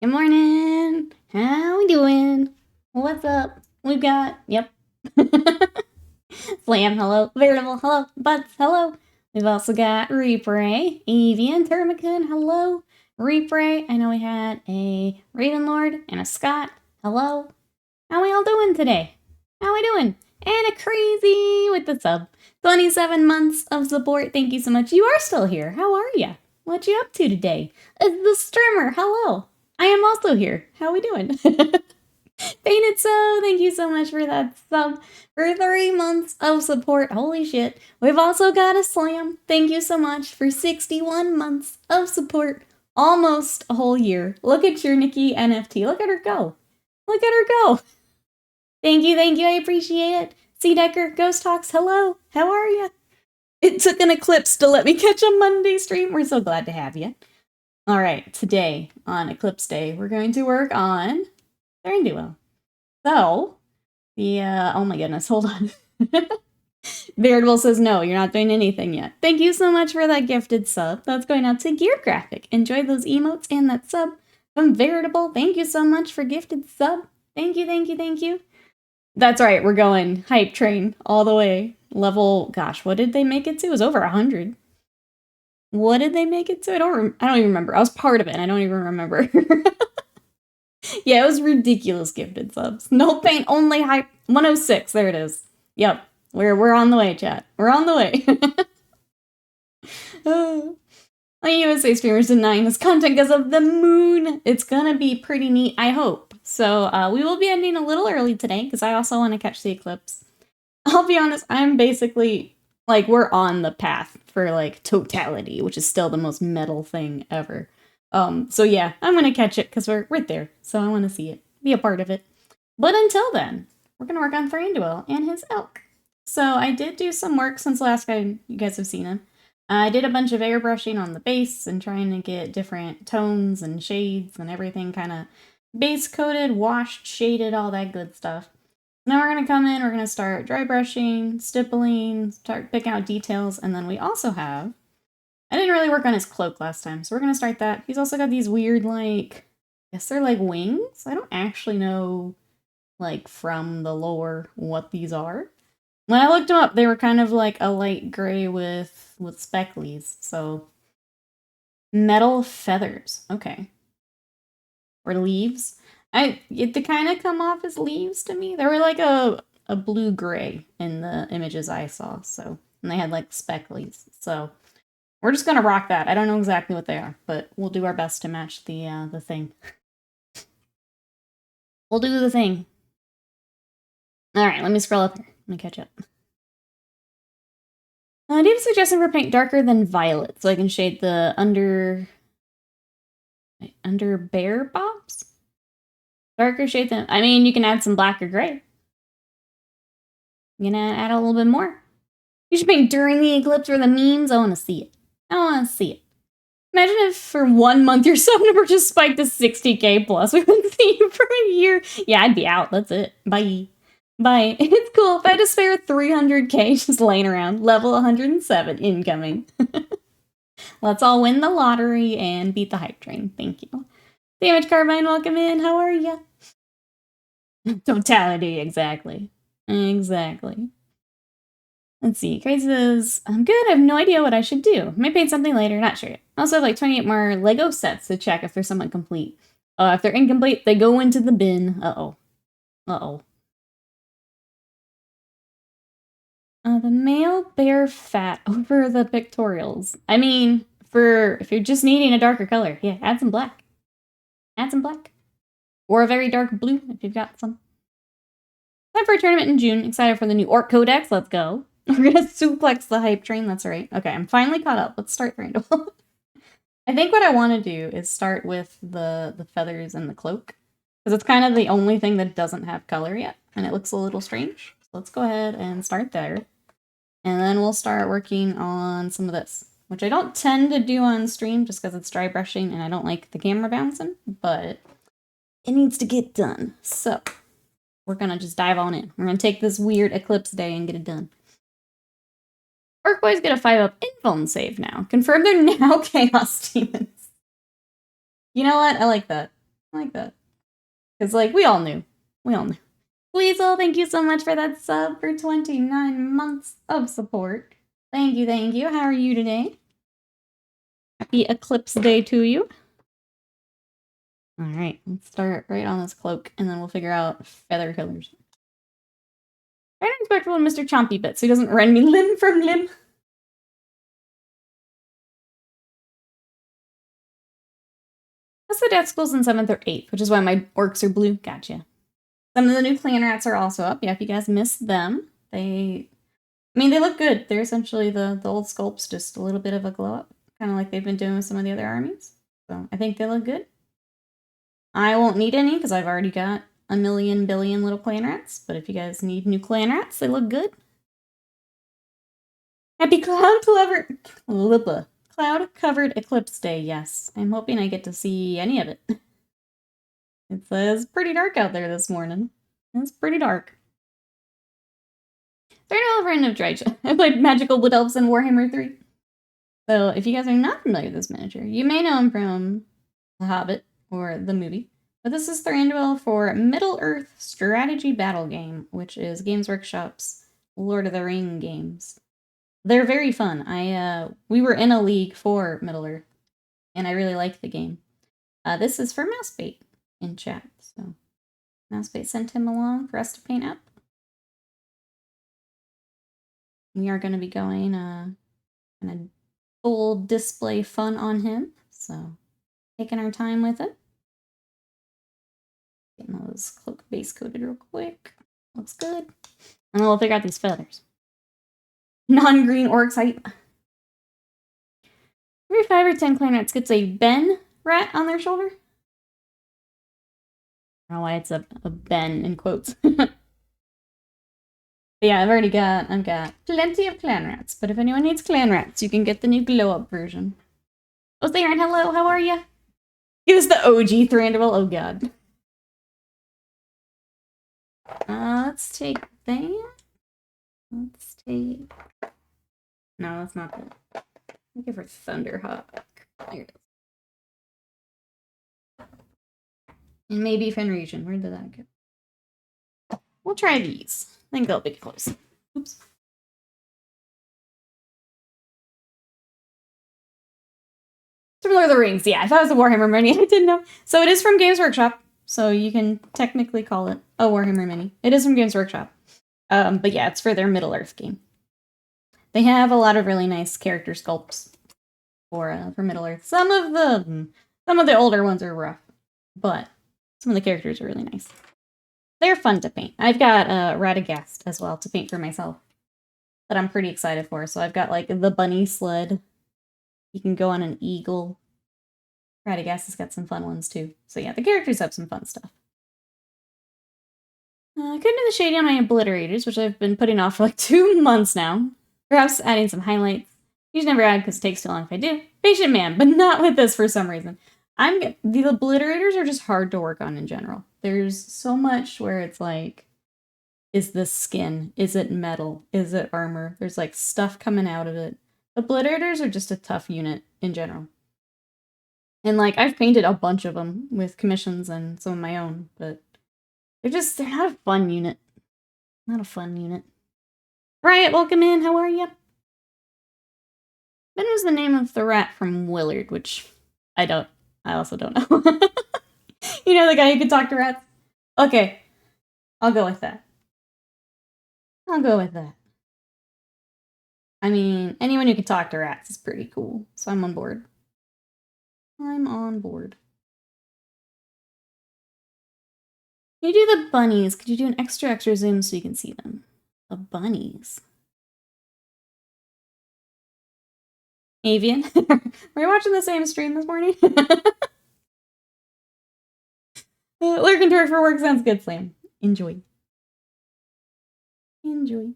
Good morning. How we doing? What's up? We've got, yep. Slam, hello. Veritable, hello. Butts, hello. We've also got Reapray, Evian, Termicon, hello. Reapray, I know we had a Ravenlord and a Scott, hello. How we all doing today? How we doing? And a Crazy with the sub. 27 months of support, thank you so much. You are still here. How are ya? What you up to today? It's the Strimmer, hello. I am also here. How we doing? Painted So, thank you so much for that sub. For 3 months of support. Holy shit. We've also got a Slam. Thank you so much for 61 months of support. Almost a whole year. Look at your Nikki NFT. Look at her go. Look at her go. Thank you, I appreciate it. C. Decker, Ghost Talks, hello. How are ya? It took an eclipse to let me catch a Monday stream. We're so glad to have you. All right, today on Eclipse Day, we're going to work on Thranduil. So, oh my goodness, hold on. Veritable says, no, you're not doing anything yet. Thank you so much for that gifted sub. That's going out to Gear Graphic. Enjoy those emotes and that sub from Veritable. Thank you so much for gifted sub. Thank you. That's right, we're going hype train all the way. Level, gosh, what did they make it to? It was over 100. What did they make it to? I don't even remember. I was part of it, and I don't even remember. Yeah, it was ridiculous gifted subs. No paint, only hype. 106, there it is. Yep, we're on the way, chat. We're on the way. My USA streamers denying this content because of the moon. It's gonna be pretty neat, I hope. So we will be ending a little early today because I also want to catch the eclipse. I'll be honest, I'm basically, like, we're on the path for, like, totality, which is still the most metal thing ever. So yeah, I'm gonna catch it because we're right there. So I want to see it, be a part of it. But until then, we're gonna work on Thranduil and his elk. So I did do some work since the last time you guys have seen him. I did a bunch of airbrushing on the base and trying to get different tones and shades and everything kind of base coated, washed, shaded, all that good stuff. Now we're going to come in, we're going to start dry brushing, stippling, start picking out details, and then we also have, I didn't really work on his cloak last time, so we're going to start that. He's also got these weird, like, I guess they're like wings? I don't actually know, like, from the lore what these are. When I looked them up, they were kind of like a light gray with specklies, so metal feathers, okay. Or leaves. They kind of come off as leaves to me. They were like a blue-gray in the images I saw, so, and they had like specklies, so we're just gonna rock that. I don't know exactly what they are, but we'll do our best to match the thing. We'll do the thing. All right, let me scroll up here. Let me catch up. Do you have a suggestion for paint darker than violet so I can shade the under bear bobs? Darker shade than, I mean, you can add some black or gray. You gonna add a little bit more? You should paint during the eclipse for the memes. I want to see it. Imagine if for 1 month your sub number just spiked to 60k plus. We wouldn't see you for a year. Yeah, I'd be out. That's it. Bye. It's cool. If I had to spare 300k just laying around, level 107 incoming. Let's all win the lottery and beat the hype train. Thank you. Damage Carbine, welcome in. How are ya? Totality, exactly. Let's see. Crazy says, I'm good. I have no idea what I should do. May paint something later. Not sure yet. I also have like 28 more Lego sets to check if they're somewhat complete. If they're incomplete, they go into the bin. Uh-oh. The male bear fat over the pictorials. I mean, if you're just needing a darker color, yeah, add some black. Or a very dark blue, if you've got some. Time for a tournament in June. Excited for the new Orc Codex. Let's go. We're gonna suplex the hype train. That's right. Okay, I'm finally caught up. Let's start Thranduil. I think what I want to do is start with the feathers and the cloak. Because it's kind of the only thing that doesn't have color yet. And it looks a little strange. So let's go ahead and start there. And then we'll start working on some of this, which I don't tend to do on stream just because it's dry brushing and I don't like the camera bouncing, but it needs to get done. So we're gonna just dive on in. We're gonna take this weird eclipse day and get it done. Orc boys get a 5-up invuln save now. Confirm they're now Chaos Demons. You know what? I like that. I like that. Because, like, we all knew. We all knew. Weasel, thank you so much for that sub for 29 months of support. Thank you, thank you. How are you today? Happy Eclipse Day to you. Alright, let's start right on this cloak, and then we'll figure out feather killers. Very respectful of Mr. Chompy Bits, so he doesn't rend me limb from limb. That's the death schools in 7th or 8th, which is why my orcs are blue. Gotcha. Some of the new clan rats are also up. Yeah, if you guys missed them, they look good. They're essentially the old sculpts, just a little bit of a glow up, kind of like they've been doing with some of the other armies. So I think they look good. I won't need any because I've already got a million billion little clan rats, but if you guys need new clan rats, they look good. Happy cloud-covered Eclipse Day, yes. I'm hoping I get to see any of it. It's pretty dark out there this morning. It's pretty dark. Thranduil, friend of Dredge. I played Magical Wood Elves in Warhammer 3. So if you guys are not familiar with this miniature, you may know him from The Hobbit or the movie. But this is Thranduil for Middle-earth strategy battle game, which is Games Workshop's Lord of the Ring games. They're very fun. We were in a league for Middle-earth, and I really liked the game. This is for Mousebait in chat, so Mousebait sent him along for us to paint up. We are going to be going kind of full display fun on him, so taking our time with it. Getting those cloak base coated real quick. Looks good. And then we'll figure out these feathers. Non-green orcs hype. Every 5 or 10 clan rats gets a Ben rat on their shoulder. I don't know why it's a Ben in quotes. But yeah, I've got plenty of clan rats. But if anyone needs clan rats, you can get the new glow up version. Oh, Theron, hello, how are ya? Give us the OG Thranduil, oh god. Let's take that. Let's take... No, that's not that. I'll give her Thunderhawk. There it is. And maybe Fenrisian. Where did that go? We'll try these. I think they'll be close. Oops. Lord of the Rings. Yeah, I thought it was a Warhammer mini. I didn't know. So it is from Games Workshop. So you can technically call it a Warhammer mini. It is from Games Workshop. But yeah, it's for their Middle-earth game. They have a lot of really nice character sculpts for Middle-earth. Some of the older ones are rough, but some of the characters are really nice. They're fun to paint. I've got Radagast as well to paint for myself that I'm pretty excited for. So I've got like the bunny sled. You can go on an eagle. Radagast has got some fun ones too. So yeah, the characters have some fun stuff. I couldn't do the shading on my obliterators, which I've been putting off for like 2 months now. Perhaps adding some highlights. Usually never add because it takes too long if I do. Patient man, but not with this for some reason. The obliterators are just hard to work on in general. There's so much where it's like, is this skin? Is it metal? Is it armor? There's like stuff coming out of it. Obliterators are just a tough unit in general. And like, I've painted a bunch of them with commissions and some of my own, but they're not a fun unit. Not a fun unit. Riot, welcome in. How are you? Ben was the name of the rat from Willard, which I also don't know. You know the guy who could talk to rats? Okay. I'll go with that. I'll go with that. I mean, anyone who can talk to rats is pretty cool, so I'm on board. I'm on board. You do the bunnies. Could you do an extra zoom so you can see them? The bunnies. Avian? Were you watching the same stream this morning? Lurking to work for work sounds good, Slam. Enjoy. Enjoy.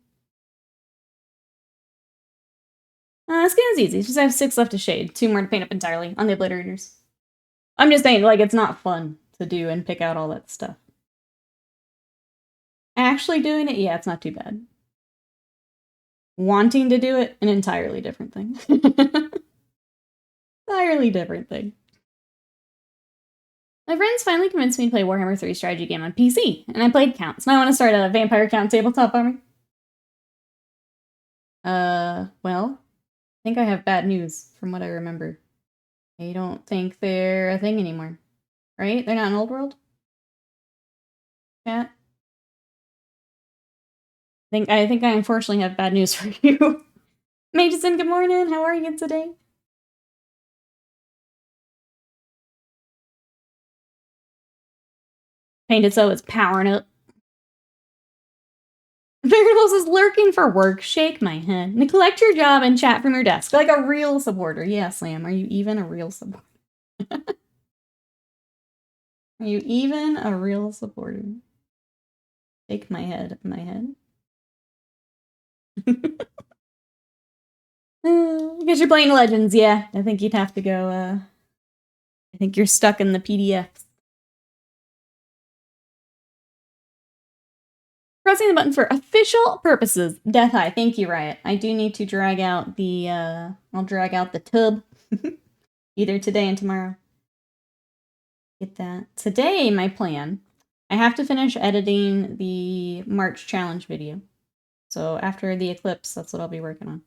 Skin is easy. Just have 6 left to shade. 2 more to paint up entirely on the obliterators. I'm just saying, like, it's not fun to do and pick out all that stuff. Actually doing it, yeah, it's not too bad. Wanting to do it, an entirely different thing. Entirely different thing. My friends finally convinced me to play Warhammer 3 strategy game on PC, and I played Counts. Now I want to start a Vampire Count tabletop army. Well, I think I have bad news from what I remember. I don't think they're a thing anymore. Right? They're not an old world? Chat? I think I unfortunately have bad news for you. Mason, good morning. How are you today? Painted so it's powering up. Variables is lurking for work. Shake my head. Neglect your job and chat from your desk. Like a real supporter. Yeah, Slam. Are you even a real supporter? Are you even a real supporter? Shake my head. My head. Because you're playing Legends, yeah. I think you'd have to go, I think you're stuck in the PDFs. Pressing the button for official purposes. Death Eye. Thank you, Riot. I do need to drag out the, I'll drag out the tub. Either today and tomorrow. Get that. Today, my plan, I have to finish editing the March challenge video. So after the eclipse, that's what I'll be working on.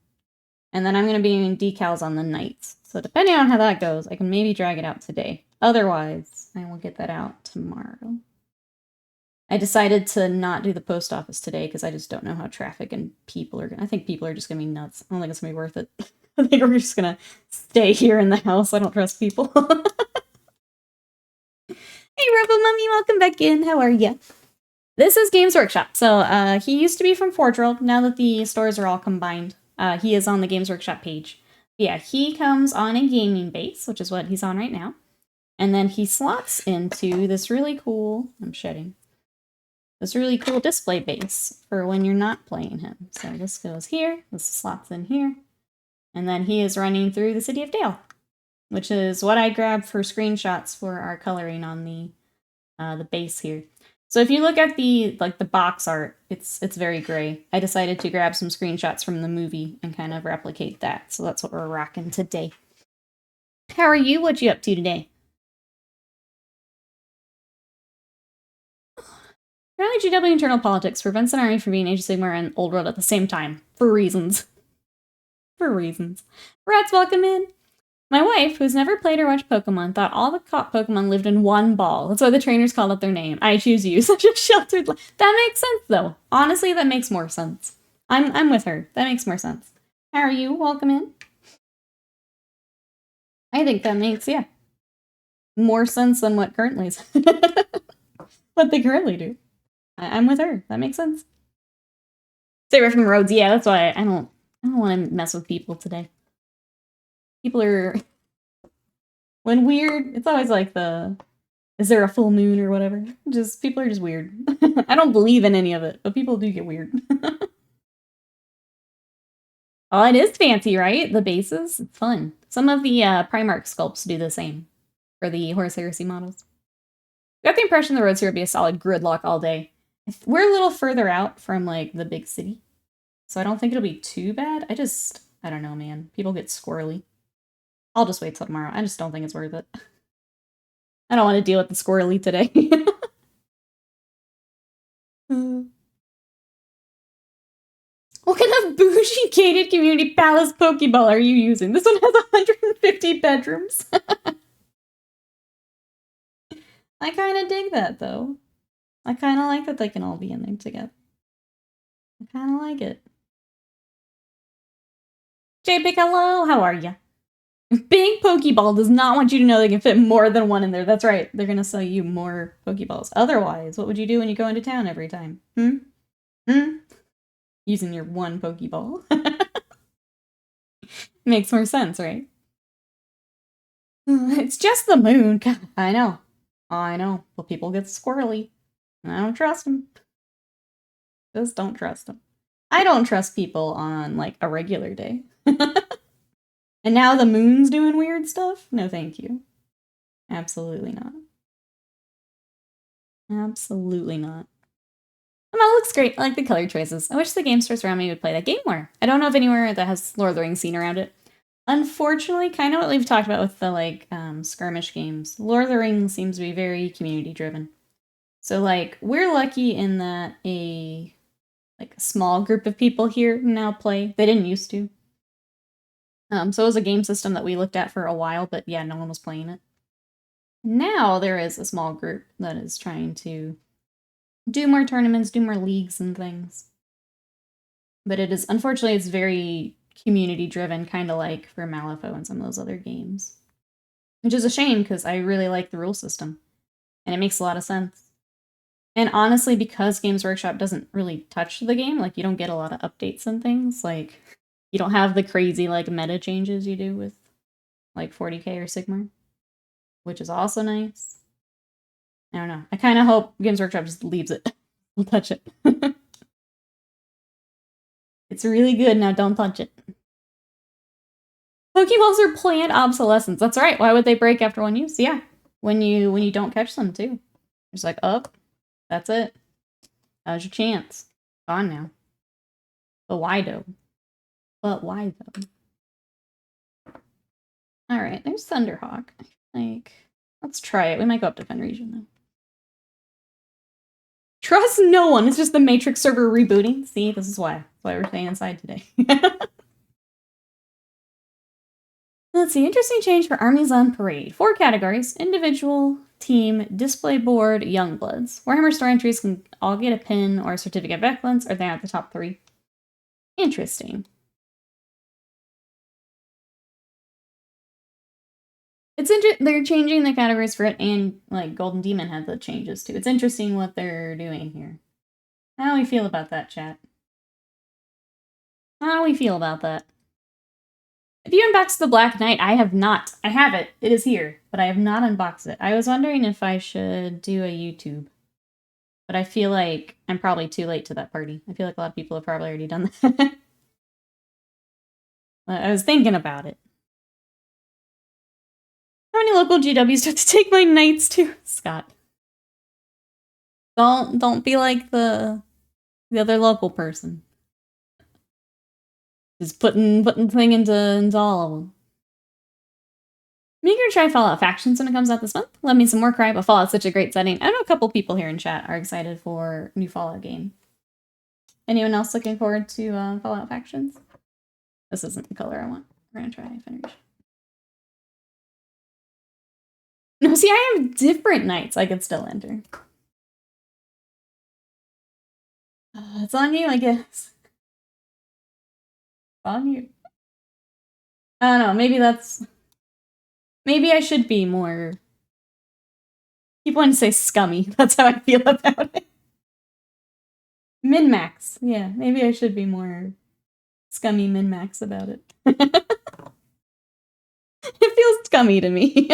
And then I'm going to be doing decals on the knights. So depending on how that goes, I can maybe drag it out today. Otherwise, I will get that out tomorrow. I decided to not do the post office today because I just don't know how traffic and people are going to... I think people are just going to be nuts. I don't think it's going to be worth it. I think we're just going to stay here in the house. I don't trust people. Hey, Rebel Mummy, welcome back in. How are ya? This is Games Workshop. So he used to be from Forge World. Now that the stores are all combined, he is on the Games Workshop page. Yeah, he comes on a gaming base, which is what he's on right now. And then he slots into this really cool... I'm shedding. This really cool display base for when you're not playing him. So this goes here. This slots in here. And then he is running through the city of Dale, which is what I grabbed for screenshots for our coloring on the base here. So if you look at the box art, it's very gray. I decided to grab some screenshots from the movie and kind of replicate that. So that's what we're rocking today. How are you? What you up to today? Apparently GW internal politics prevents an army from being Age of Sigmar and Old World at the same time. For reasons. For reasons. Rats, welcome in. My wife, who's never played or watched Pokemon, thought all the caught Pokemon lived in one ball. That's why the trainers called it their name. I choose you. Such a sheltered life. That makes sense, though. Honestly, that makes more sense. I'm with her. That makes more sense. How are you? Welcome in. I think that makes, yeah, more sense than what currently is. What they currently do. I'm with her. That makes sense. Stay away from roads. Yeah, that's why I don't want to mess with people today. People are... When weird, it's always like is there a full moon or whatever? People are just weird. I don't believe in any of it, but people do get weird. Oh, it is fancy, right? The bases? It's fun. Some of the Primarch sculpts do the same for the Horus Heresy models. Got the impression the roads here would be a solid gridlock all day. We're a little further out from, like, the big city, so I don't think it'll be too bad. I don't know, man. People get squirrely. I'll just wait till tomorrow. I just don't think it's worth it. I don't want to deal with the squirrely today. What kind of bougie gated community palace Pokeball are you using? This one has 150 bedrooms. I kind of dig that, though. I kind of like that they can all be in there together. I kind of like it. JPIC, hello! How are ya? Big Pokeball does not want you to know they can fit more than one in there. That's right. They're going to sell you more Pokeballs. Otherwise, what would you do when you go into town every time? Using your one Pokeball. Makes more sense, right? It's just the moon. God, I know. But people get squirrely. I don't trust them. Just don't trust them. I don't trust people on, like, a regular day. And now the moon's doing weird stuff? No, thank you. Absolutely not. Absolutely not. Oh, it looks great. I like the color choices. I wish the game stores around me would play that game more. I don't know of anywhere that has Lord of the Rings scene around it. Unfortunately, kind of what we've talked about with the like skirmish games, Lord of the Rings seems to be very community driven. So like we're lucky in that a small group of people here now play. They didn't used to. So it was a game system that we looked at for a while, but yeah, no one was playing it. Now there is a small group that is trying to do more tournaments, do more leagues and things. But it is, unfortunately, it's very community driven, kind of like for Malifaux and some of those other games. Which is a shame because I really like the rule system and it makes a lot of sense. And honestly, because Games Workshop doesn't really touch the game, like you don't get a lot of updates and things, like you don't have the crazy like meta changes you do with like 40k or Sigmar, which is also nice. I don't know. I kind of hope Games Workshop just leaves it. Don't touch it. It's really good, now don't touch it. Pokeballs are planned obsolescence. That's right. Why would they break after one use? Yeah. When you don't catch them too. It's like, oh, that's it. That was your chance. Gone now. But why though? But why though? Alright, there's Thunderhawk. Like, let's try it. We might go up to Fen Region though. Trust no one. It's just the Matrix server rebooting. See, this is why. That's why we're staying inside today. Let's see. Interesting change for Armies on Parade. 4 categories: individual, team, display board, Youngbloods. Warhammer store entries can all get a pin or a certificate of excellence, or they're at the top 3. Interesting. It's they're changing the categories for it, and like Golden Demon had the changes too. It's interesting what they're doing here. How do we feel about that, chat? How do we feel about that? If you unboxed the Black Knight, I have not. I have it. It is here, but I have not unboxed it. I was wondering if I should do a YouTube, but I feel like I'm probably too late to that party. I feel like a lot of people have probably already done that. I was thinking about it. How many local GWs do I have to take my knights to? Scott. Don't be like the other local person. Just putting thing into all of them. I'm eager to try Fallout Factions when it comes out this month. Love me some more Cry, but Fallout's such a great setting. I know a couple people here in chat are excited for new Fallout game. Anyone else looking forward to Fallout Factions? This isn't the color I want. We're gonna try finish. No, see, I have different knights I could still enter. It's on you, I guess. It's on you. I don't know, maybe I should be more... People want to say scummy. That's how I feel about it. Min-max. Yeah, maybe I should be more scummy min-max about it. It feels scummy to me.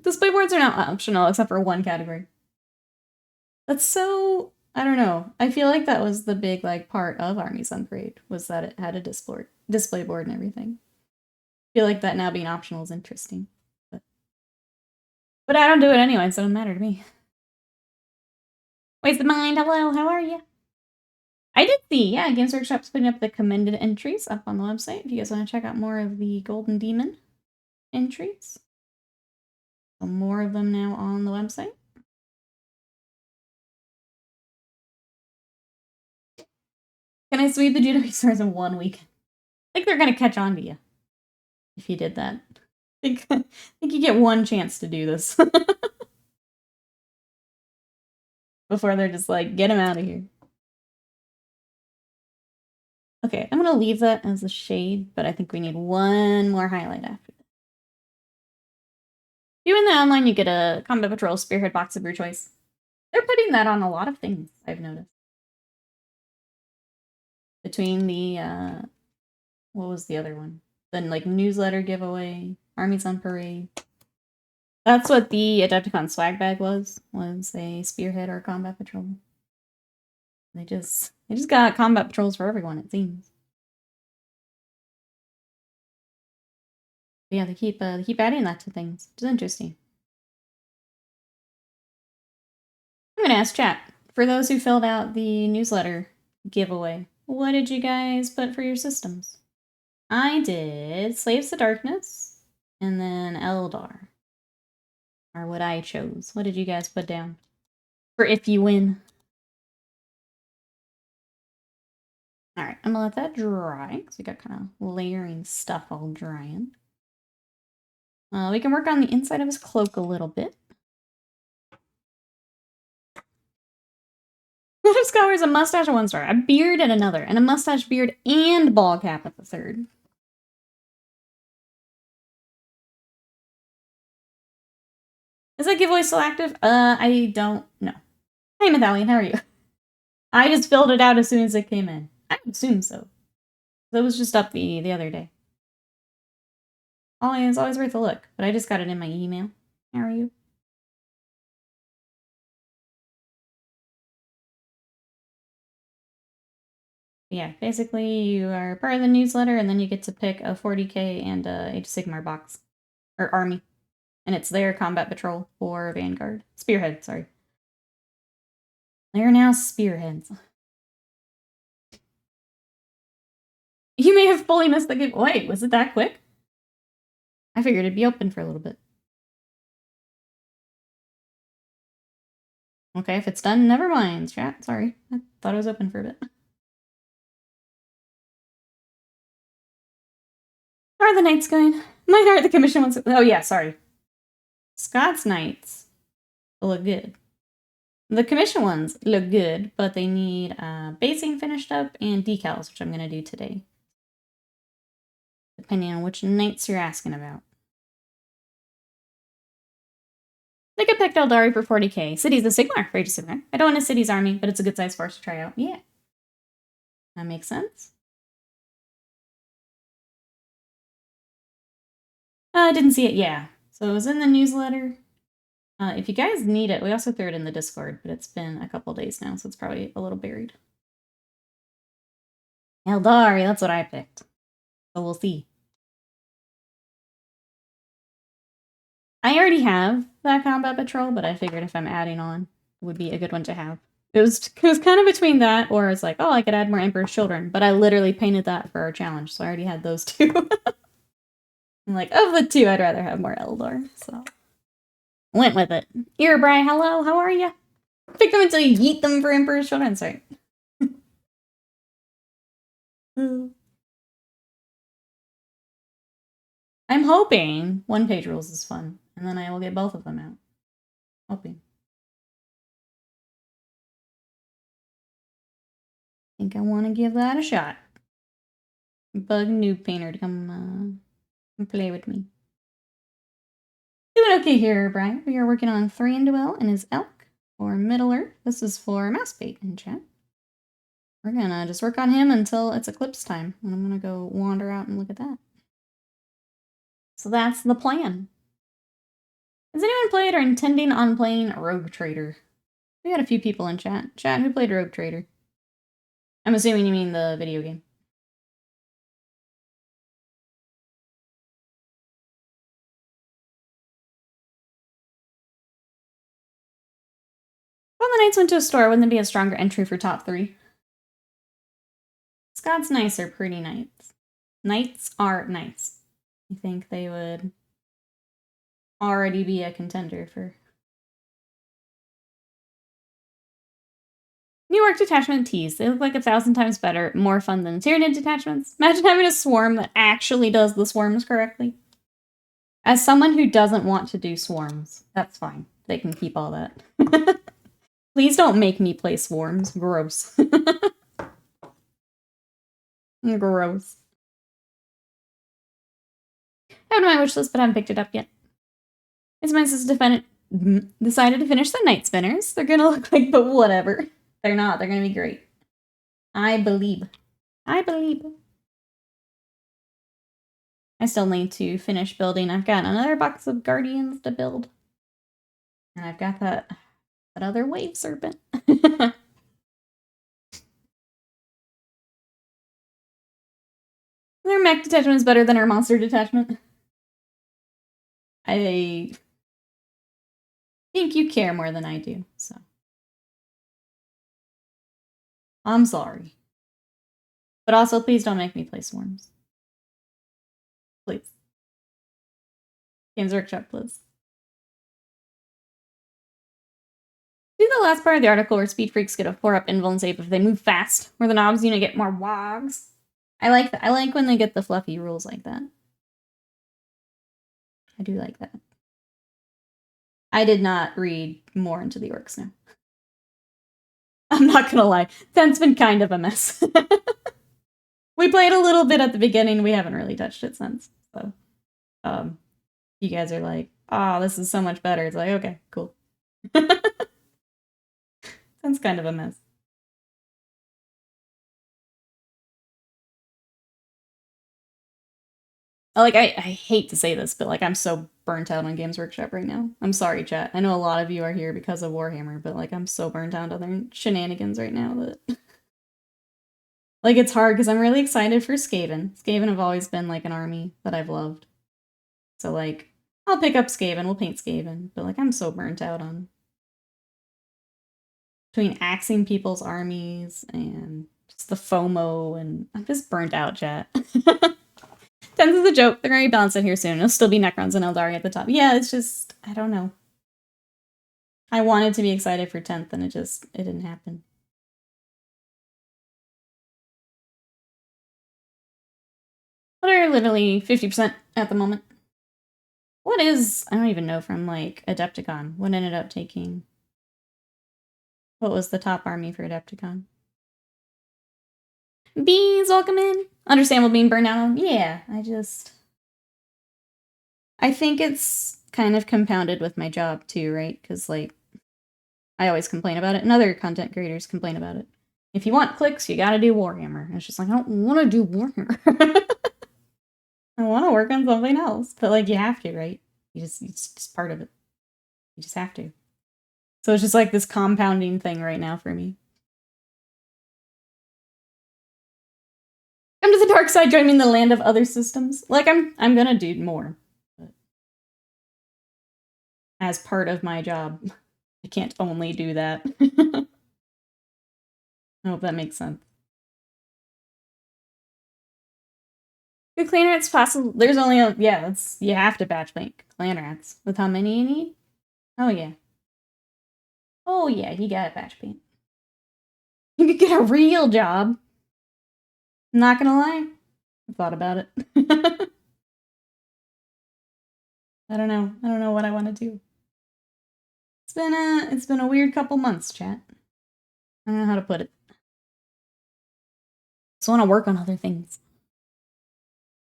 Display boards are not optional except for one category. That's so... I don't know. I feel like that was the big like part of Armies on Parade, was that it had a display board and everything. I feel like that now being optional is interesting. But I don't do it anyway, so it doesn't matter to me. Waste the mind, hello, how are you? I did see, yeah, Games Workshop's putting up the commended entries up on the website if you guys want to check out more of the Golden Demon entries. So more of them now on the website. Can I sweep the GW stores in 1 week? I think they're gonna catch on to you if you did that. I think you get one chance to do this. Before they're just like, get him out of here. Okay, I'm gonna leave that as a shade, but I think we need one more highlight after that. You in the online, you get a Combat Patrol Spearhead box of your choice. They're putting that on a lot of things, I've noticed. Between the, what was the other one? Then like newsletter giveaway, Armies on Parade. That's what the Adepticon swag bag was a Spearhead or Combat Patrol. They just got Combat Patrols for everyone, it seems. But yeah, they keep adding that to things, which is interesting. I'm gonna ask chat, for those who filled out the newsletter giveaway, what did you guys put for your systems? I did Slaves to Darkness and then Eldar. Or what I chose. What did you guys put down? For if you win. Alright, I'm gonna let that dry, because we got kind of layering stuff all drying. We can work on the inside of his cloak a little bit. What if Scott wears a mustache at one star, a beard at another, and a mustache, beard, and ball cap at the third? Is that giveaway still active? I don't know. Hey, Medallion, how are you? I just filled it out as soon as it came in. I assume so. That was just up the other day. It's always worth a look, but I just got it in my email. How are you? Yeah, basically you are part of the newsletter, and then you get to pick a 40k and a Age of Sigmar box. Or army. And it's their combat patrol for Vanguard. Spearhead, sorry. They're now spearheads. You may have fully missed the game. Wait, was it that quick? I figured it'd be open for a little bit. Okay, if it's done, never mind, chat. Sorry. I thought it was open for a bit. How are the knights going? Mine are the commission ones. Oh yeah, sorry. Scott's knights look good. The commission ones look good, but they need basing finished up and decals, which I'm going to do today. Depending on which knights you're asking about. They could pick Eldari for 40k. City's a Sigmar for Age of Sigmar. I don't want a City's army, but it's a good size force to try out. Yeah. That makes sense. I didn't see it, yeah. So it was in the newsletter. If you guys need it, we also threw it in the Discord, but it's been a couple days now, so it's probably a little buried. Eldari, that's what I picked. So we'll see. I already have that combat patrol, but I figured if I'm adding on, it would be a good one to have. It was kind of between that, or it's like, oh, I could add more Emperor's Children, but I literally painted that for our challenge, so I already had those two. I'm like, of the two, I'd rather have more Eldar, so. Went with it. Earbray, hello, how are ya? Pick them until you yeet them for Emperor's Children, sorry. I'm hoping one-page rules is fun, and then I will get both of them out. Hoping. I think I want to give that a shot. Bug Noob Painter to come play with me. Doing okay here, Brian. We are working on Thranduil and his elk for Middle Earth. This is for Mousebait in chat. We're gonna just work on him until it's eclipse time, and I'm gonna go wander out and look at that. So that's the plan. Has anyone played or intending on playing Rogue Trader? We got a few people in chat. Chat, who played Rogue Trader? I'm assuming you mean the video game. Well, the Knights went to a store. Wouldn't it be a stronger entry for top 3? Scott's Knights are pretty nice. Knights are nice. I think they would already be a contender for... New Arc Detachment tees. They look like 1,000 times better, more fun than Tyranid detachments. Imagine having a swarm that actually does the swarms correctly. As someone who doesn't want to do swarms, that's fine. They can keep all that. Please don't make me play swarms. Gross. Gross. I have it on my wish list, but I haven't picked it up yet. It's my sister decided to finish the Night Spinners. They're gonna look like, but whatever. They're not. They're gonna be great. I believe. I believe. I still need to finish building. I've got another box of Guardians to build. And I've got that other Wave Serpent. Their mech detachment is better than our monster detachment. I think you care more than I do, so. I'm sorry. But also, please don't make me play Swarms. Please. Games Workshop, please. See the last part of the article where speed freaks get a 4-up invul and save if they move fast, where the knobs unit get more wogs. I like that. I like when they get the fluffy rules like that. I do like that. I did not read more into the orcs now. I'm not gonna lie. 10's been kind of a mess. We played a little bit at the beginning. We haven't really touched it since. So, you guys are like, oh, this is so much better. It's like, okay, cool. 10's kind of a mess. Like, I hate to say this, but like, I'm so burnt out on Games Workshop right now. I'm sorry, chat. I know a lot of you are here because of Warhammer, but like, I'm so burnt out on their shenanigans right now that... like, it's hard because I'm really excited for Skaven. Skaven have always been like an army that I've loved. So like, I'll pick up Skaven, we'll paint Skaven, but like, I'm so burnt out on... between axing people's armies and just the FOMO, and I'm just burnt out, chat. 10th is a joke. They're gonna rebalance it here soon. It'll still be Necrons and Eldari at the top. Yeah, it's just, I don't know. I wanted to be excited for 10th and it didn't happen. What are literally 50% at the moment? What is, I don't even know, from like Adepticon? What ended up taking? What was the top army for Adepticon? Bees, welcome in. Understandable being burned out on. Yeah, I think it's kind of compounded with my job too, right? Because like, I always complain about it, and other content creators complain about it. If you want clicks, you gotta do Warhammer. And it's just like, I don't want to do Warhammer. I want to work on something else, but like, you have to, right? It's just part of it. You just have to. So it's just like this compounding thing right now for me. Come to the dark side, join me in the land of other systems. Like, I'm gonna do more. But as part of my job, I can't only do that. I hope that makes sense. Good clan rats possible. There's only a, yeah, that's, you have to batch bank clan rats. With how many you need? Oh yeah. Oh yeah, you gotta batch paint. You could get a real job. Not gonna lie. I thought about it. I don't know. I don't know what I want to do. It's been a weird couple months, chat. I don't know how to put it. Just want to work on other things.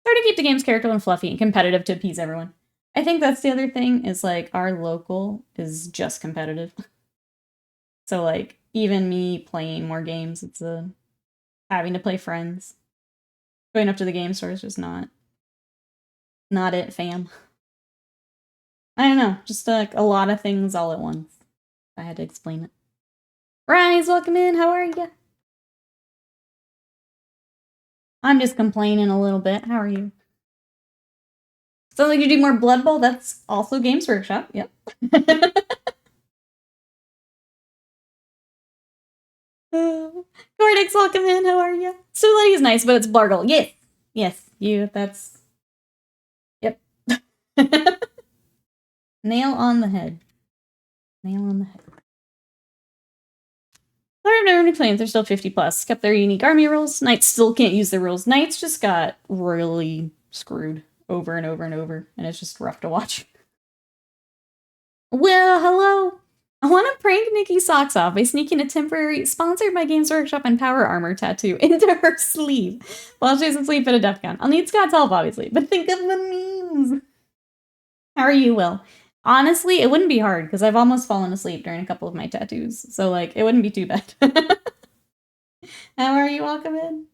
Try to keep the game's character and fluffy and competitive to appease everyone. I think that's the other thing, is like, our local is just competitive. So like, even me playing more games, it's having to play friends. Going up to the game store is just not it, fam. I don't know, just like a lot of things all at once. I had to explain it. Rise, welcome in, how are you? I'm just complaining a little bit, how are you? Sounds like you do more Blood Bowl, that's also Games Workshop, yep. Gordix, welcome in, how are you? Stability is nice, but it's Blargle. Yes, yes, that's... Yep. Nail on the head. Nail on the head. Sorry, no new claims. They're still 50 plus. Kept their unique army rules. Knights still can't use their rules. Knights just got really screwed over and over and over, and it's just rough to watch. Well, hello. I want to prank Nikki's socks off by sneaking a temporary sponsored by Games Workshop and Power Armor tattoo into her sleeve while she's asleep at a DEF CON. I'll need Scott's help, obviously, but think of the memes. How are you, Will? Honestly, it wouldn't be hard because I've almost fallen asleep during a couple of my tattoos. So, like, it wouldn't be too bad. How are you? Welcome in.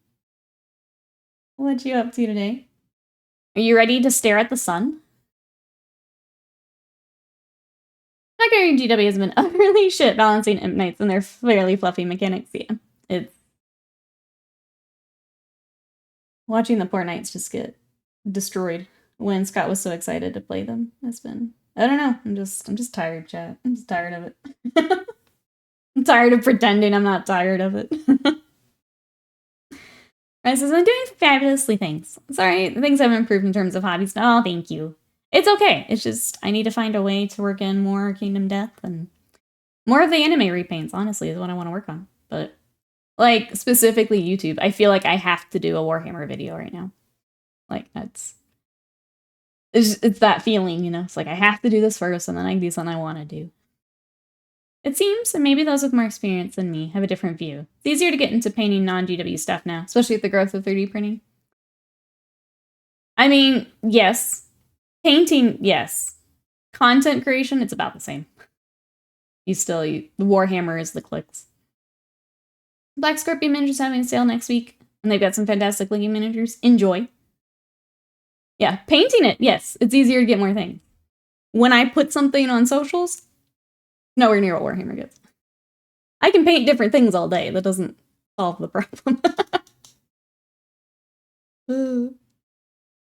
What you up to today? Are you ready to stare at the sun? Blackberry GW has been utterly shit balancing Imp Knights and their fairly fluffy mechanics. Yeah, it's... watching the poor Knights just get destroyed when Scott was so excited to play them. It's been... I don't know. I'm just tired, chat. I'm just tired of it. I'm tired of pretending I'm not tired of it. Ryan says, I'm doing fabulously, thanks. Sorry, things haven't improved in terms of hobbies. Oh, thank you. It's okay. It's just, I need to find a way to work in more Kingdom Death and more of the anime repaints, honestly, is what I want to work on. But, like, specifically YouTube, I feel like I have to do a Warhammer video right now. Like, it's that feeling, you know? It's like, I have to do this first, and then I can do something I want to do. It seems, and maybe those with more experience than me have a different view. It's easier to get into painting non-GW stuff now, especially with the growth of 3D printing. I mean, yes. Painting, yes. Content creation, it's about the same. The Warhammer is the clicks. Black Scorpion Miniatures having a sale next week, and they've got some fantastic looking miniatures. Enjoy. Yeah, painting it, yes. It's easier to get more things. When I put something on socials, nowhere near what Warhammer gets. I can paint different things all day. That doesn't solve the problem.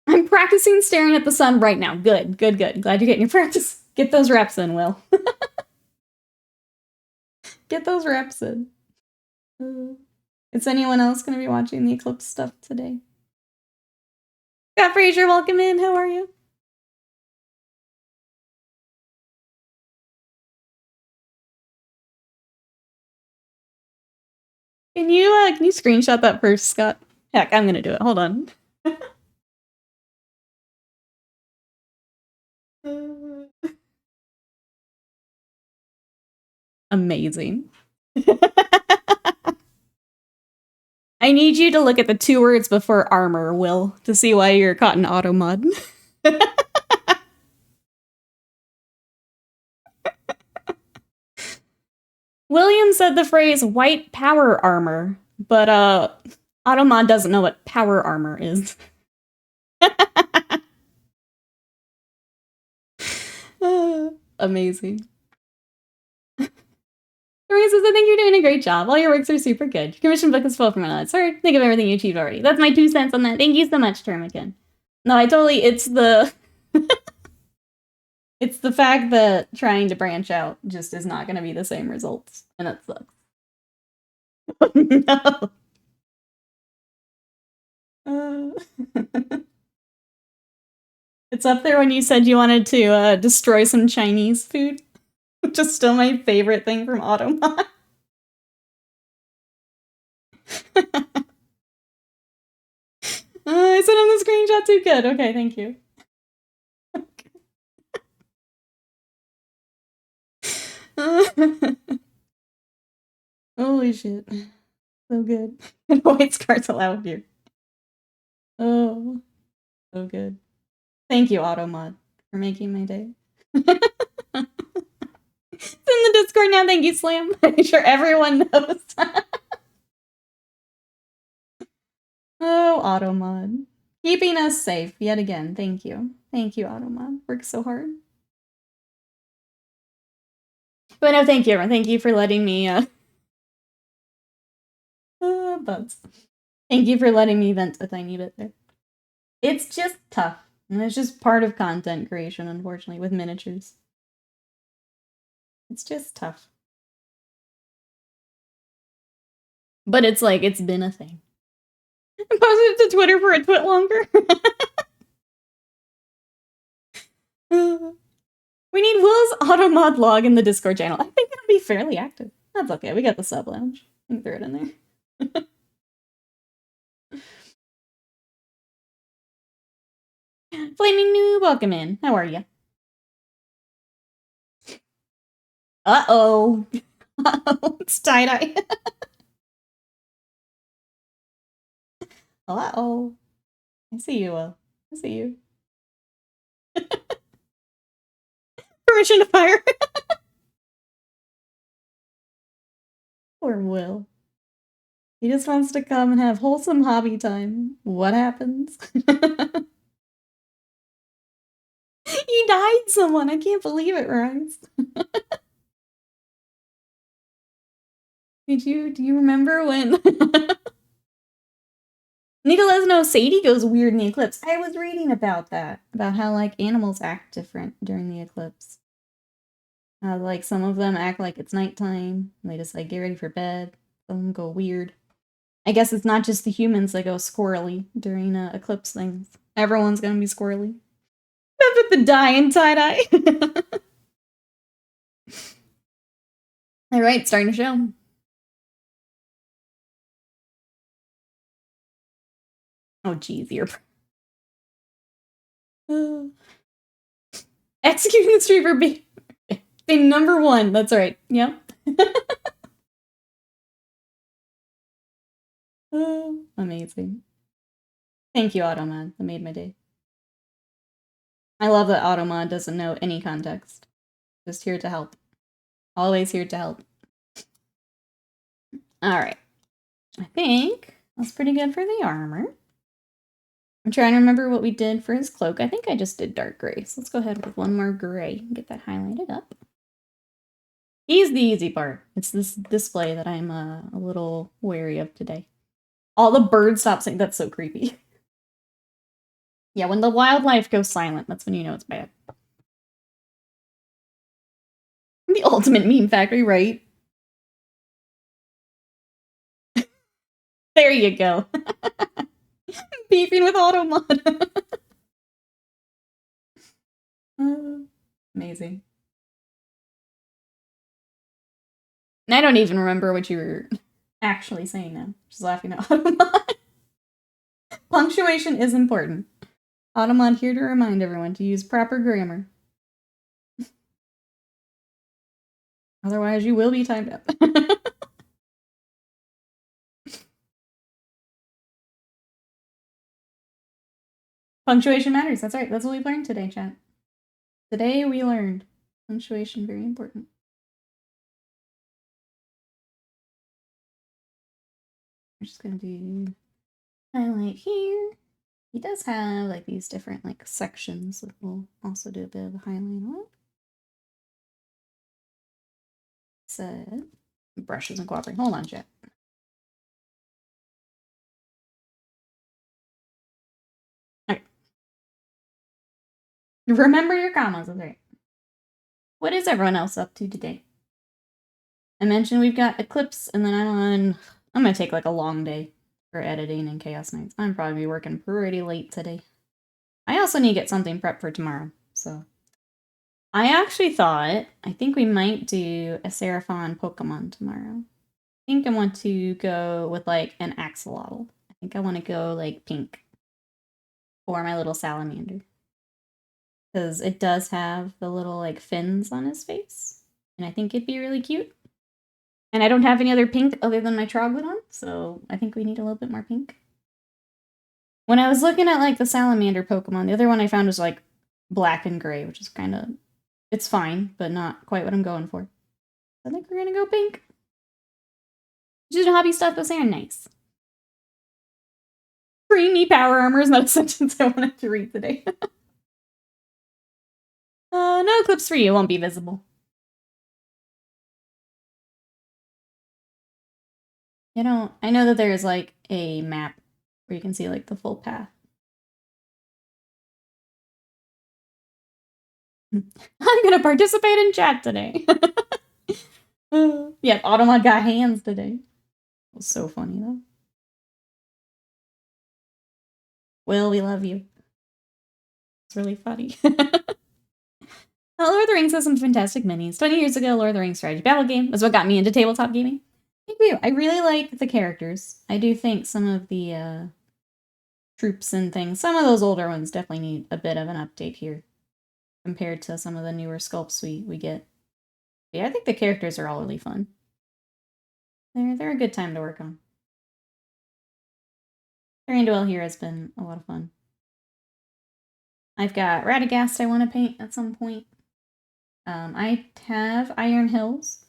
I'm practicing staring at the sun right now. Good, good, good. Glad you're getting your practice. Get those reps in, Will. Get those reps in. Is anyone else going to be watching the Eclipse stuff today? Scott Fraser, welcome in. How are you? Can you screenshot that first, Scott? Heck, I'm gonna do it. Hold on. Amazing. I need you to look at the 2 words before armor, Will, to see why you're caught in auto mod. William said the phrase white power armor, but Automod doesn't know what power armor is. Amazing. Marie says, I think you're doing a great job. All your works are super good. Your commission book is full from my Sorry, think of everything you achieved already. That's my 2 cents on that. Thank you so much, Termican. No, it's the... it's the fact that trying to branch out just is not going to be the same results, and it sucks. No. It's up there when you said you wanted to destroy some Chinese food, which is still my favorite thing from Automod. I sent him the screenshot too. Good. Okay, thank you. Holy shit. So good. And white scar's allowed here. Oh, so good. Thank you, Automod, for making my day. It's in the Discord now. Thank you, Slam. I'm sure everyone knows. Oh, Automod. Keeping us safe yet again. Thank you. Thank you, Automod. Worked so hard. But no, thank you, everyone. Thank you for letting me, buds. Thank you for letting me vent a tiny bit there. It's just tough. And it's just part of content creation, unfortunately, with miniatures. It's just tough. But it's like, it's been a thing. I posted it to Twitter for a twit longer. We need Will's Automod log in the Discord channel. I think it'll be fairly active. That's okay. We got the sub lounge. I can throw it in there. Flaming Noob, welcome in. How are you? Uh-oh. Uh-oh. It's tie-dye. Uh-oh. I see you, Will. I see you. Permission to fire. Poor Will. He just wants to come and have wholesome hobby time. What happens? He died someone. I can't believe it, Rise. Do you remember when... Nita let us know Sadie goes weird in the eclipse. I was reading about that. About how, like, animals act different during the eclipse. Like, some of them act like it's nighttime. And they just, like, get ready for bed. Some of them go weird. I guess it's not just the humans that go squirrely during eclipse things. Everyone's gonna be squirrely. That's with the dye and tie-dye. Alright, starting to show. Oh geez, you're... Executing the streamer be number 1, that's right. Yep. Amazing. Thank you, Automod. That made my day. I love that Automod doesn't know any context. Just here to help. Always here to help. Alright. I think that's pretty good for the armor. I'm trying to remember what we did for his cloak. I think I just did dark gray. So let's go ahead with one more gray and get that highlighted up. He's the easy part. It's this display that I'm a little wary of today. All the birds stop saying, that's so creepy. Yeah, when the wildlife goes silent, that's when you know it's bad. The ultimate meme factory, right? There you go. Beefing with Automod. Amazing. And I don't even remember what you were actually saying now. Just laughing at Automod. Punctuation is important. Automod here to remind everyone to use proper grammar. Otherwise, you will be timed up. Punctuation matters. That's right. That's what we learned today, chat. Today we learned punctuation, very important. I'm just gonna do highlight here. He does have like these different like sections that we'll also do a bit of a highlight on. Said brush isn't cooperating. Hold on, chat. Okay. Remember your commas, that's right. What is everyone else up to today? I mentioned we've got Eclipse, and then I'm gonna take like a long day for editing and Chaos Nights. I'm probably be working pretty late today. I also need to get something prepped for tomorrow, so. I actually thought, I think we might do a Seraphon Pokemon tomorrow. I think I want to go with like an axolotl. I think I want to go like pink for my little salamander. Because it does have the little like fins on his face. And I think it'd be really cute. And I don't have any other pink other than my Troglodon, so I think we need a little bit more pink. When I was looking at like the salamander Pokemon, the other one I found was like black and gray, which is kind of, it's fine, but not quite what I'm going for. I think we're gonna go pink. Just hobby stuff those are nice. Creamy power armor is not a sentence I wanted to read today. No eclipse for you, it won't be visible. I know that there's like a map where you can see like the full path. I'm gonna participate in chat today. Yeah, Automod got hands today. It was so funny though. Will, we love you. It's really funny. Lord of the Rings has some fantastic minis. 20 years ago, Lord of the Rings strategy battle game was what got me into tabletop gaming. Thank you. I really like the characters. I do think some of the troops and things, some of those older ones definitely need a bit of an update here compared to some of the newer sculpts we get. But yeah, I think the characters are all really fun. They're a good time to work on. Thranduil here has been a lot of fun. I've got Radagast I want to paint at some point. I have Iron Hills.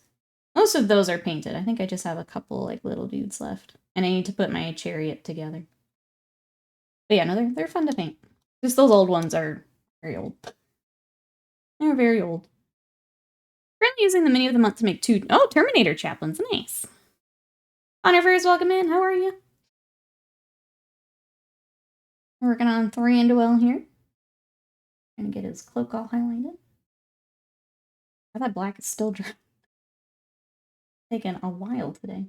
Most of those are painted. I think I just have a couple like little dudes left. And I need to put my chariot together. But yeah, no, they're fun to paint. Just those old ones are very old. They're very old. Currently using the mini of the month to make 2... Oh, Terminator Chaplains. Nice. Honor welcome in. How are you? Working on Thranduil here. Gonna get his cloak all highlighted. I thought black is still dry. Taking a while today.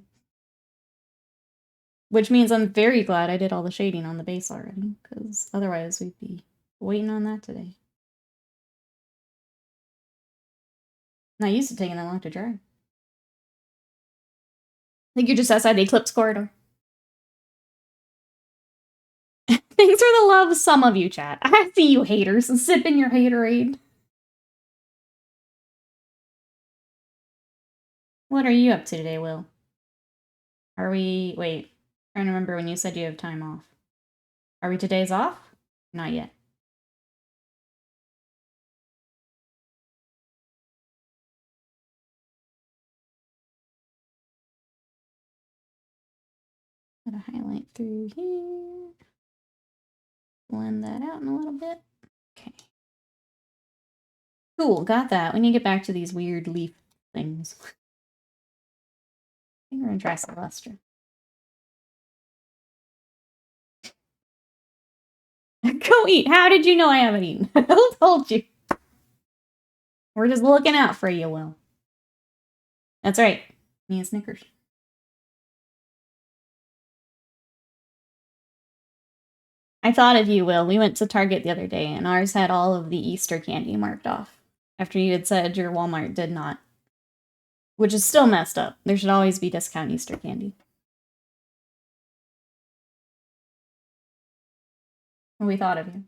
Which means I'm very glad I did all the shading on the base already, because otherwise we'd be waiting on that today. Not used to taking that long to dry. I think you're just outside the Eclipse corridor. Thanks for the love, some of you, chat. I see you haters sipping your haterade. What are you up to today, Will? Are we... Wait. I'm trying to remember when you said you have time off. Are we today's off? Not yet. Gotta highlight through here. Blend that out in a little bit. Okay. Cool, got that. We need to get back to these weird leaf things. I think we're gonna try some luster. Go eat. How did you know I haven't eaten? Who told you? We're just looking out for you, Will. That's right. Me and Snickers. I thought of you, Will. We went to Target the other day, and ours had all of the Easter candy marked off. After you had said your Walmart did not. Which is still messed up. There should always be discount Easter candy. We thought of you.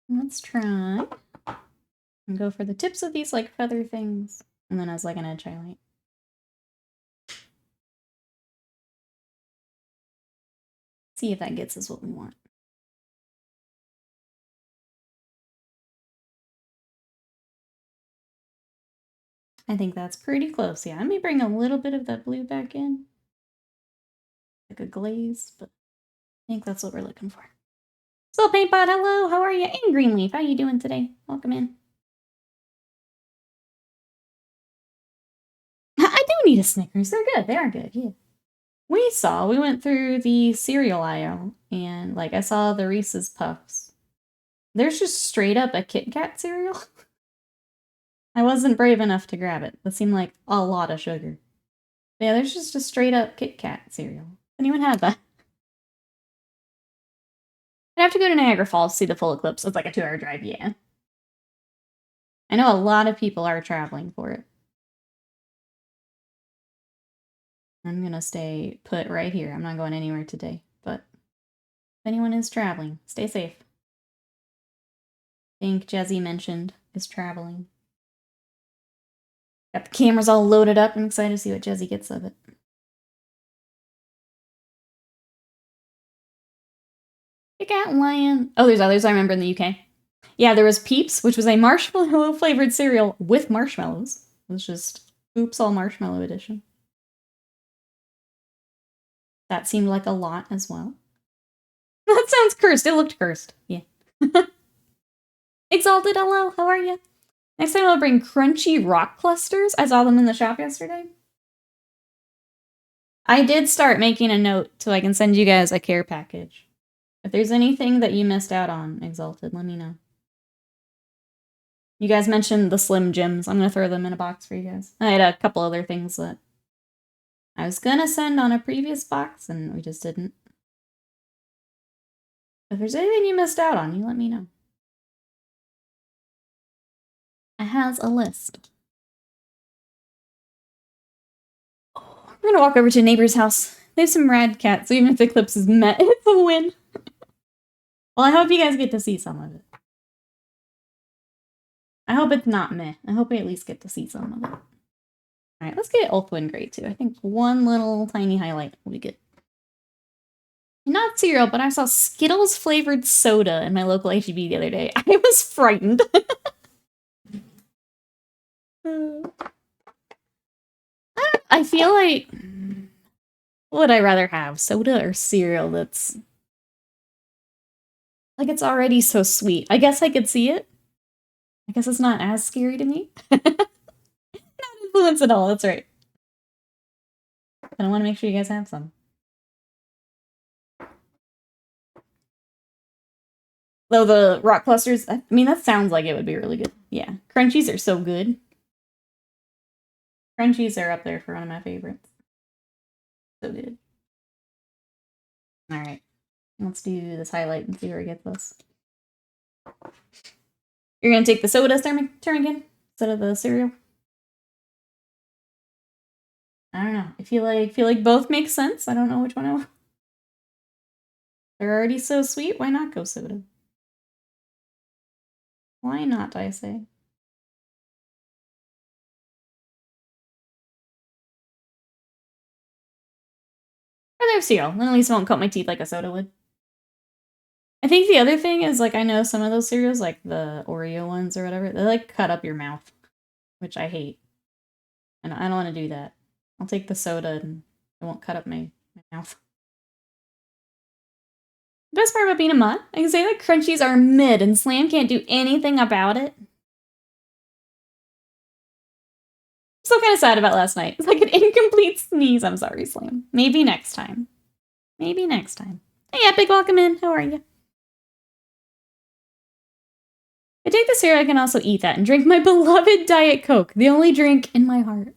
Let's try and go for the tips of these like feather things, and then as like an edge highlight. See if that gets us what we want. I think that's pretty close. Yeah, let me bring a little bit of that blue back in. Like a glaze, but I think that's what we're looking for. So Paintbot, hello, how are you? And Greenleaf, how you doing today? Welcome in. I do need a Snickers. They're good. They are good, yeah. We went through the cereal aisle, and like I saw the Reese's Puffs. There's just straight up a Kit Kat cereal. I wasn't brave enough to grab it. That seemed like a lot of sugar. But yeah, there's just a straight up Kit Kat cereal. Anyone have that? I'd have to go to Niagara Falls to see the full eclipse. It's like a 2-hour drive, yeah. I know a lot of people are traveling for it. I'm gonna stay put right here. I'm not going anywhere today, but if anyone is traveling, stay safe. I think Jezzy mentioned is traveling. Got the cameras all loaded up. I'm excited to see what Jezzy gets of it. Kit Kat Lion. Oh, there's others I remember in the UK. Yeah, there was Peeps, which was a marshmallow flavored cereal with marshmallows. It was just Oops All Marshmallow edition. That seemed like a lot as well. That sounds cursed. It looked cursed. Yeah. Exalted, hello. How are you? Next time I'll bring crunchy rock clusters. I saw them in the shop yesterday. I did start making a note so I can send you guys a care package. If there's anything that you missed out on, Exalted, let me know. You guys mentioned the Slim Jims. I'm going to throw them in a box for you guys. I had a couple other things that I was going to send on a previous box, and we just didn't. If there's anything you missed out on, you let me know. It has a list. Oh, we're going to walk over to a neighbor's house. They have some rad cats, so even if the eclipse is met, it's a win. Well, I hope you guys get to see some of it. I hope it's not meh. I hope we at least get to see some of it. Alright, let's get Ulthwyn Gray too. I think one little tiny highlight will be good. Not cereal, but I saw Skittles flavored soda in my local HEB the other day. I was frightened. I feel like... What would I rather have? Soda or cereal that's... Like, it's already so sweet. I guess I could see it. I guess it's not as scary to me. Not influence at all, that's right. But I want to make sure you guys have some. Though the rock clusters, I mean, that sounds like it would be really good. Yeah, crunchies are so good. Crunchies are up there for one of my favorites. So good. All right, let's do this highlight and see where it gets us. You're gonna take the soda ptarmigan instead of the cereal. I don't know. I feel like both make sense. I don't know which one I want. They're already so sweet. Why not go soda? Why not, I say? I'd rather cereal. Then at least it won't cut my teeth like a soda would. I think the other thing is, like, I know some of those cereals, like the Oreo ones or whatever, they, like, cut up your mouth, which I hate. And I don't want to do that. I'll take the soda and it won't cut up my mouth. The best part about being a mutt, I can say that crunchies are mid and Slam can't do anything about it. I'm still kind of sad about last night. It's like an incomplete sneeze. I'm sorry, Slam. Maybe next time. Maybe next time. Hey, Epic, welcome in. How are you? I take this here, I can also eat that and drink my beloved Diet Coke, the only drink in my heart.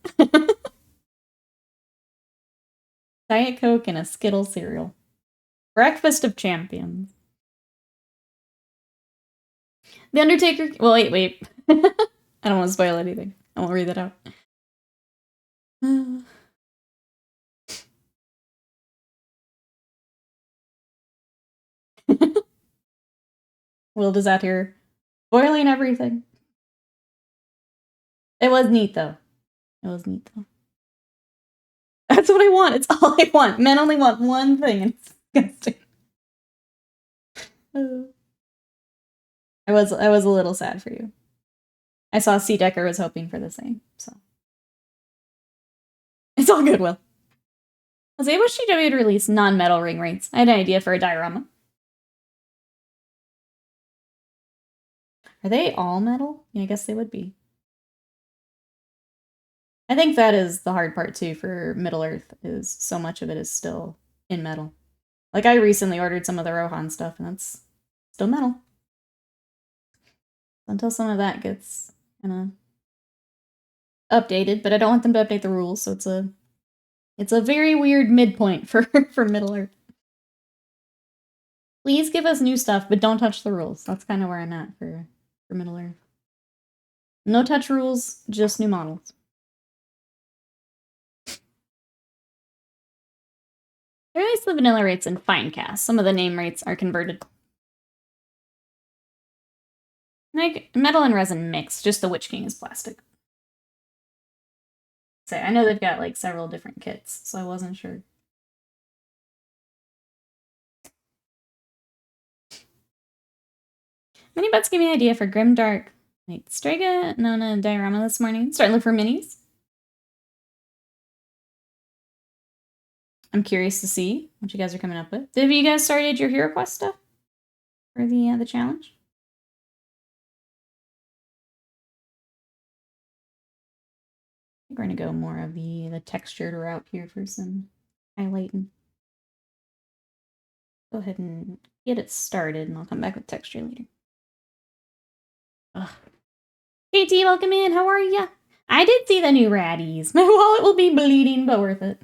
Diet Coke and a Skittles cereal. Breakfast of champions. The Undertaker... Well, wait. I don't want to spoil anything. I won't read that out. Will is out here spoiling everything. It was neat, though. That's what I want. It's all I want. Men only want one thing, and it's disgusting. I was a little sad for you. I saw C. Decker was hoping for the same, so. It's all good, Will. I was able to GW to release non-metal ring rates. I had an idea for a diorama. Are they all metal? Yeah, I guess they would be. I think that is the hard part, too, for Middle-earth, is so much of it is still in metal. Like, I recently ordered some of the Rohan stuff, and that's still metal. Until some of that gets kind of updated, but I don't want them to update the rules, so it's a very weird midpoint for Middle-earth. Please give us new stuff, but don't touch the rules. That's kind of where I'm at for Middle-earth. No touch rules, just new models. I released the vanilla rates in Finecast. Some of the name rates are converted. Like, metal and resin mix, just the Witch King is plastic. So I know they've got, like, several different kits, so I wasn't sure. Mini Butts gave me an idea for Grimdark. Wait, Strega Nona diorama this morning. Starting to look for minis. I'm curious to see what you guys are coming up with. Have you guys started your Hero Quest stuff for the challenge? I think we're gonna go more of the textured route here for some highlighting. Go ahead and get it started, and I'll come back with texture later. Ugh. KT, welcome in. How are ya? I did see the new Raddies. My wallet will be bleeding, but worth it.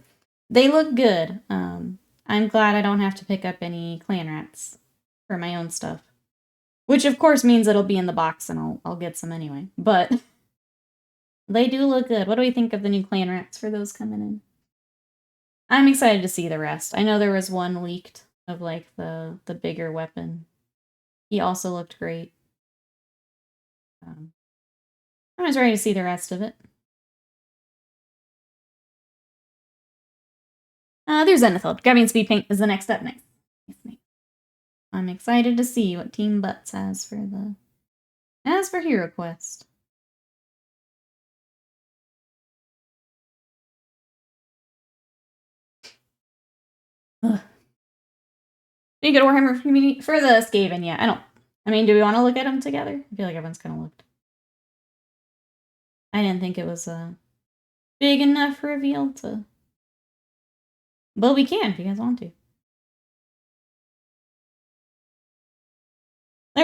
They look good. I'm glad I don't have to pick up any clan rats for my own stuff. Which, of course, means it'll be in the box, and I'll get some anyway. But they do look good. What do we think of the new clan rats for those coming in? I'm excited to see the rest. I know there was one leaked of, like, the bigger weapon. He also looked great. I was ready to see the rest of it. There's Zenithal. Grabbing speed paint is the next step. Next. I'm excited to see what Team Butts has for Hero Quest. Ugh. Do you get a Warhammer community for the Skaven? Yeah, I mean, do we want to look at them together? I feel like everyone's kind of looked. I didn't think it was a big enough reveal to. But we can if you guys want to.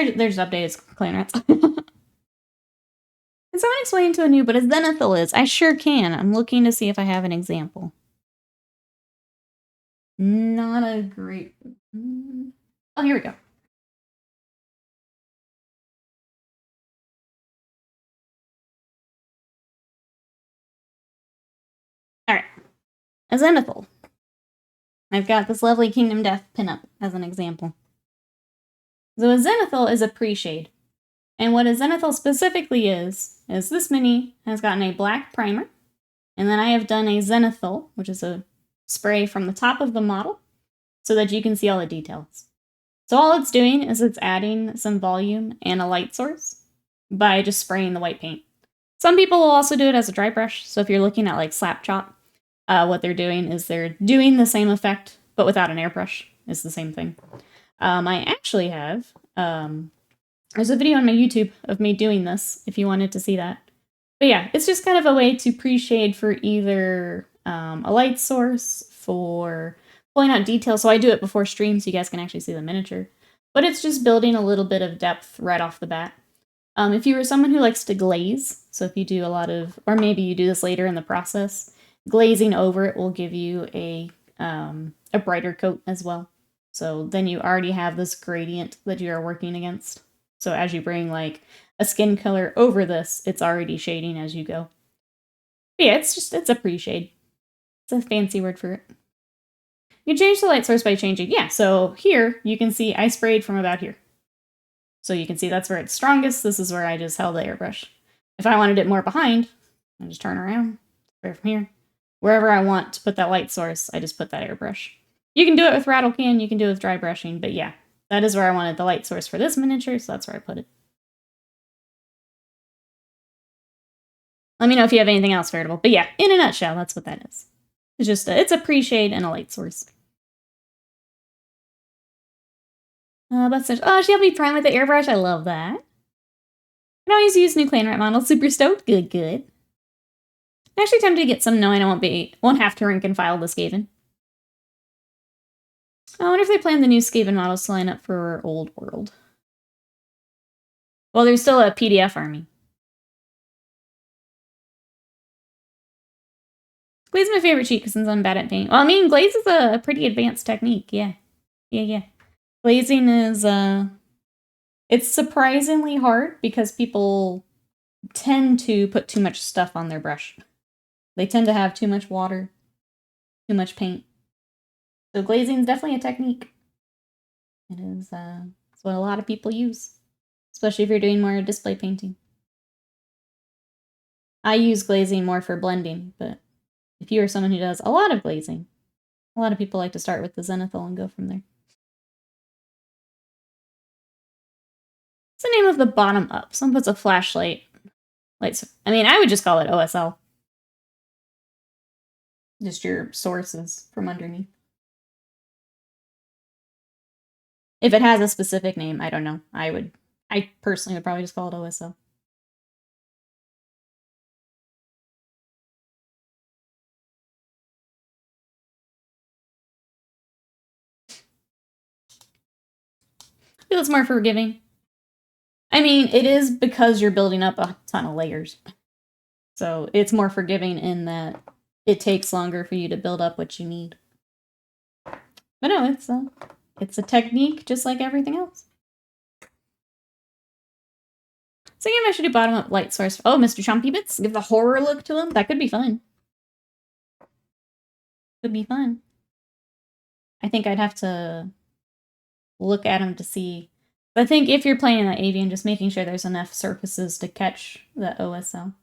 They're just updated clan rats. Can someone explain to a noob what a zenithal is? I sure can. I'm looking to see if I have an example. Not a great... Oh, here we go. Alright. A zenithal. I've got this lovely Kingdom Death pinup as an example. So a zenithal is a pre-shade. And what a zenithal specifically is this mini has gotten a black primer, and then I have done a zenithal, which is a spray from the top of the model, so that you can see all the details. So all it's doing is it's adding some volume and a light source by just spraying the white paint. Some people will also do it as a dry brush, so if you're looking at like Slap Chop, what they're doing is they're doing the same effect, but without an airbrush. It's the same thing. I actually have... there's a video on my YouTube of me doing this, if you wanted to see that. But yeah, it's just kind of a way to pre-shade for either a light source, for pulling out detail. So I do it before stream so you guys can actually see the miniature. But it's just building a little bit of depth right off the bat. If you were someone who likes to glaze, so if you do a lot of, or maybe you do this later in the process, glazing over it will give you a brighter coat as well. So then you already have this gradient that you are working against. So as you bring like a skin color over this, it's already shading as you go. But yeah, it's a pre-shade. It's a fancy word for it. You can change the light source by changing, yeah, so here you can see I sprayed from about here. So you can see that's where it's strongest. This is where I just held the airbrush. If I wanted it more behind, I just turn around, spray from here. Wherever I want to put that light source, I just put that airbrush. You can do it with rattle can, you can do it with dry brushing, but yeah, that is where I wanted the light source for this miniature, so that's where I put it. Let me know if you have anything else veritable. But yeah, in a nutshell, that's what that is. It's just it's a pre-shade and a light source. But oh, she'll be prime with the airbrush. I love that. I can always use new clan rat model. Super stoked. Good, good. I'm actually tempted to get some knowing I won't have to rank and file the Skaven. I wonder if they plan the new Skaven models to line up for Old World. Well, there's still a PDF army. Glaze is my favorite cheat since I'm bad at paint. Well, I mean, glaze is a pretty advanced technique. Yeah. Yeah. Glazing is, it's surprisingly hard because people tend to put too much stuff on their brush. They tend to have too much water, too much paint. So glazing is definitely a technique. It is, it's what a lot of people use, especially if you're doing more display painting. I use glazing more for blending, but if you are someone who does a lot of glazing, a lot of people like to start with the zenithal and go from there. What's the name of the bottom up? Someone puts a flashlight. I mean, I would just call it OSL. Just your sources from underneath. If it has a specific name, I don't know. I personally would probably just call it OSL. I feel it's more forgiving. I mean, it is because you're building up a ton of layers. So it's more forgiving in that it takes longer for you to build up what you need. But no, it's a technique just like everything else. So maybe I should do bottom up light source. Oh, Mr. Chompy Bits, give the horror look to him. That could be fun. Could be fun. I think I'd have to look at him to see. But I think if you're playing that avian, just making sure there's enough surfaces to catch the OSL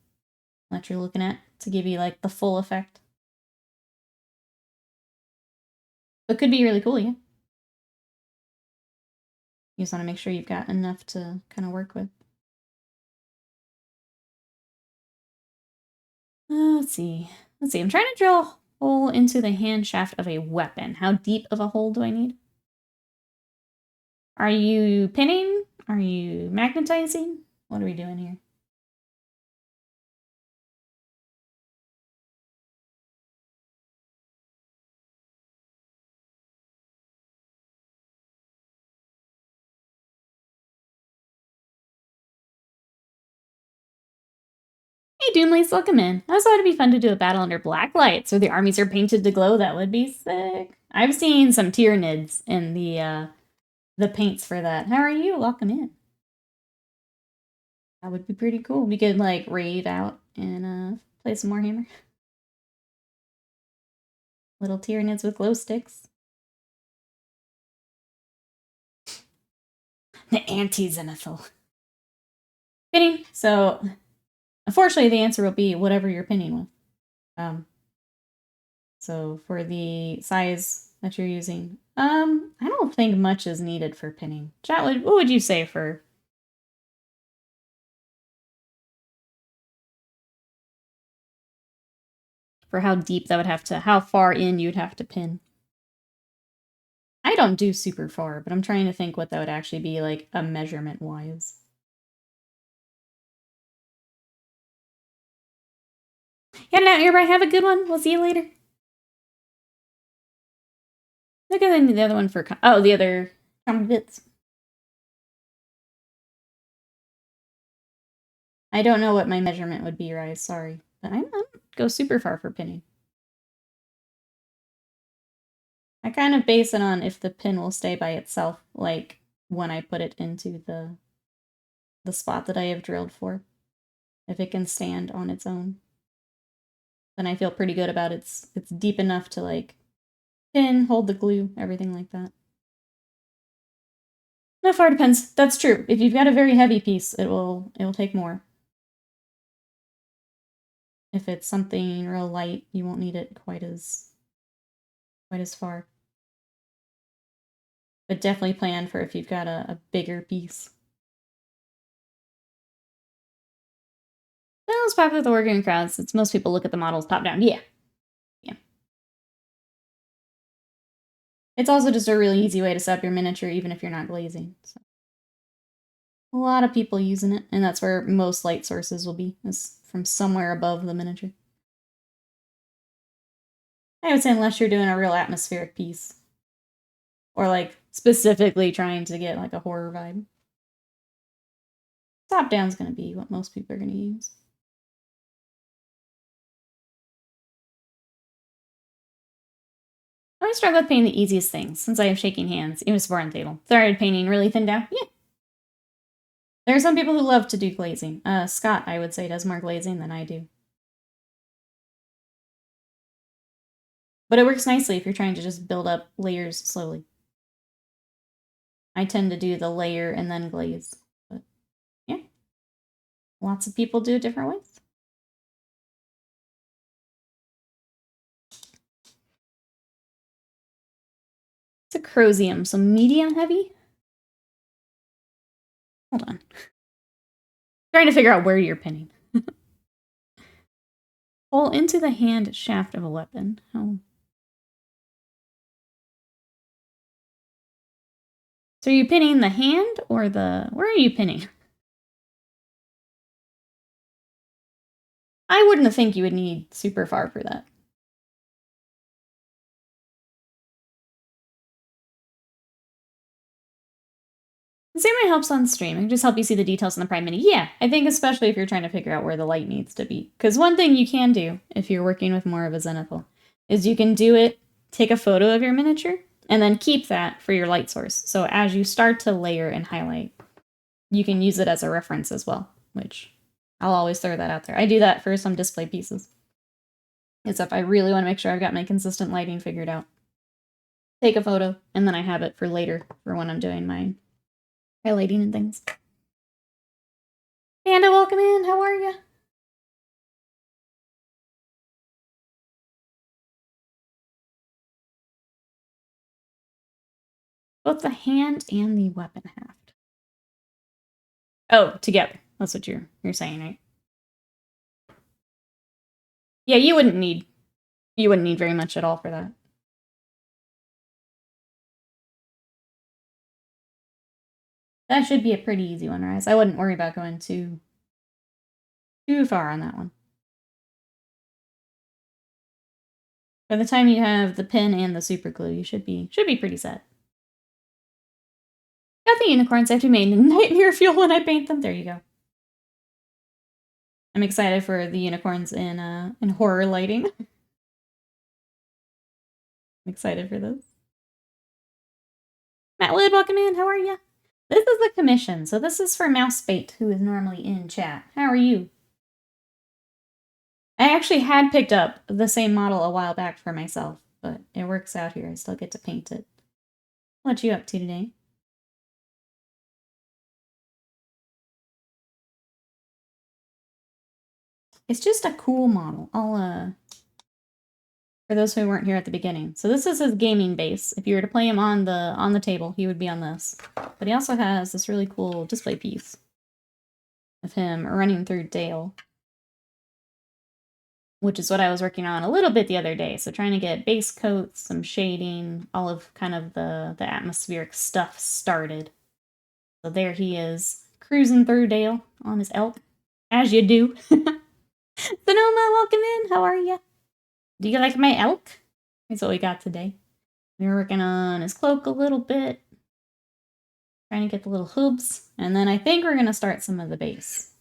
that you're looking at to give you like the full effect. It could be really cool, yeah. You just want to make sure you've got enough to kind of work with. Let's see. I'm trying to drill a hole into the hand shaft of a weapon. How deep of a hole do I need? Are you pinning? Are you magnetizing? What are we doing here? Hey, Doomlace, welcome in. I also thought it'd be fun to do a battle under black lights, where the armies are painted to glow. That would be sick. I've seen some Tyranids in the paints for that. How are you? Welcome in. That would be pretty cool. We could, like, raid out and play some Warhammer. Little Tyranids with glow sticks. The anti-zenithal. Pinning. So, unfortunately, the answer will be whatever you're pinning with. So for the size that you're using, I don't think much is needed for pinning. Chat, what would you say for how deep that would have to, how far in you'd have to pin? I don't do super far, but I'm trying to think what that would actually be like a measurement-wise. Heading out, everybody. Have a good one. We'll see you later. Look at the other one for, oh, the other bits. I don't know what my measurement would be, Rise. Sorry. But I don't go super far for pinning. I kind of base it on if the pin will stay by itself, like when I put it into the spot that I have drilled for. If it can stand on its own, then I feel pretty good about it's deep enough to like pin, hold the glue, everything like that. How far depends. That's true. If you've got a very heavy piece, it'll take more. If it's something real light, you won't need it quite as far. But definitely plan for if you've got a bigger piece. That was popular with the Wargaming crowds, since most people look at the models top down. Yeah. Yeah. It's also just a really easy way to set up your miniature, even if you're not glazing. So. A lot of people using it, and that's where most light sources will be, is from somewhere above the miniature. I would say unless you're doing a real atmospheric piece. Or like specifically trying to get like a horror vibe. Top down's gonna be what most people are gonna use. I always struggle with painting the easiest things, since I have shaking hands, even support on the table. Started painting really thin down? Yeah. There are some people who love to do glazing. Scott, I would say, does more glazing than I do. But it works nicely if you're trying to just build up layers slowly. I tend to do the layer and then glaze. But yeah. Lots of people do it different ways. It's a Crosium, so medium heavy? Hold on. Trying to figure out where you're pinning. Pull into the hand shaft of a weapon. Oh. So are you pinning the hand or the... Where are you pinning? I wouldn't think you would need super far for that. The same way helps on stream. It can just help you see the details in the Prime Mini. Yeah, I think especially if you're trying to figure out where the light needs to be. Because one thing you can do, if you're working with more of a zenithal, is you can do it, take a photo of your miniature, and then keep that for your light source. So as you start to layer and highlight, you can use it as a reference as well, which I'll always throw that out there. I do that for some display pieces. It's if I really want to make sure I've got my consistent lighting figured out. Take a photo, and then I have it for later, for when I'm doing my highlighting and things. Panda, welcome in. How are you? Both the hand and the weapon haft. Oh, together. That's what you're saying, right? Yeah, you wouldn't need very much at all for that. That should be a pretty easy one, Rise. I wouldn't worry about going too far on that one. By the time you have the pin and the super glue, you should be pretty set. Got the unicorns. I have to make nightmare fuel when I paint them. There you go. I'm excited for the unicorns in horror lighting. I'm excited for this. Matt Wood, welcome in. How are you? This is the commission, so this is for Mousebait, who is normally in chat. How are you? I actually had picked up the same model a while back for myself, but it works out here. I still get to paint it. What you up to today? It's just a cool model. I'll, for those who weren't here at the beginning. So this is his gaming base. If you were to play him on the table, he would be on this. But he also has this really cool display piece of him running through Dale, which is what I was working on a little bit the other day. So trying to get base coats, some shading, all of kind of the atmospheric stuff started. So there he is, cruising through Dale on his elk, as you do. Sonoma, welcome in. How are you? Do you like my elk? That's what we got today. We were working on his cloak a little bit, trying to get the little hooves, and then I think we're going to start some of the base.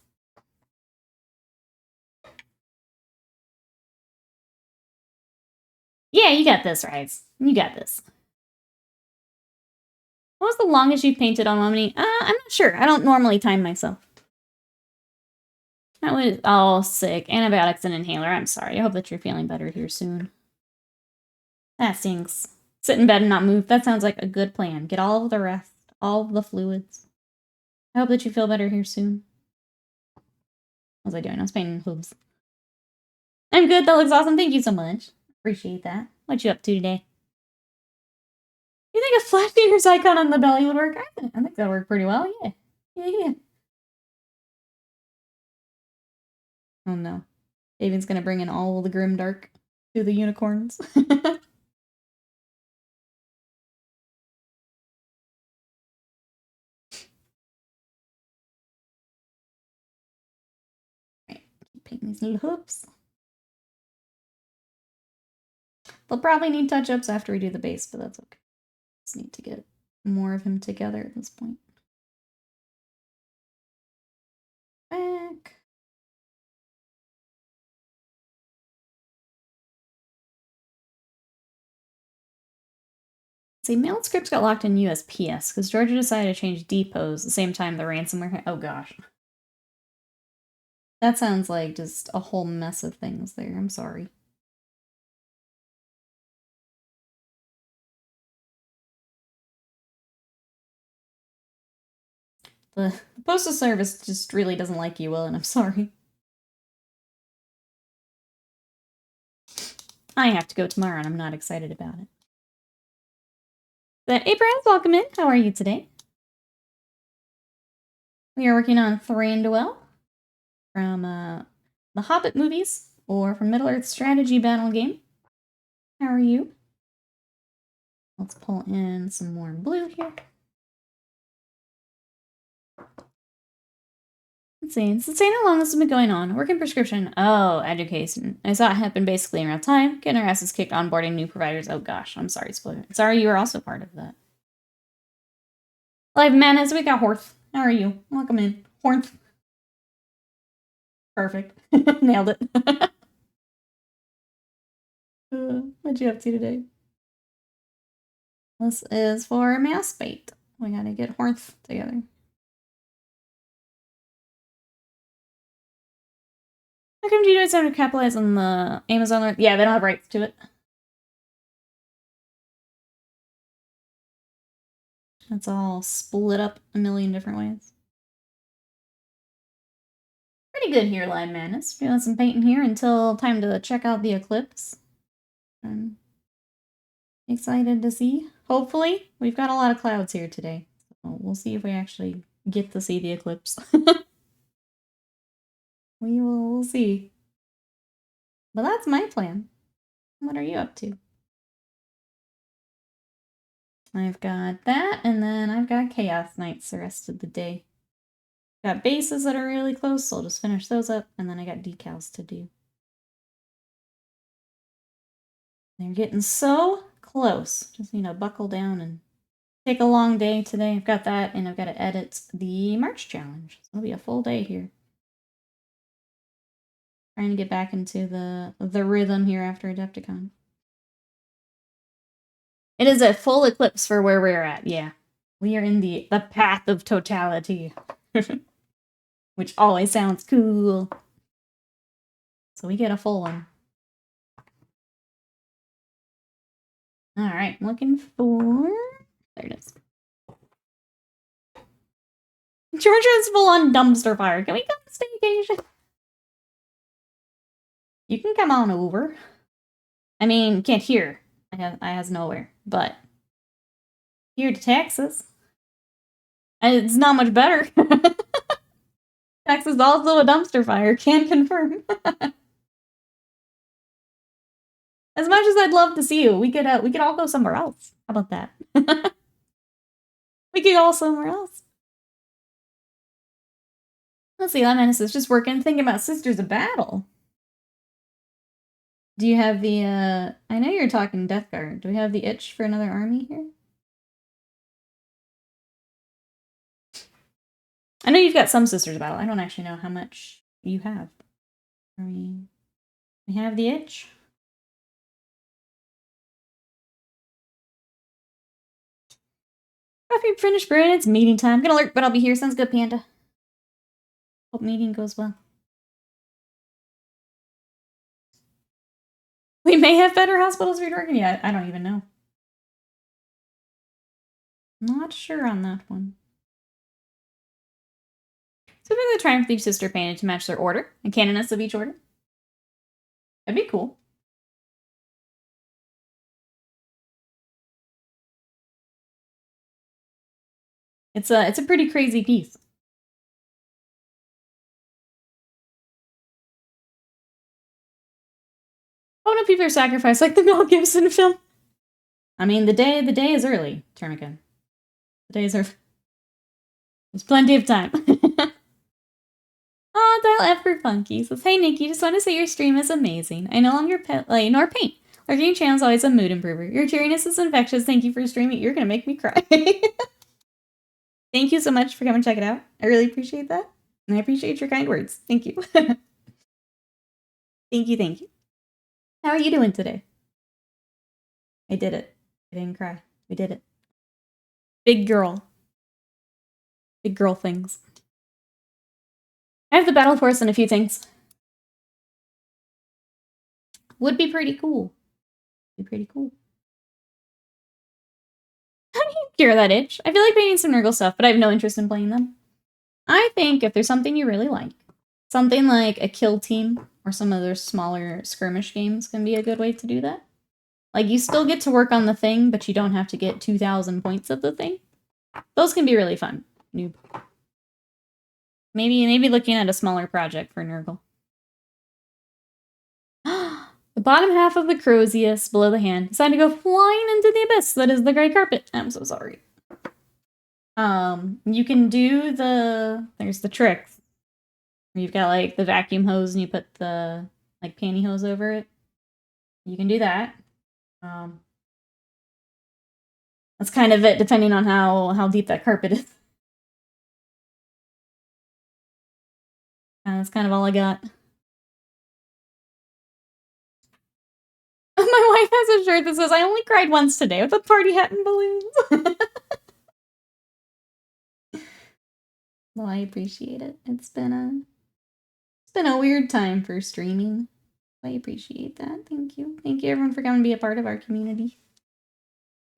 Yeah, you got this, Rise. You got this. What was the longest you've painted on Omni? I'm not sure. I don't normally time myself. That was all sick. Antibiotics and inhaler. I'm sorry. I hope that you're feeling better here soon. That stinks. Sit in bed and not move. That sounds like a good plan. Get all of the rest, all of the fluids. I hope that you feel better here soon. What was I doing? I was painting hooves. I'm good. That looks awesome. Thank you so much. Appreciate that. What you up to today? You think a flat fingers icon on the belly would work? I think that'll work pretty well. Yeah. Yeah. Oh no. David's gonna bring in all the grimdark to the unicorns. Right, keep painting these little hoops. They'll probably need touch-ups after we do the base, but that's okay. Just need to get more of him together at this point. Back. See, mailed scripts got locked in USPS because Georgia decided to change depots the same time the ransomware. Oh gosh. That sounds like just a whole mess of things there. I'm sorry. The Postal Service just really doesn't like you, Will, and I'm sorry. I have to go tomorrow, and I'm not excited about it. But Abraham, welcome in. How are you today? We are working on Thranduil from the Hobbit movies or from Middle-earth strategy battle game. How are you? Let's pull in some more blue here. Let's see. It's insane how long this has been going on. Working prescription. Oh, education. I saw it happen basically in real time. Getting our asses kicked onboarding new providers. Oh gosh, I'm sorry, spoiler. Sorry you were also part of that. Live Menace, we got Horth. How are you? Welcome in. Horth. Perfect. Nailed it. What you up to today? This is for Mousebait. We gotta get Horth together. How come you guys have to capitalize on the Amazon? Yeah, they don't have rights to it. It's all split up a million different ways. Pretty good here, Live Madness. Doing some painting here until time to check out the eclipse. I'm excited to see. Hopefully, we've got a lot of clouds here today. So we'll see if we actually get to see the eclipse. We'll see. But that's my plan. What are you up to? I've got that, and then I've got Chaos Knights the rest of the day. Got bases that are really close, so I'll just finish those up, and then I got decals to do. They're getting so close. Just need to buckle down and take a long day today. I've got that, and I've got to edit the March challenge. So it'll be a full day here. Trying to get back into the rhythm here after Adepticon. It is a full eclipse for where we're at, yeah. We are in the path of totality. Which always sounds cool. So we get a full one. Alright, looking for... There it is. Georgia's full on dumpster fire. Can we come to staycation? You can come on over. I mean, can't hear. I has nowhere, but here to Texas. It's not much better. Texas is also a dumpster fire. Can confirm. As much as I'd love to see you, we could all go somewhere else. How about that? We could go somewhere else. Let's see, Menace is just working, thinking about Sisters of Battle. Do you have the, I know you're talking Death Guard. Do we have the itch for another army here? I know you've got some Sisters of Battle. I don't actually know how much you have. We have the itch. Coffee finished brewing. It's meeting time. Gonna lurk, but I'll be here. Sounds good, Panda. Hope meeting goes well. We may have better hospitals for working yet. I don't even know. Not sure on that one. So we're the Triumph Thief Sister painted to match their order, and canoness of each order. That'd be cool. It's a pretty crazy piece. Oh no, people are sacrificed like the Mel Gibson film. I mean, the day is early, Termican. The days are... There's plenty of time. Oh, Dial F for Funky says, hey Nikki, just want to say your stream is amazing. I no longer nor paint. Our game channel is always a mood improver. Your cheeriness is infectious. Thank you for streaming. You're gonna make me cry. Thank you so much for coming to check it out. I really appreciate that. And I appreciate your kind words. Thank you. Thank you, thank you. How are you doing today? I did it. I didn't cry. We did it. Big girl. Big girl things. I have the battle force and a few things. Would be pretty cool. Be pretty cool. How do you cure that itch? I feel like painting some Nurgle stuff, but I have no interest in playing them. I think if there's something you really like, something like a kill team or some other smaller skirmish games can be a good way to do that. Like, you still get to work on the thing, but you don't have to get 2,000 points of the thing. Those can be really fun. Noob. Maybe looking at a smaller project for Nurgle. The bottom half of the Crozius below the hand decided to go flying into the abyss that is the gray carpet. I'm so sorry. You can do there's the tricks. Where you've got like the vacuum hose and you put the like pantyhose over it. You can do that. That's kind of it, depending on how deep that carpet is. That's kind of all I got. My wife has a shirt that says, I only cried once today with a party hat and balloons. Well, I appreciate it. It's been a weird time for streaming. I appreciate that. Thank you. Thank you everyone for coming to be a part of our community.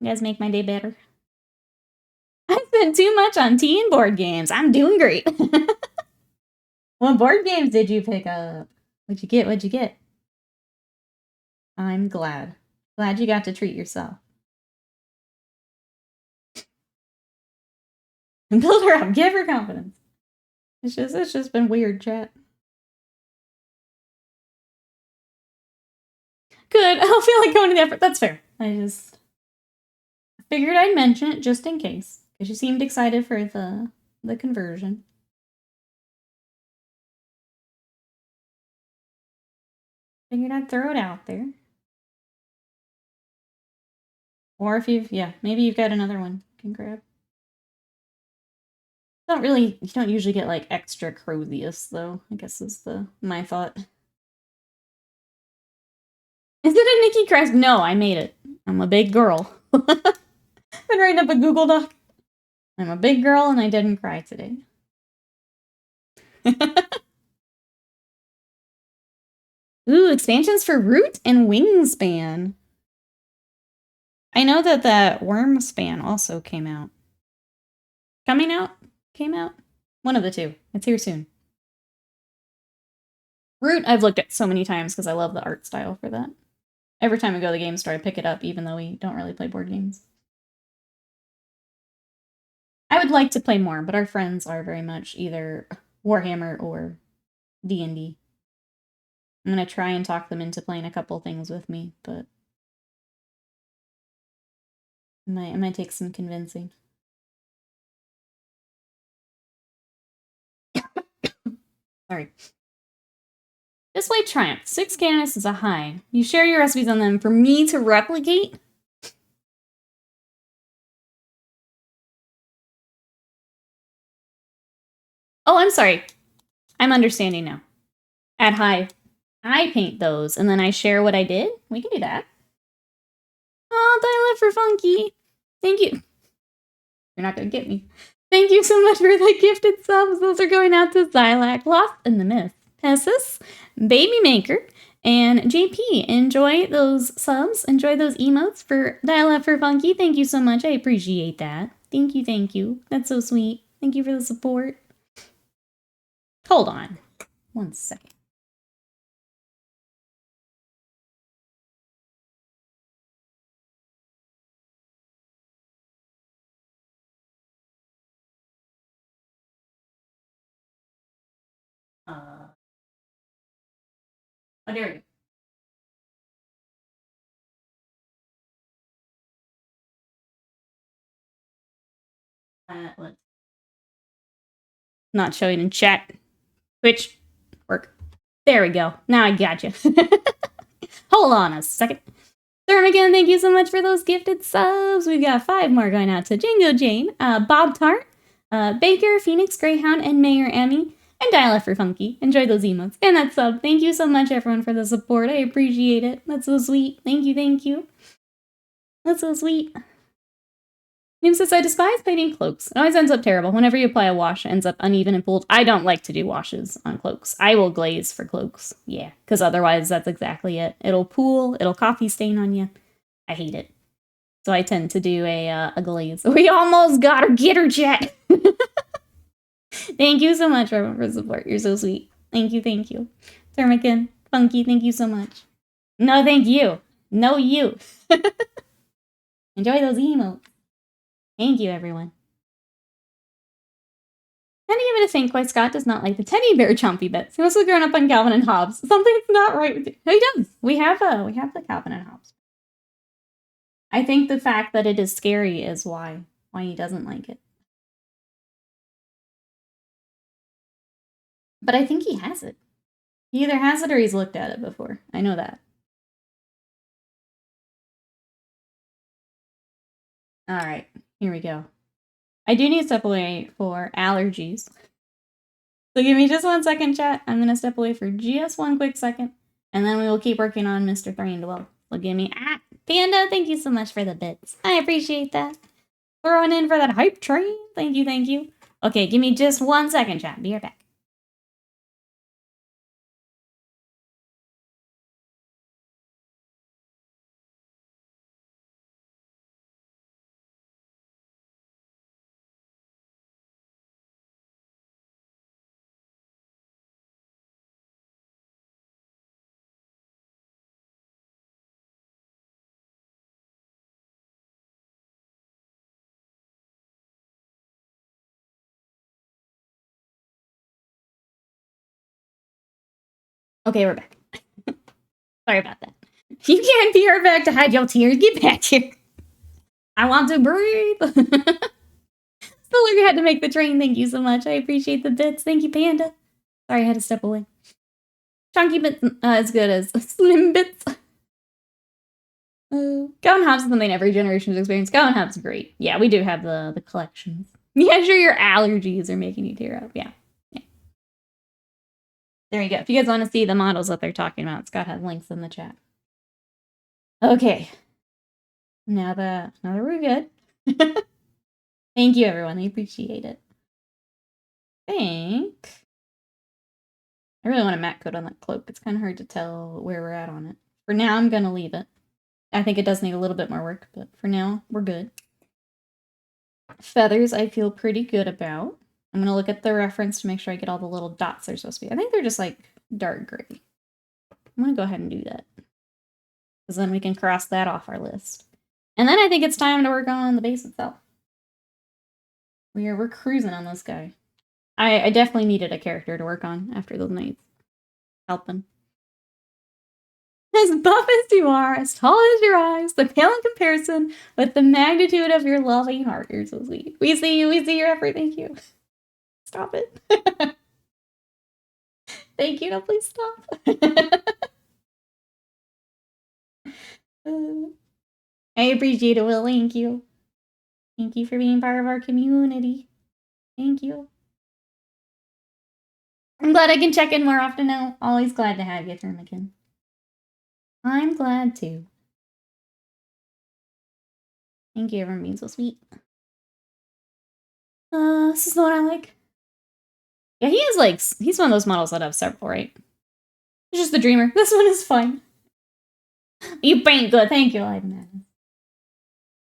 You guys make my day better. I spent too much on tea and board games. I'm doing great. What board games did you pick up? What'd you get? What'd you get? I'm glad. Glad you got to treat yourself. And build her up. Give her confidence. It's just been weird, chat. Good. I don't feel like going to the effort. That's fair. I figured I'd mention it just in case. Because you seemed excited for the conversion. Figured I'd throw it out there. Or if maybe you've got another one you can grab. You don't usually get like extra Crozius though, I guess is my thought. Is it a Nikki Crest? No, I made it. I'm a big girl. Been writing up a Google Doc. I'm a big girl and I didn't cry today. Ooh, expansions for Root and Wingspan. I know that that Wormspan also came out. Coming out? Came out? One of the two. It's here soon. Root, I've looked at so many times because I love the art style for that. Every time I go to the game store, I pick it up, even though we don't really play board games. I would like to play more, but our friends are very much either Warhammer or D&D. I'm going to try and talk them into playing a couple things with me, but it might take some convincing. Sorry. Display Triumph. 6 cannons is a high. You share your recipes on them for me to replicate? Oh, I'm sorry. I'm understanding now. At high, I paint those, and then I share what I did? We can do that. Oh, Dial for Funky. Thank you. You're not going to get me. Thank you so much for the gifted subs. Those are going out to Xylac, Lost in the Myth, Pessis, Baby Maker, and JP. Enjoy those subs. Enjoy those emotes for Dial for Funky. Thank you so much. I appreciate that. Thank you, thank you. That's so sweet. Thank you for the support. Hold on. 1 second. Oh, there we go. Let's not showing in chat. Twitch. Work. There we go. Now I got you. Hold on a second. Thermican, thank you so much for those gifted subs. We've got 5 more going out to Jingo Jane, Bob Tart, Baker, Phoenix, Greyhound, and Mayor Emmy, and Dial for Funky. Enjoy those emotes. And that sub. Thank you so much, everyone, for the support. I appreciate it. That's so sweet. Thank you, thank you. That's so sweet. Nim says, I despise painting cloaks. It always ends up terrible. Whenever you apply a wash, it ends up uneven and pulled. I don't like to do washes on cloaks. I will glaze for cloaks. Yeah, because otherwise that's exactly it. It'll pool. It'll coffee stain on you. I hate it. So I tend to do a glaze. We almost got her. Get her, chat. Thank you so much, everyone, for the support. You're so sweet. Thank you, thank you. Termican, Funky, thank you so much. No, thank you. No, you. Enjoy those emotes. Thank you, everyone. Can you even think why Scott does not like the teddy bear chompy bits? He must have grown up on Calvin and Hobbes. Something's not right with you. No, he does. We have the Calvin and Hobbes. I think the fact that it is scary is why he doesn't like it. But I think he has it. He either has it or he's looked at it before. I know that. All right, here we go. I do need to step away for allergies. So give me just 1 second, chat. I'm going to step away for just 1 quick second. And then we will keep working on Mr. Thranduil. So give me... Panda, thank you so much for the bits. I appreciate that. Throwing in for that hype train. Thank you, thank you. Okay, give me just 1 second, chat. Be right back. Okay, we're back. Sorry about that. You can't be her back to hide your tears. Get back here. I want to breathe. Still had to make the train. Thank you so much. I appreciate the bits. Thank you, Panda. Sorry, I had to step away. Chunky bits as good as slim bits. Gowan Hobbs is something every generation's experience. Gowan Hobbs is great. Yeah, we do have the collections. Yeah, sure, your allergies are making you tear up. Yeah. There you go. If you guys want to see the models that they're talking about, Scott has links in the chat. Okay. Now that we're good. Thank you, everyone. I appreciate it. I really want a matte coat on that cloak. It's kind of hard to tell where we're at on it. For now, I'm gonna leave it. I think it does need a little bit more work, but for now, we're good. Feathers, I feel pretty good about. I'm gonna look at the reference to make sure I get all the little dots they're supposed to be. I think they're just like dark gray. I'm gonna go ahead and do that. Because then we can cross that off our list. And then I think it's time to work on the base itself. We're cruising on this guy. I definitely needed a character to work on after those nights. Helping. As buff as you are, as tall as your eyes, the pale in comparison with the magnitude of your loving heart. You're so sweet. We see you, we see your effort, thank you. Stop it. Thank you, no, please stop. I appreciate it, Will, thank you. Thank you for being part of our community. Thank you. I'm glad I can check in more often now. Always glad to have you, Thermican. I'm glad too. Thank you, everyone being so sweet. This is the one I like. Yeah, he is like, he's one of those models that have several, right? It's just the Dreamer. This one is fine. You paint good. Thank you, Light Madness.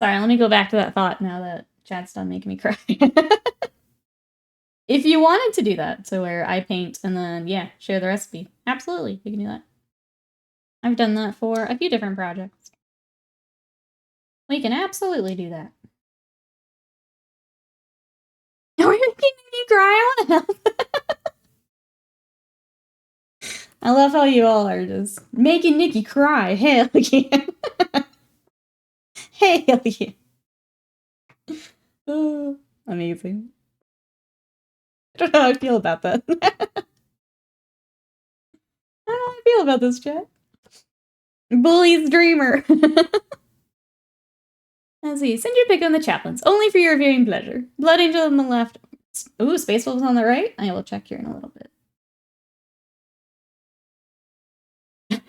Sorry, let me go back to that thought now that chat's done making me cry. If you wanted to do that, to where I paint and then, yeah, share the recipe, absolutely, you can do that. I've done that for a few different projects. We can absolutely do that. Are you making me cry? I want to help. I love how you all are just making Nikki cry. Hell yeah. Hell yeah. Oh, amazing. I don't know how I feel about that. I don't know how I feel about this chat. Bully's Dreamer. Let's see. Send your pick on the chaplains. Only for your viewing pleasure. Blood Angel on the left. Ooh, Space Wolves on the right. I will check here in a little bit.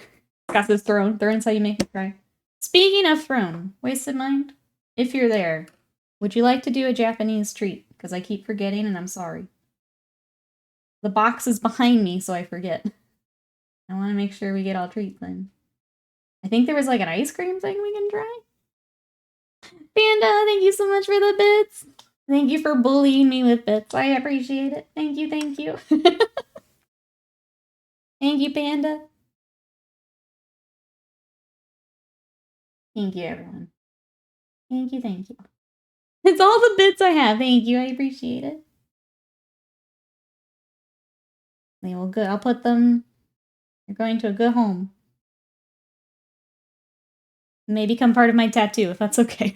Got this throne. Throne's how you make me cry. Speaking of throne, Wasted Mind, if you're there, would you like to do a Japanese treat? Because I keep forgetting and I'm sorry. The box is behind me, so I forget. I want to make sure we get all treats then. I think there was like an ice cream thing we can try. Panda, thank you so much for the bits. Thank you for bullying me with bits. I appreciate it. Thank you, thank you. Thank you, Panda. Thank you, everyone. Thank you, thank you. It's all the bits I have. Thank you, I appreciate it. They will good. I'll put them. You're going to a good home. Maybe become part of my tattoo, if that's okay.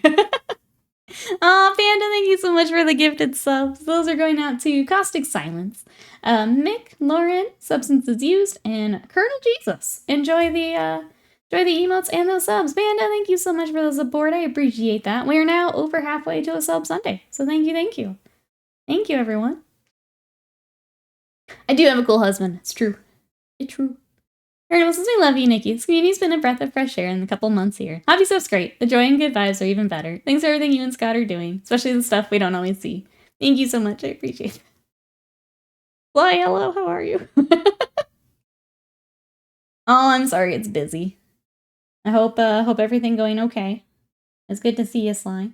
Oh, Panda, thank you so much for the gifted subs. Those are going out to Caustic Silence, Mick, Lauren, Substances Used, and Colonel Jesus. Enjoy the emotes and those subs. Panda, thank you so much for the support. I appreciate that. We are now over halfway to a sub Sunday, so thank you, thank you. Thank you, everyone. I do have a cool husband. It's true. It's true. Alright, since we love you, Nikki, this community's been a breath of fresh air in the couple months here. Hobby stuff's great. The joy and good vibes are even better. Thanks for everything you and Scott are doing, especially the stuff we don't always see. Thank you so much. I appreciate it. Fly, hello, how are you? Oh, I'm sorry, it's busy. I hope everything going okay. It's good to see you, Sly.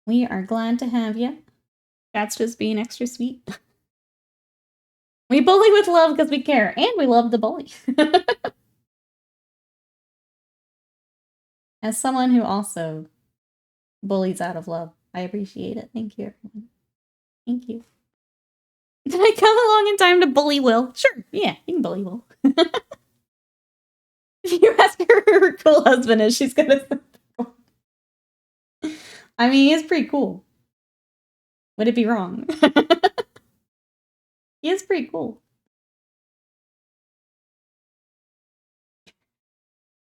We are glad to have you. That's just being extra sweet. We bully with love because we care, and we love the bully. As someone who also bullies out of love, I appreciate it. Thank you, everyone. Thank you. Did I come along in time to bully Will? Sure, yeah, you can bully Will. If you ask her who her cool husband is, she's gonna say, I mean, he is pretty cool. Would it be wrong? He is pretty cool.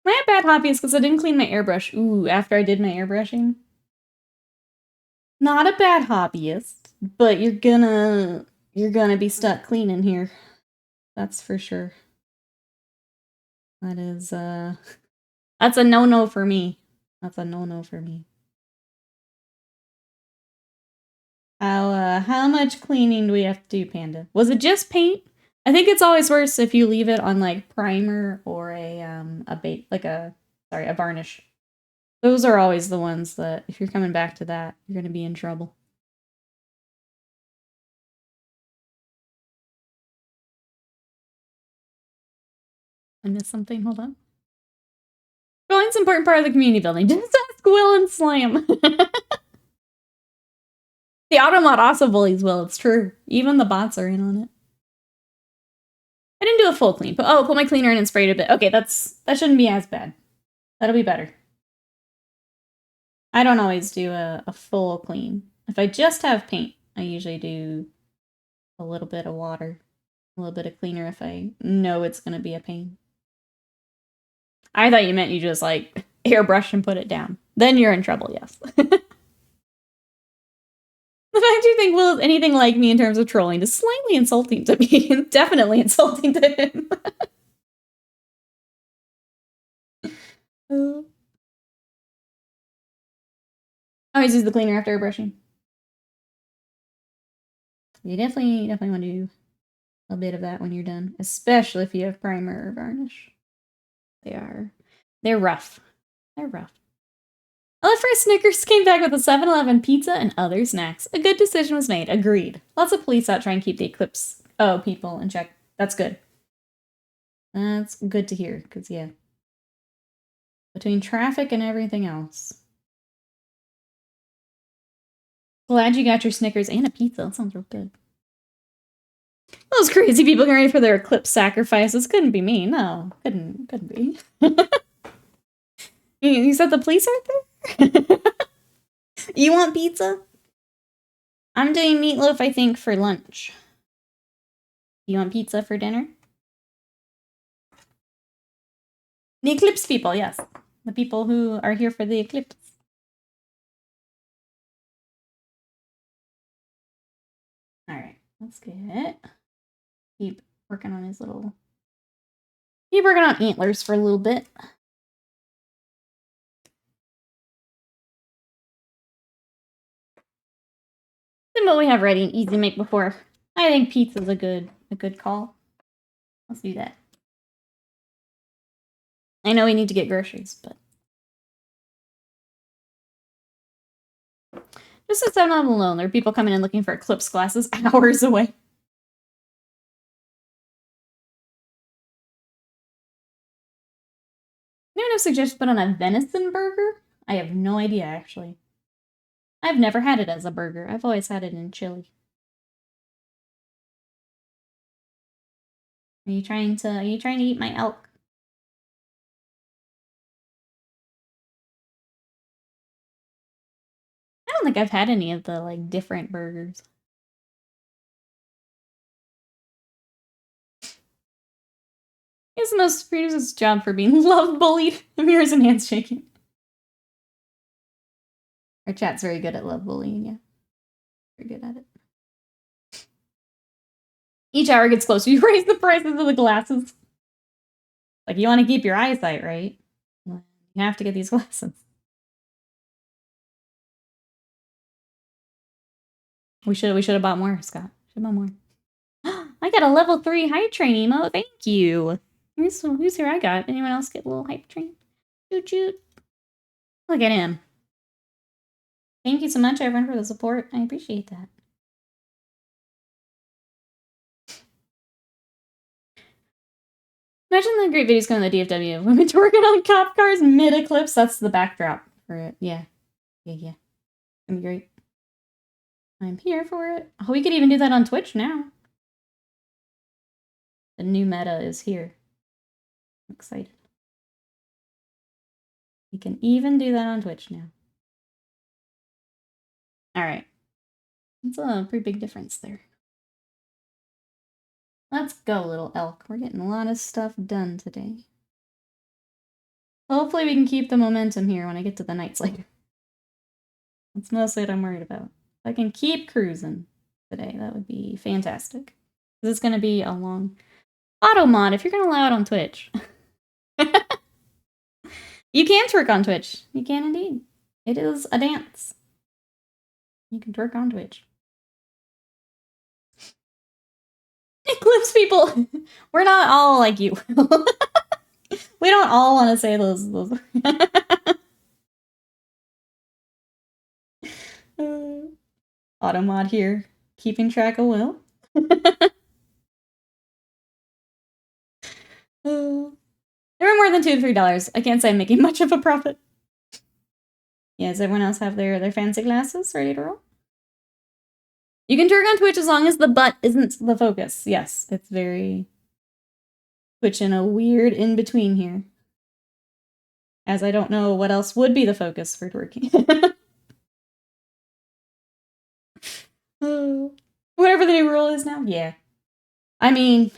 My bad hobby is because I didn't clean my airbrush. Ooh, after I did my airbrushing. Not a bad hobbyist, but you're gonna be stuck cleaning here. That's for sure. That is That's a no-no for me. That's a no-no for me. How much cleaning do we have to do, Panda? Was it just paint? I think it's always worse if you leave it on like primer or a varnish. Those are always the ones that if you're coming back to that, you're gonna be in trouble. I missed something. Hold on. Growing's an important part of the community building. Just ask Will and Slam. The Automod also bullies Will, it's true. Even the bots are in on it. I didn't do a full clean. Put my cleaner in and sprayed a bit. Okay, that shouldn't be as bad. That'll be better. I don't always do a full clean. If I just have paint, I usually do a little bit of water, a little bit of cleaner if I know it's going to be a pain. I thought you meant you just like airbrush and put it down. Then you're in trouble, yes. The fact you think Will is anything like me in terms of trolling is slightly insulting to me. Definitely insulting to him. I always use the cleaner after brushing. You definitely want to do a bit of that when you're done, especially if you have primer or varnish. They're rough. They're rough. Lotr Snickers came back with a 7-Eleven pizza and other snacks. A good decision was made. Agreed. Lots of police out trying to keep the Eclipse people in check. That's good. That's good to hear, because, yeah. Between traffic and everything else. Glad you got your Snickers and a pizza. That sounds real good. Those crazy people getting ready for their Eclipse sacrifices. Couldn't be me. No, couldn't be. You said the police aren't there? You want pizza? I'm doing meatloaf, I think, for lunch. You want pizza for dinner? The Eclipse people, yes. The people who are here for the Eclipse. Alright, let's keep working on his little... Keep working on antlers for a little bit. Then what we have ready and easy to make before. I think pizza's a good call. Let's do that. I know we need to get groceries, but just as I'm not alone, there are people coming in looking for Eclipse glasses hours away. Anyone have suggestions put on a venison burger? I have no idea, actually. I've never had it as a burger. I've always had it in chili. Are you trying to eat my elk? I don't think I've had any of the, like, different burgers. It's the most producer's job for being love bullied. Mirrors and hands shaking. Our chat's very good at love bullying, yeah. Very good at it. Each hour gets closer. You raise the prices of the glasses. Like, you want to keep your eyesight, right? You have to get these glasses. We should have bought more, Scott. Should have bought more. I got a level 3 hype train emote. Thank you. Who's here? I got. Anyone else get a little hype train? Shoot, shoot. Look at him. Thank you so much, everyone, for the support. I appreciate that. Imagine the great videos going to the DFW of women working on cop cars mid-eclipse. That's the backdrop for it. Yeah. It's gonna be great. I'm here for it. Oh, we could even do that on Twitch now. The new meta is here. I'm excited. We can even do that on Twitch now. Alright. That's a pretty big difference there. Let's go, little elk. We're getting a lot of stuff done today. Hopefully we can keep the momentum here when I get to the nights later. That's mostly what I'm worried about. If I can keep cruising today, that would be fantastic. This is going to be a long... Auto mod, if you're going to allow it on Twitch. You can twerk on Twitch. You can indeed. It is a dance. You can twerk on Twitch. Eclipse people. We're not all like you. We don't all want to say those. Automod here, keeping track of Will. There were more than $2 to $3. I can't say I'm making much of a profit. Yeah, does everyone else have their fancy glasses ready to roll? You can twerk on Twitch as long as the butt isn't the focus. Yes, it's very Twitch in a weird in-between here. As I don't know what else would be the focus for twerking. Whatever the new rule is now? Yeah. I mean,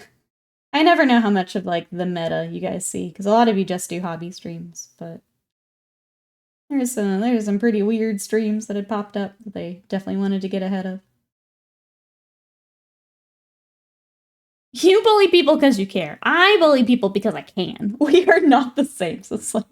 I never know how much of, like, the meta you guys see, because a lot of you just do hobby streams, but there's some pretty weird streams that had popped up that they definitely wanted to get ahead of. You bully people because you care. I bully people because I can. We are not the same, so it's like...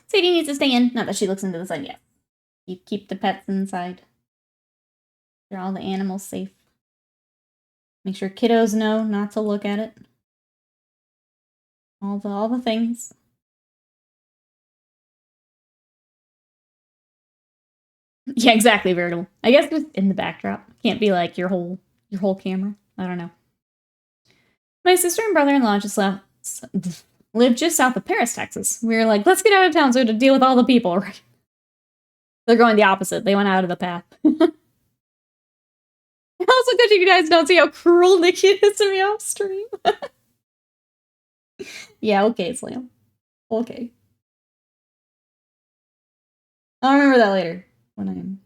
Sadie needs to stay in. Not that she looks into the sun yet. You keep the pets inside. They're all the animals safe. Make sure kiddos know not to look at it. All the things. Yeah, exactly, Veritable. I guess just in the backdrop. Can't be like your whole camera. I don't know. My sister and brother-in-law just live just south of Paris, Texas. We were like, let's get out of town so we have to deal with all the people, right? They're going the opposite. They went out of the path. Also, good you guys don't see how cruel Nikki is to me off stream. Yeah, okay, Slam. Okay. I'll remember that later when I'm,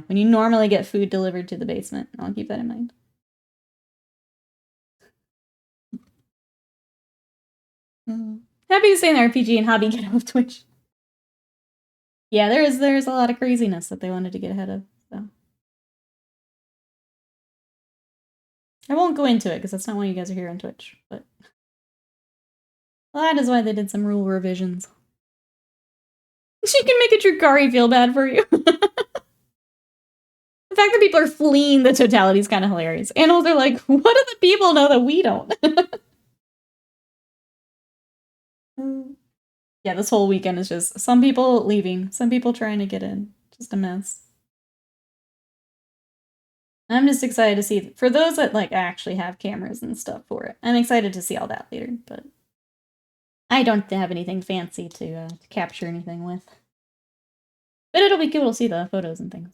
when you normally get food delivered to the basement. I'll keep that in mind. Happy to stay in the RPG and hobby get off Twitch. Yeah, there's a lot of craziness that they wanted to get ahead of, so. I won't go into it, because that's not why you guys are here on Twitch, but... Well, that is why they did some rule revisions. She can make a Drukari feel bad for you. The fact that people are fleeing the totality is kind of hilarious. Animals are like, what do the people know that we don't? Yeah, this whole weekend is just some people leaving, some people trying to get in. Just a mess. I'm just excited to see, for those that like actually have cameras and stuff for it, I'm excited to see all that later, but I don't have anything fancy to capture anything with. But it'll be cool to see the photos and things.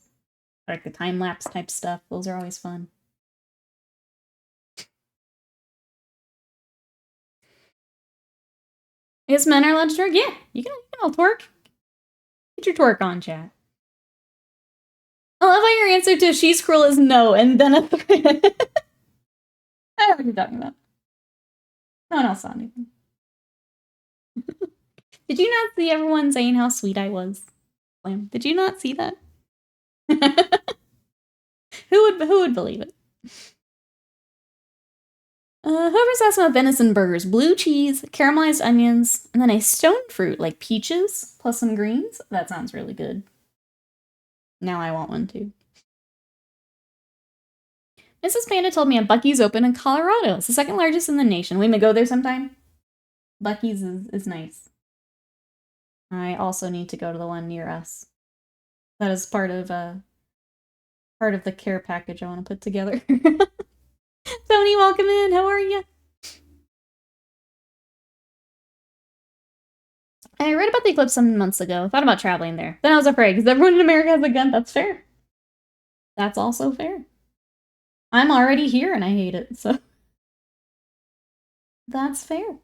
Like the time-lapse type stuff, those are always fun. I guess men are allowed to twerk? Yeah, you can all twerk. Get your twerk on, chat. I love how your answer to she's cruel is no, and then a thread. I don't know what you're talking about. No one else saw anything. Did you not see everyone saying how sweet I was? Did you not see that? Who would believe it? Whoever's asking about venison burgers, blue cheese, caramelized onions, and then a stone fruit like peaches plus some greens. That sounds really good. Now I want one too. Mrs. Panda told me a Buc-ee's open in Colorado. It's the second largest in the nation. We may go there sometime. Buc-ee's is nice. I also need to go to the one near us. That is part of the care package I want to put together. Tony, welcome in. How are you? I read about the eclipse some months ago. Thought about traveling there. Then I was afraid, because everyone in America has a gun. That's fair. That's also fair. I'm already here and I hate it, so... That's fair.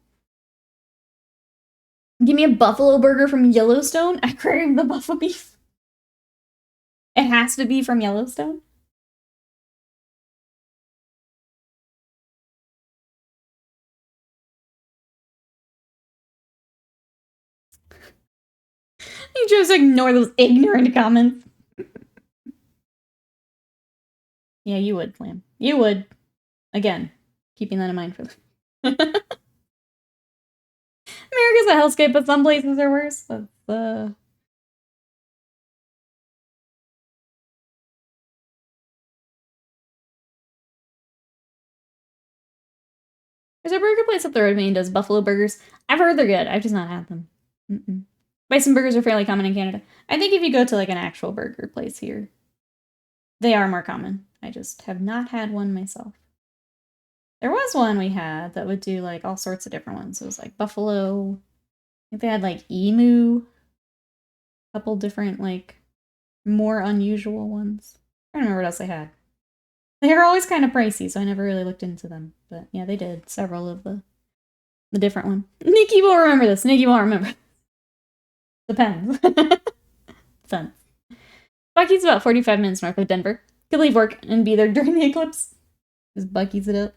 Give me a buffalo burger from Yellowstone. I crave the buffalo beef. It has to be from Yellowstone. You chose to ignore those ignorant comments. Yeah, you would, Flam. You would. Again, keeping that in mind for them. America's a hellscape, but some places are worse. That's, There's a burger place up the road me and does buffalo burgers. I've heard they're good. I've just not had them. Bison burgers are fairly common in Canada. I think if you go to like an actual burger place here, they are more common. I just have not had one myself. There was one we had that would do like all sorts of different ones. It was like buffalo. I think they had like emu. A couple different like more unusual ones. I don't remember what else they had. They were always kind of pricey, so I never really looked into them. But yeah, they did several of the different one. Nikki will remember this. Nikki won't remember. Depends. Depends. Bucky's about 45 minutes north of Denver. Could leave work and be there during the eclipse. Just Bucky's it up.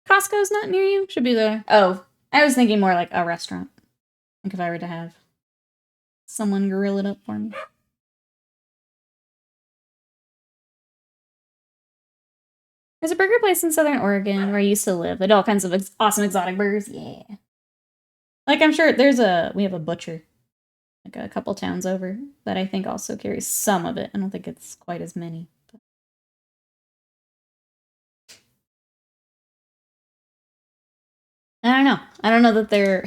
Costco's not near you? Should be there. Oh, I was thinking more like a restaurant. Like if I were to have someone grill it up for me. There's a burger place in Southern Oregon where I used to live. They do all kinds of awesome exotic burgers. Yeah. Like I'm sure we have a butcher like a couple towns over that I think also carries some of it. I don't think it's quite as many. But. I don't know. I don't know that they're...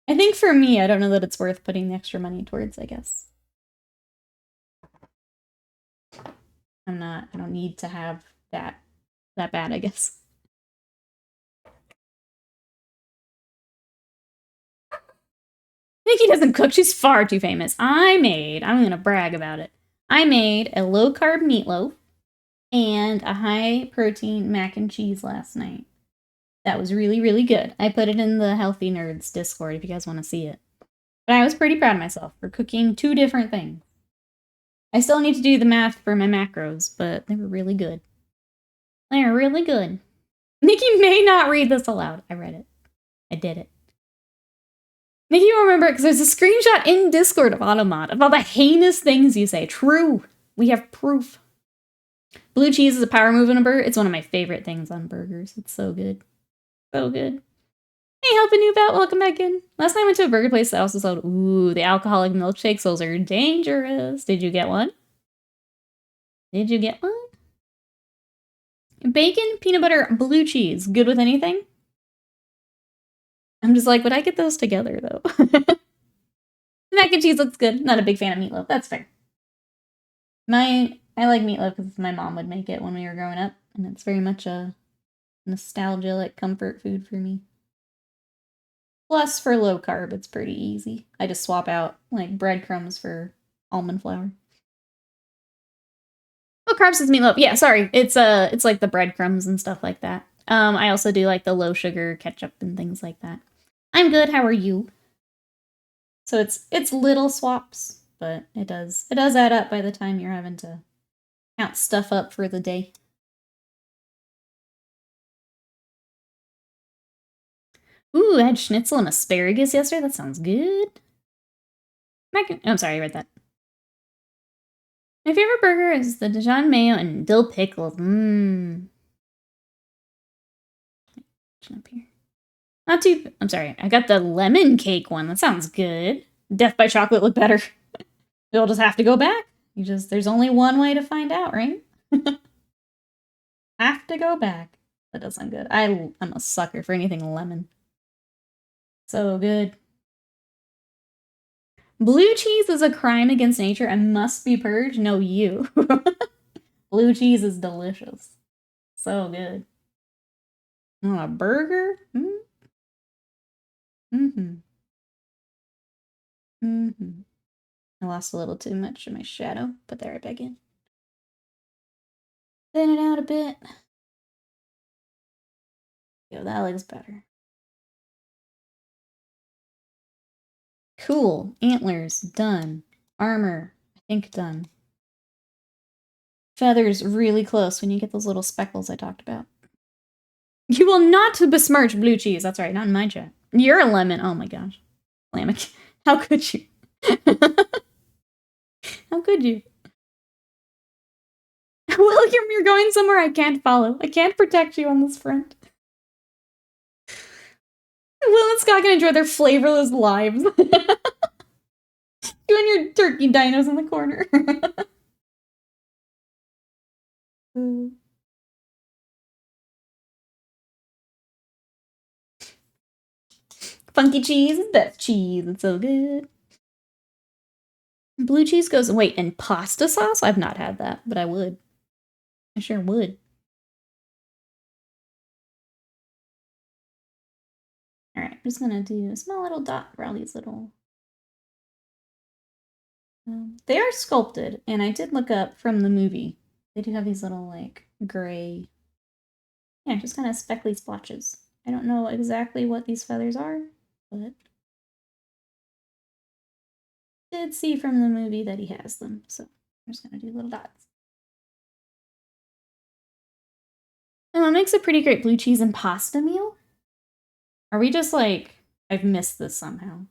I think for me, I don't know that it's worth putting the extra money towards, I guess. I don't need to have that bad, I guess. Nikki doesn't cook. She's far too famous. I'm gonna brag about it. I made a low-carb meatloaf and a high-protein mac and cheese last night. That was really, really good. I put it in the Healthy Nerds Discord if you guys want to see it. But I was pretty proud of myself for cooking 2 different things. I still need to do the math for my macros, but they were really good. They were really good. Nikki may not read this aloud. I read it. I did it. Nikki will remember it because there's a screenshot in Discord of Automod of all the heinous things you say. True. We have proof. Blue cheese is a power move in a burger. It's one of my favorite things on burgers. It's so good. So good. Hey, helping you about. Welcome back in. Last night I went to a burger place that also sold, the alcoholic milkshakes. Those are dangerous. Did you get one? Did you get one? Bacon, peanut butter, blue cheese. Good with anything? I'm just like, would I get those together, though? Mac and cheese looks good. Not a big fan of meatloaf. That's fair. I like meatloaf because my mom would make it when we were growing up, and it's very much a nostalgia, like, comfort food for me. Plus, for low carb, it's pretty easy. I just swap out, like, breadcrumbs for almond flour. Oh, carbs is meatloaf. Yeah, sorry. It's like the breadcrumbs and stuff like that. I also do, like, the low sugar ketchup and things like that. I'm good. How are you? So it's little swaps, but it does add up by the time you're having to count stuff up for the day. Ooh, I had schnitzel and asparagus yesterday. That sounds good. I'm sorry, I read that. My favorite burger is the Dijon mayo and dill pickles. Up here. Not too... I'm sorry. I got the lemon cake one. That sounds good. Death by chocolate look better. You'll just have to go back. There's only one way to find out, right? Have to go back. That does sound good. I'm a sucker for anything lemon. So good. Blue cheese is a crime against nature and must be purged. No, you. Blue cheese is delicious. So good. Oh, a burger? I lost a little too much of my shadow. Put that right back in. Thin it out a bit. Yo, that looks better. Cool. Antlers, done. Armor, I think done. Feathers, really close when you get those little speckles I talked about. You will not besmirch blue cheese. That's right, not in my chat. You're a lemon. Oh my gosh. Lamech. How could you? How could you? William, you're going somewhere I can't follow. I can't protect you on this front. Will and Scott can enjoy their flavorless lives. You and your turkey dinos in the corner. Funky cheese is best cheese. It's so good. Blue cheese goes... Wait, and pasta sauce? I've not had that, but I would. I sure would. Alright, I'm just gonna do a small little dot around these little... they are sculpted, and I did look up from the movie. They do have these little, like, gray... Yeah, just kind of speckly splotches. I don't know exactly what these feathers are, but... I did see from the movie that he has them, so I'm just gonna do little dots. Oh, it makes a pretty great blue cheese and pasta meal. Are we just like... I've missed this somehow.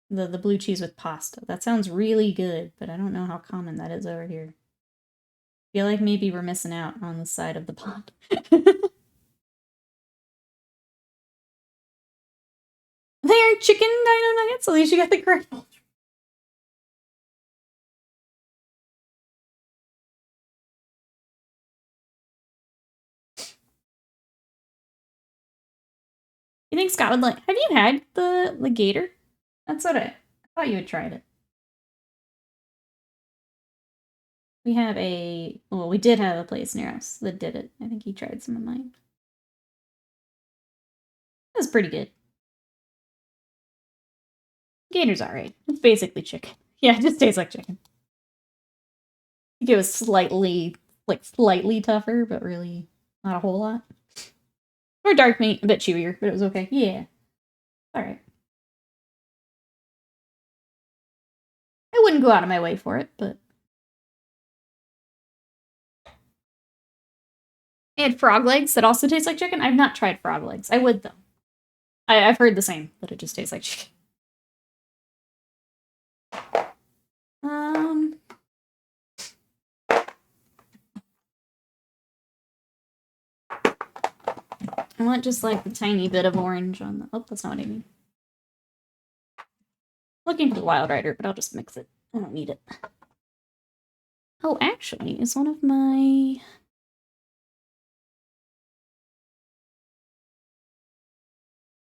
The blue cheese with pasta. That sounds really good, but I don't know how common that is over here. I feel like maybe we're missing out on the side of the pond. They are chicken dino nuggets? At least you got the correct one. You think Scott would like... Have you had the gator? That's what I thought you had tried it. We have a... Well, we did have a place near us that did it. I think he tried some of mine. It was pretty good. Gator's alright. It's basically chicken. Yeah, it just tastes like chicken. I think it was slightly tougher, but really not a whole lot. Or dark meat, a bit chewier, but it was okay. Yeah. Alright. I wouldn't go out of my way for it, but... I had frog legs that also taste like chicken. I've not tried frog legs. I would, though. I've heard the same, that it just tastes like chicken. I want just like the tiny bit of orange on the... Oh, that's not what I mean. Looking for the Wild Rider, but I'll just mix it. I don't need it. Oh, actually, is one of my...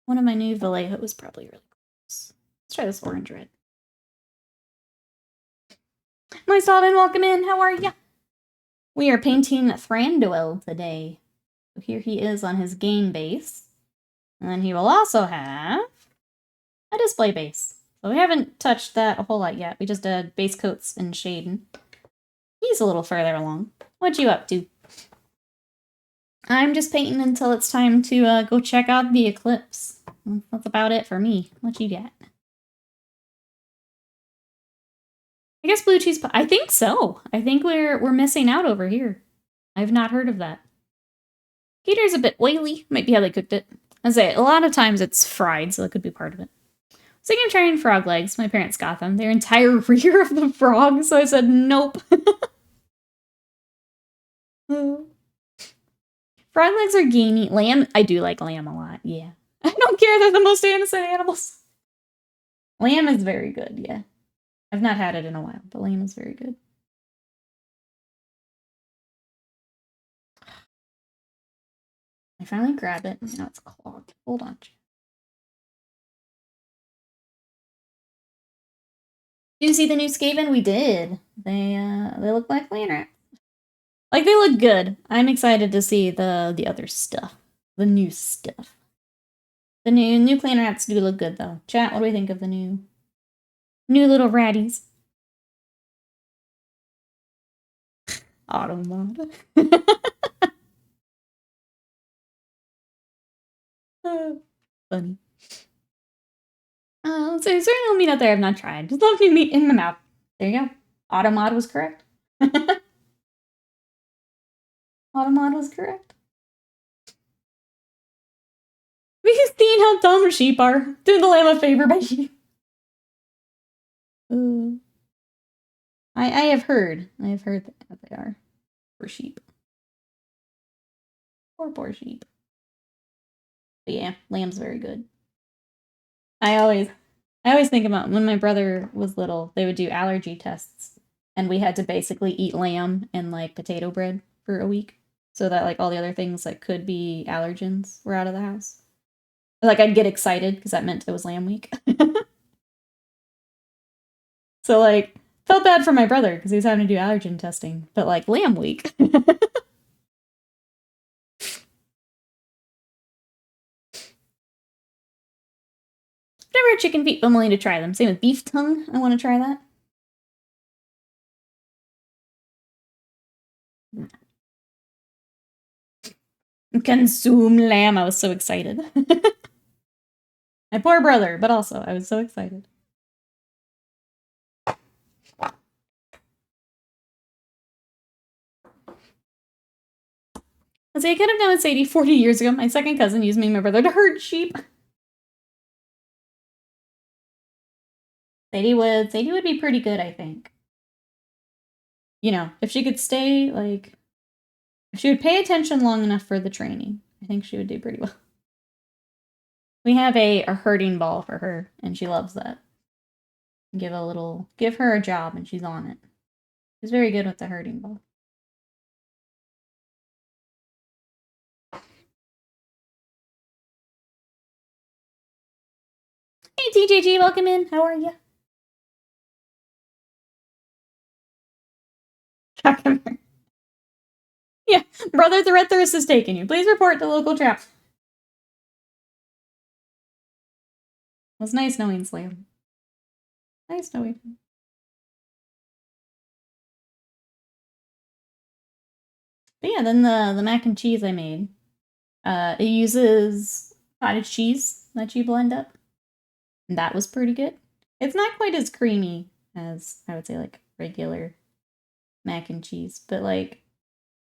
One of my new Vallejo was probably really close. Let's try this orange red. My Stalin, welcome in. How are ya? We are painting Thranduil today. So here he is on his game base. And then he will also have a display base. So we haven't touched that a whole lot yet. We just did base coats and shading. He's a little further along. What you up to? I'm just painting until it's time to go check out the eclipse. That's about it for me. What you got? I guess blue cheese... I think so. I think we're missing out over here. I've not heard of that. Gator's a bit oily. Might be how they cooked it. I say, a lot of times it's fried, so that could be part of it. So I'm trying frog legs. My parents got them. Their entire rear of the frog, so I said nope. Frog legs are gamey. Lamb, I do like lamb a lot, yeah. I don't care, they're the most innocent animals. Lamb is very good, yeah. I've not had it in a while, but lamb is very good. I finally grab it, and now it's clogged. Hold on. Did you see the new Skaven? We did. They look like clan rats. Like, they look good. I'm excited to see the other stuff. The new stuff. The new clan rats do look good, though. Chat, what do we think of the new little ratties? Automod. Funny. So certainly will meet out there. I've not tried. Just love to meet in the map. There you go. Automod was correct. Automod was correct. We've seen how dumb sheep are. Do the lamb a favor, baby. I have heard. I have heard that they are. Poor sheep. Poor sheep. But yeah, lamb's very good. I always think about when my brother was little, they would do allergy tests, and we had to basically eat lamb and like potato bread for a week, so that like all the other things that could be allergens were out of the house. Like I'd get excited because that meant it was lamb week. So like felt bad for my brother because he was having to do allergen testing, but like lamb week. Never had chicken feet, but I'm willing to try them. Same with beef tongue. I want to try that. Consume lamb. I was so excited. My poor brother, but also I was so excited. I say I could have known Sadie 40 years ago. My second cousin used me and my brother to herd sheep. Sadie would be pretty good, I think. You know, if she could stay, like, if she would pay attention long enough for the training, I think she would do pretty well. We have a herding ball for her, and she loves that. Give her a job, and she's on it. She's very good with the herding ball. Hey, TJG, welcome in. How are you? Come here. Yeah, Brother Threthurus is taking you. Please report to local trap. It was nice knowing Slam. Nice knowing him. But yeah, then the mac and cheese I made. It uses cottage cheese that you blend up. And that was pretty good. It's not quite as creamy as, I would say, like, regular mac and cheese. But, like,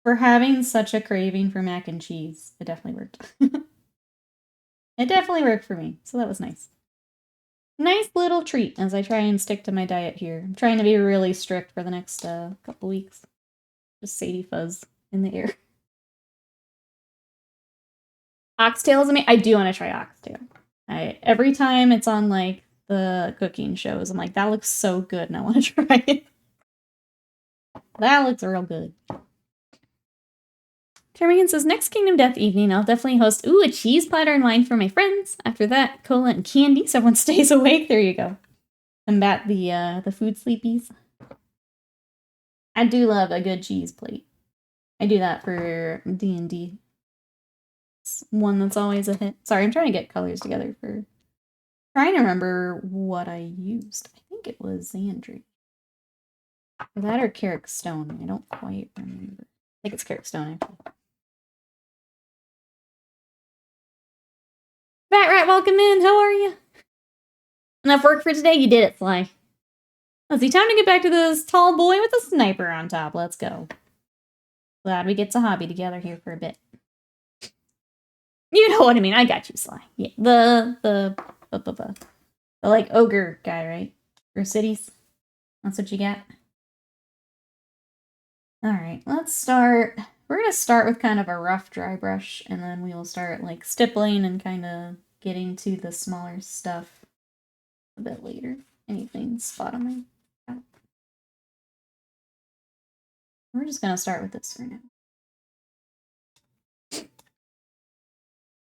for having such a craving for mac and cheese, it definitely worked. It definitely worked for me, so that was nice. Nice little treat as I try and stick to my diet here. I'm trying to be really strict for the next couple weeks. Just Sadie fuzz in the air. Oxtail is amazing. I do want to try oxtail. Every time it's on like the cooking shows, I'm like, that looks so good and I want to try it. That looks real good. Termigan says, next Kingdom Death evening, I'll definitely host, a cheese platter and wine for my friends. After that, cola and candy so everyone stays awake. There you go. Combat the food sleepies. I do love a good cheese plate. I do that for D&D. It's one that's always a hit. Sorry, I'm trying to get colors together for... Trying to remember what I used. I think it was Xandri. Or that or Carrick Stone. I don't quite remember. I think it's Carrick Stone, actually. Bat Rat, welcome in. How are you? Enough work for today? You did it, Sly. Let's see, time to get back to this tall boy with a sniper on top. Let's go. Glad we get to hobby together here for a bit. You know what I mean. I got you, Sly. Yeah, the like ogre guy, right? For cities. That's what you got. All right, let's start. We're gonna start with kind of a rough dry brush, and then we will start like stippling and kind of getting to the smaller stuff a bit later. Anything spot on my palette? We're just gonna start with this for now.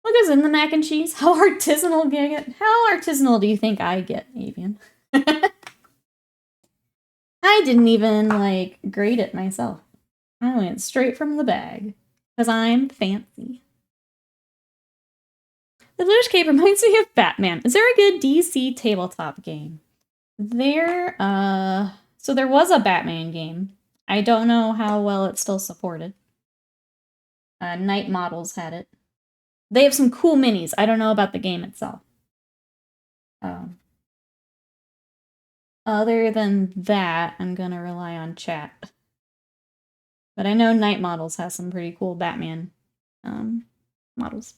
What goes in the mac and cheese? How artisanal do you get? How artisanal do you think I get, Avian? I didn't even, like, grate it myself. I went straight from the bag. Because I'm fancy. The Bluish Cape reminds me of Batman. Is there a good DC tabletop game? So there was a Batman game. I don't know how well it's still supported. Night Models had it. They have some cool minis. I don't know about the game itself. Other than that, I'm gonna rely on chat. But I know Night Models has some pretty cool Batman models.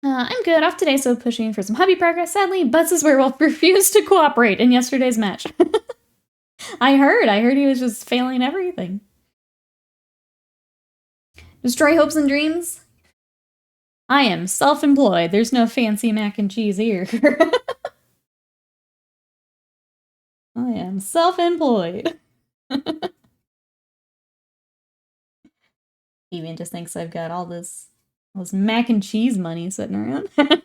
I'm good. Off today, so pushing for some hobby progress. Sadly, Buzz' werewolf refused to cooperate in yesterday's match. I heard he was just failing everything. Destroy hopes and dreams? I am self-employed. There's no fancy mac and cheese here. I am self-employed. Even just thinks I've got all this mac and cheese money sitting around. Could have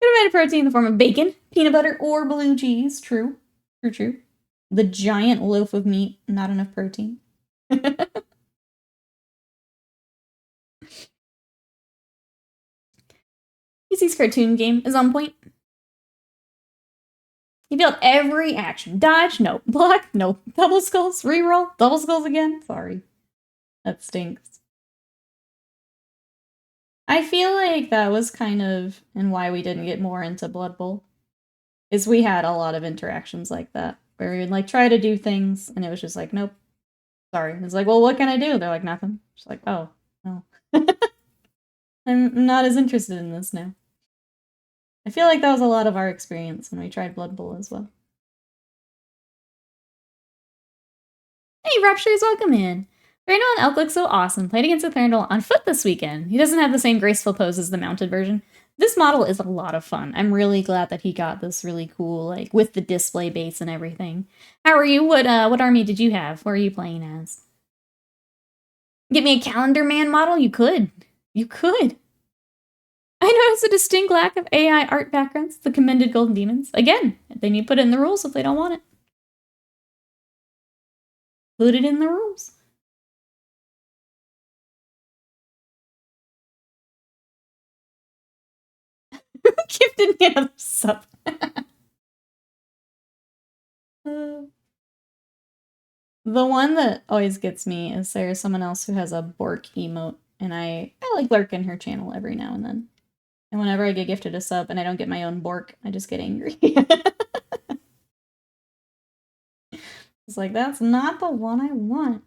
made a protein in the form of bacon, peanut butter, or blue cheese. True. True. The giant loaf of meat, not enough protein. Easy's cartoon game is on point. You build every action. Dodge, no. Block, no. Double skulls, reroll, double skulls again. Sorry. That stinks. I feel like that was kind of and why we didn't get more into Blood Bowl. Is we had a lot of interactions like that. Where we would like try to do things and it was just like, nope. Sorry. It's like, well, what can I do? They're like, nothing. Just like, oh, no. I'm not as interested in this now. I feel like that was a lot of our experience when we tried Blood Bowl as well. Hey, Raptures, welcome in. Thranduil and Elk look so awesome. Played against a Thranduil on foot this weekend. He doesn't have the same graceful pose as the mounted version. This model is a lot of fun. I'm really glad that he got this really cool, like, with the display base and everything. How are you? What army did you have? What are you playing as? Get me a Calendar Man model? You could. You could. I noticed a distinct lack of AI art backgrounds, the commended Golden Demons. Again, they need to put it in the rules if they don't want it. Put it in the rules. Gifted me another sub. The one that always gets me is there's someone else who has a Bork emote, and I like lurk in her channel every now and then. And whenever I get gifted a sub and I don't get my own Bork, I just get angry. It's like, that's not the one I want.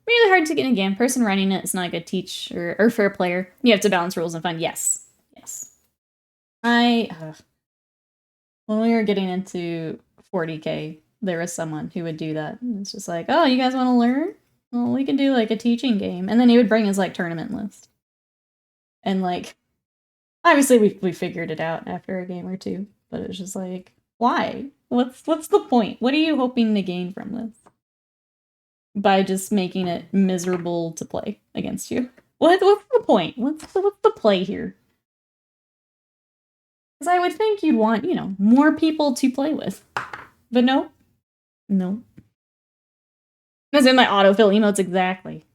Really hard to get in a game. Person running it is not a good teach or fair player. You have to balance rules and fun. Yes. When we were getting into 40k, there was someone who would do that. And it's just like, oh, you guys want to learn? Well, we can do like a teaching game. And then he would bring his like tournament list. And like, obviously we figured it out after a game or two, but it was just like, why? What's the point? What are you hoping to gain from this? By just making it miserable to play against you. What's the point? What's the play here? Because I would think you'd want, more people to play with. But no. That's in my autofill emotes, exactly.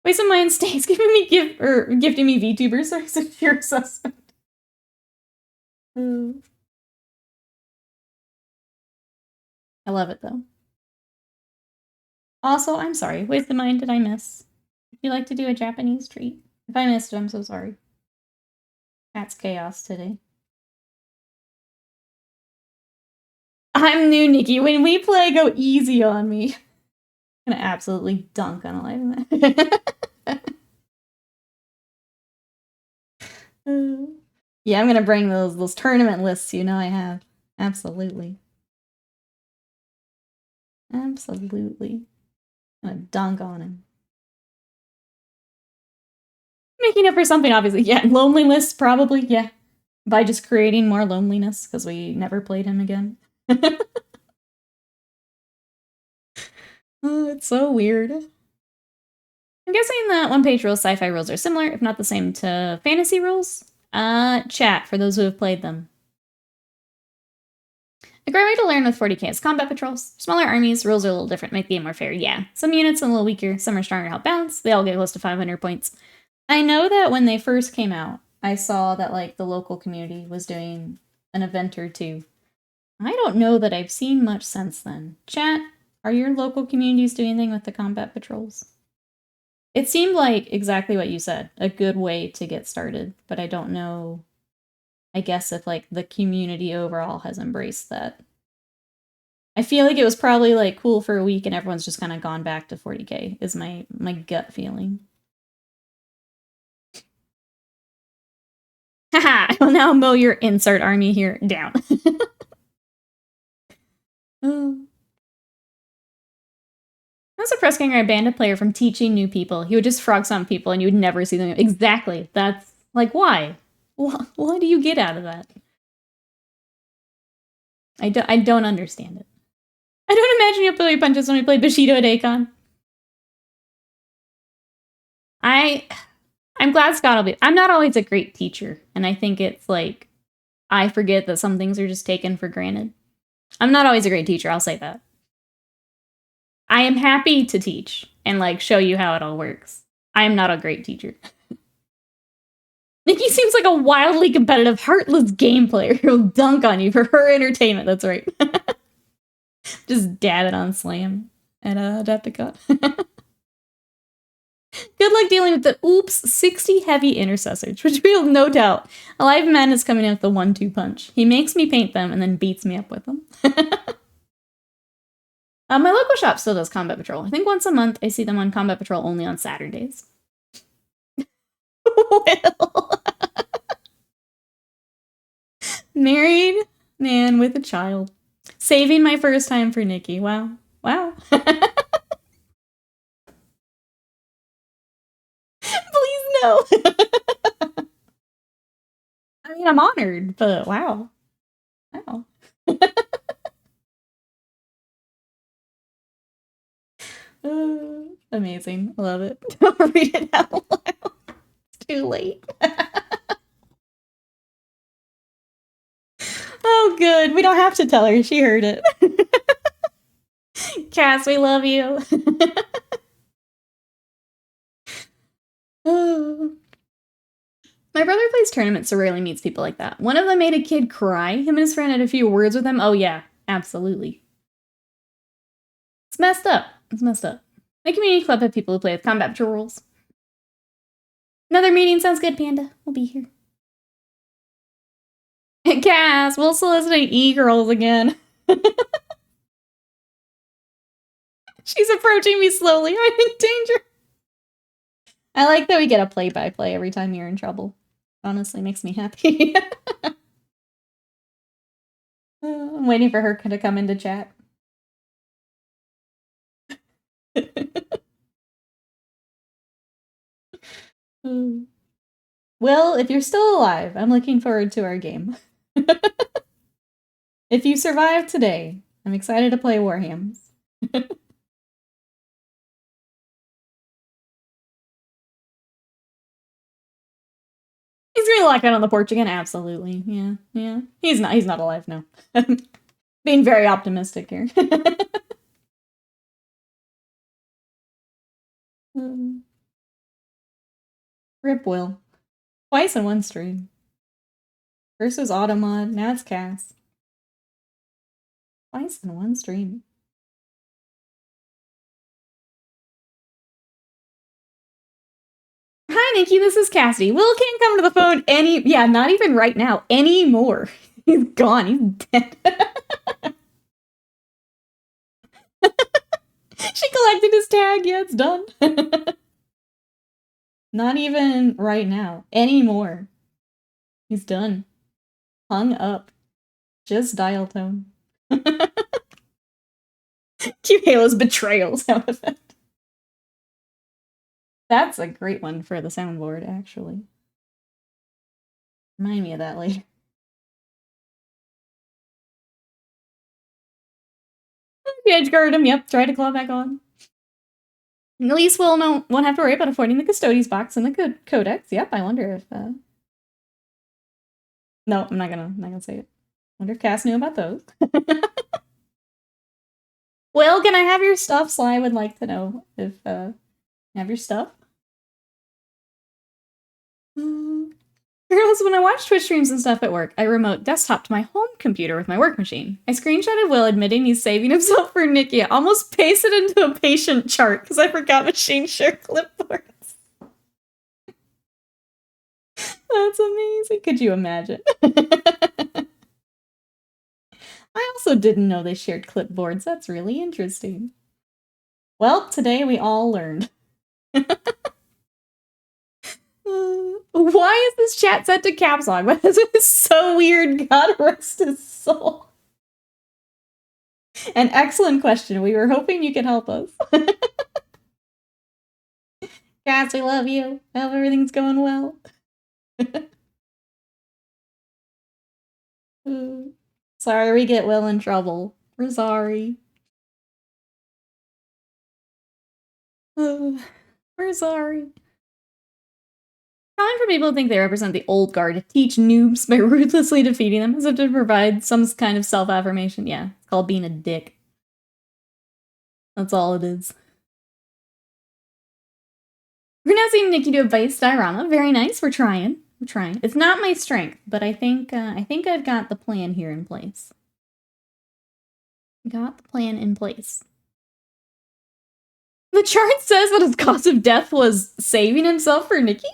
Waste of mine stays giving me gifting me VTubers, so he's a pure suspect. I love it though. Also, I'm sorry. Waste of mine did I miss? Would you like to do a Japanese treat? If I missed it, I'm so sorry. That's chaos today. I'm new, Nikki. When we play, go easy on me. I'm gonna absolutely dunk on a live match. Yeah, I'm gonna bring those tournament lists I have. Absolutely. I'm gonna dunk on him. Making up for something, obviously. Yeah, loneliness, probably, yeah. By just creating more loneliness, because we never played him again. Oh, it's so weird. I'm guessing that one-page rules, sci-fi rules are similar, if not the same, to fantasy rules. Chat, for those who have played them. A great way to learn with 40k is combat patrols. Smaller armies, rules are a little different, make the game more fair. Yeah, some units are a little weaker, some are stronger, help balance. They all get close to 500 points. I know that when they first came out, I saw that like the local community was doing an event or two. I don't know that I've seen much since then. Chat, are your local communities doing anything with the combat patrols? It seemed like exactly what you said, a good way to get started, but I don't know, I guess if like the community overall has embraced that. I feel like it was probably like cool for a week and everyone's just kind of gone back to 40k is my gut feeling. Haha, I will now mow your insert army here down. I was impressed getting a bandit player from teaching new people. He would just frog some people and you would never see them. Exactly. That's like, why? What do you get out of that? I don't understand it. I don't imagine you play punches when we play Bushido at Akon. I'm glad Scott will be. I'm not always a great teacher, and I think it's like I forget that some things are just taken for granted. I'm not always a great teacher, I'll say that. I am happy to teach and like show you how it all works. I am not a great teacher. Nikki seems like a wildly competitive, heartless game player who'll dunk on you for her entertainment. That's right. Just dab it on Slam and Adepticon. Good luck dealing with the 60 heavy intercessors, which will no doubt. Alive Man is coming in with the 1-2 punch. He makes me paint them and then beats me up with them. My local shop still does Combat Patrol. I think once a month I see them on Combat Patrol only on Saturdays. Will. Married man with a child. Saving my first time for Nikki. Wow. Wow. Please no. I mean, I'm honored, but wow. Wow. Amazing. I love it. Don't read it out loud. It's too late. Oh, good. We don't have to tell her. She heard it. Cass, we love you. My brother plays tournaments, so rarely meets people like that. One of them made a kid cry. Him and his friend had a few words with him. Oh, yeah. Absolutely. It's messed up. It's messed up. My community club have people who play with Combat Patrol rules. Another meeting sounds good, Panda. We'll be here. Cass, we'll solicit e-girls again. She's approaching me slowly. I'm in danger. I like that we get a play-by-play every time you're in trouble. Honestly, makes me happy. I'm waiting for her to come into chat. Well, if you're still alive, I'm looking forward to our game. If you survive today, I'm excited to play Warhams. He's gonna lock out on the porch again. Absolutely, yeah. He's not alive. No, being very optimistic here. Rip Will. Twice in one stream. First was Automod, now it's Cass. Twice in one stream. Hi, Nikki, this is Cassidy. Will can't come to the phone not even right now, anymore. He's gone, he's dead. She collected his tag, yeah, it's done. Not even right now, anymore. He's done. Hung up. Just dial tone. Cue Halo's betrayal sound effect. That's a great one for the soundboard, actually. Remind me of that later. Edge guard him, yep, try to claw back on. At least won't have to worry about affording the Custodes box and the codex. Yep, I wonder if no, I'm not gonna say it. Wonder if Cass knew about those. Well, can I have your stuff? Sly would like to know if have your stuff. Girls, when I watch Twitch streams and stuff at work, I remote desktop to my home computer with my work machine. I screenshotted Will admitting he's saving himself for Nikki. I almost pasted into a patient chart because I forgot machine share clipboards. That's amazing. Could you imagine? I also didn't know they shared clipboards. That's really interesting. Well, today we all learned. Why is this chat set to caps lock? This is so weird. God rest his soul. An excellent question. We were hoping you could help us. Cass, we love you. I hope everything's going well. Sorry, we get Will in trouble. We're sorry. We're sorry. Common for people to think they represent the old guard to teach noobs by ruthlessly defeating them as if to provide some kind of self-affirmation. Yeah, it's called being a dick. That's all it is. We're now seeing Nikki do a Vice diorama. Very nice. We're trying. We're trying. It's not my strength, but I think I've got the plan here in place. Got the plan in place. The chart says that his cause of death was saving himself for Nikki.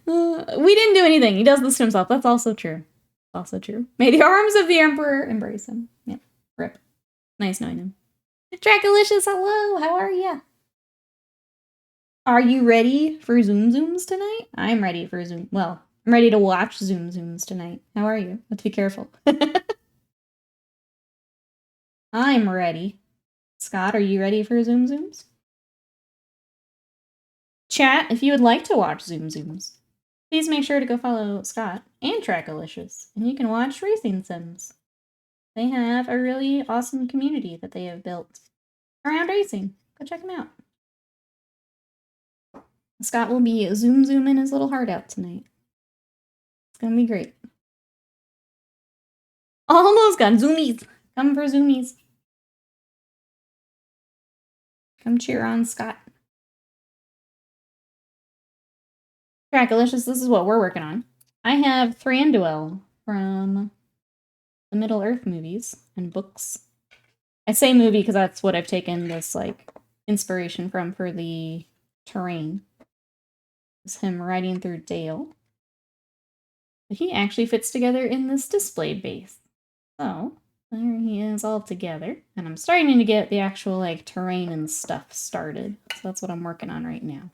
We didn't do anything. He does this to himself. That's also true. Also true. May the arms of the Emperor embrace him. Yep. Rip. Nice knowing him. Dracolicious, hello. How are ya? Are you ready for Zoom Zooms tonight? I'm ready for Zoom. Well, I'm ready to watch Zoom Zooms tonight. How are you? Let's be careful. I'm ready. Scott, are you ready for Zoom Zooms? Chat, if you would like to watch Zoom Zooms, please make sure to go follow Scott and Trackalicious, and you can watch Racing Sims. They have a really awesome community that they have built around racing. Go check them out. Scott will be zooming his little heart out tonight. It's gonna be great. Almost got zoomies. Come for zoomies. Come cheer on Scott. Trackalicious, this is what we're working on. I have Thranduil from the Middle-earth movies and books. I say movie because that's what I've taken this, like, inspiration from for the terrain. It's him riding through Dale. But he actually fits together in this display base. So, there he is all together. And I'm starting to get the actual, like, terrain and stuff started. So that's what I'm working on right now.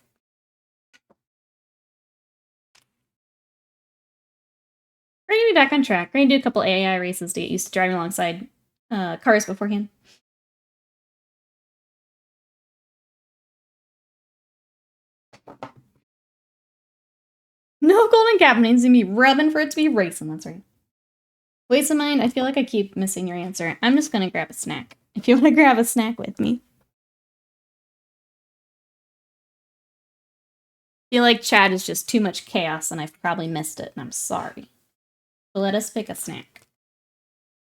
We're gonna be back on track. We're gonna do a couple AI races to get used to driving alongside cars beforehand. No golden cap needs to be rubbing for it to be racing, that's right. Waste of mind, I feel like I keep missing your answer. I'm just gonna grab a snack. If you want to grab a snack with me. I feel like chat is just too much chaos and I've probably missed it, and I'm sorry. So let us pick a snack.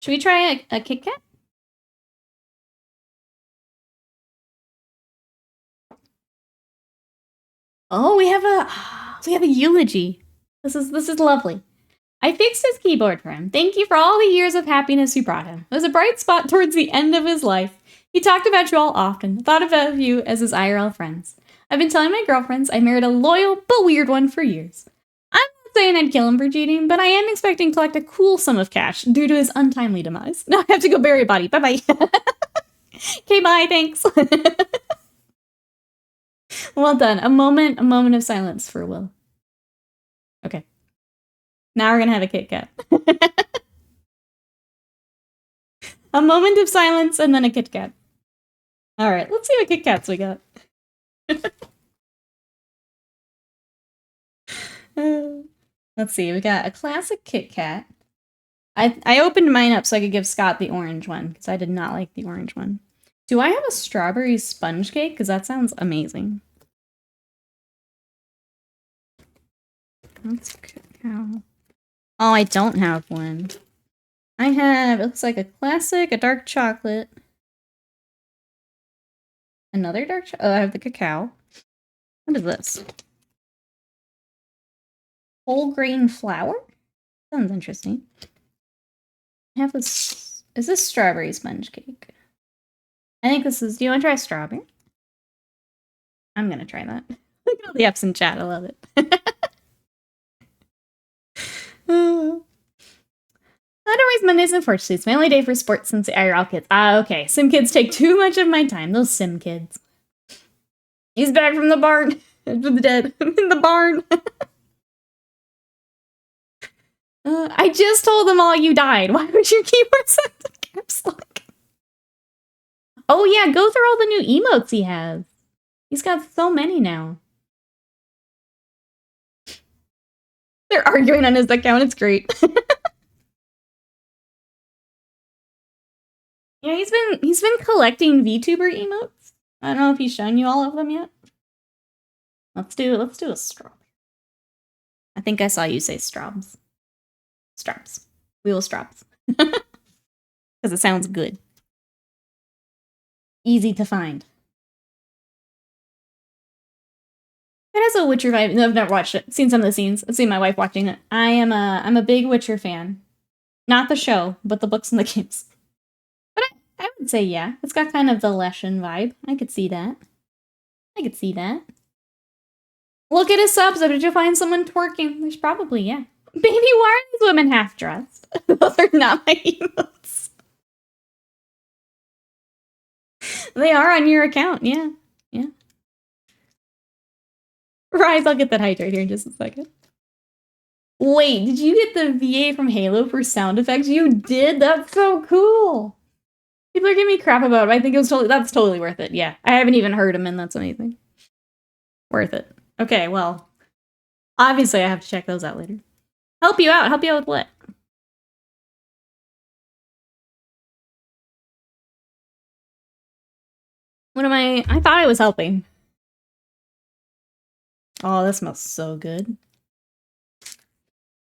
Should we try a Kit Kat? Oh, we have a eulogy. This is lovely. I fixed his keyboard for him. Thank you for all the years of happiness you brought him. It was a bright spot towards the end of his life. He talked about you all often, thought about you as his IRL friends. I've been telling my girlfriends I married a loyal but weird one for years. I'm not saying I'd kill him for cheating, but I am expecting to collect a cool sum of cash due to his untimely demise. Now I have to go bury a body. Bye-bye. Okay, bye, thanks. Well done. A moment of silence for Will. Okay. Now we're gonna have a Kit Kat. A moment of silence and then a Kit Kat. Alright, let's see what Kit Kats we got. Let's see, we got a classic Kit Kat. I opened mine up so I could give Scott the orange one, because I did not like the orange one. Do I have a strawberry sponge cake? Because that sounds amazing. That's cacao. Oh, I don't have one. I have, it looks like a classic, a dark chocolate. Another dark chocolate. Oh, I have the cacao. What is this? Whole grain flour? Sounds interesting. I have this. Is this strawberry sponge cake? I think this is. Do you want to try strawberry? I'm gonna try that. Look at all the F's in chat. I love it. How to raise Mondays and Fortunes. My only day for sports since IRL kids. Ah, okay. Sim kids take too much of my time. Those sim kids. He's back from the barn. From the dead. In the barn. I just told them all you died. Why would your keyboard set to caps lock? Oh yeah, go through all the new emotes he has. He's got so many now. They're arguing on his account. It's great. Yeah, he's been collecting VTuber emotes. I don't know if he's shown you all of them yet. Let's do a straw. I think I saw you say strobs. Straps. We will straps. Because it sounds good. Easy to find. It has a Witcher vibe. No, I've never watched it. Seen some of the scenes. I've seen my wife watching it. I'm a big Witcher fan. Not the show, but the books and the games. But I would say yeah. It's got kind of the Leshen vibe. I could see that. I could see that. Look at his subs. Did you find someone twerking? There's probably, yeah. Baby, why are these women half-dressed? Those are not my emotes. They are on your account, yeah. Yeah. Rise, I'll get that hydrate here in just a second. Wait, did you get the VA from Halo for sound effects? You did? That's so cool. People are giving me crap about it. I think that's totally worth it. Yeah, I haven't even heard him, and that's amazing. Worth it. Okay, well, obviously I have to check those out later. Help you out with what? What am I thought I was helping. Oh, this smells so good.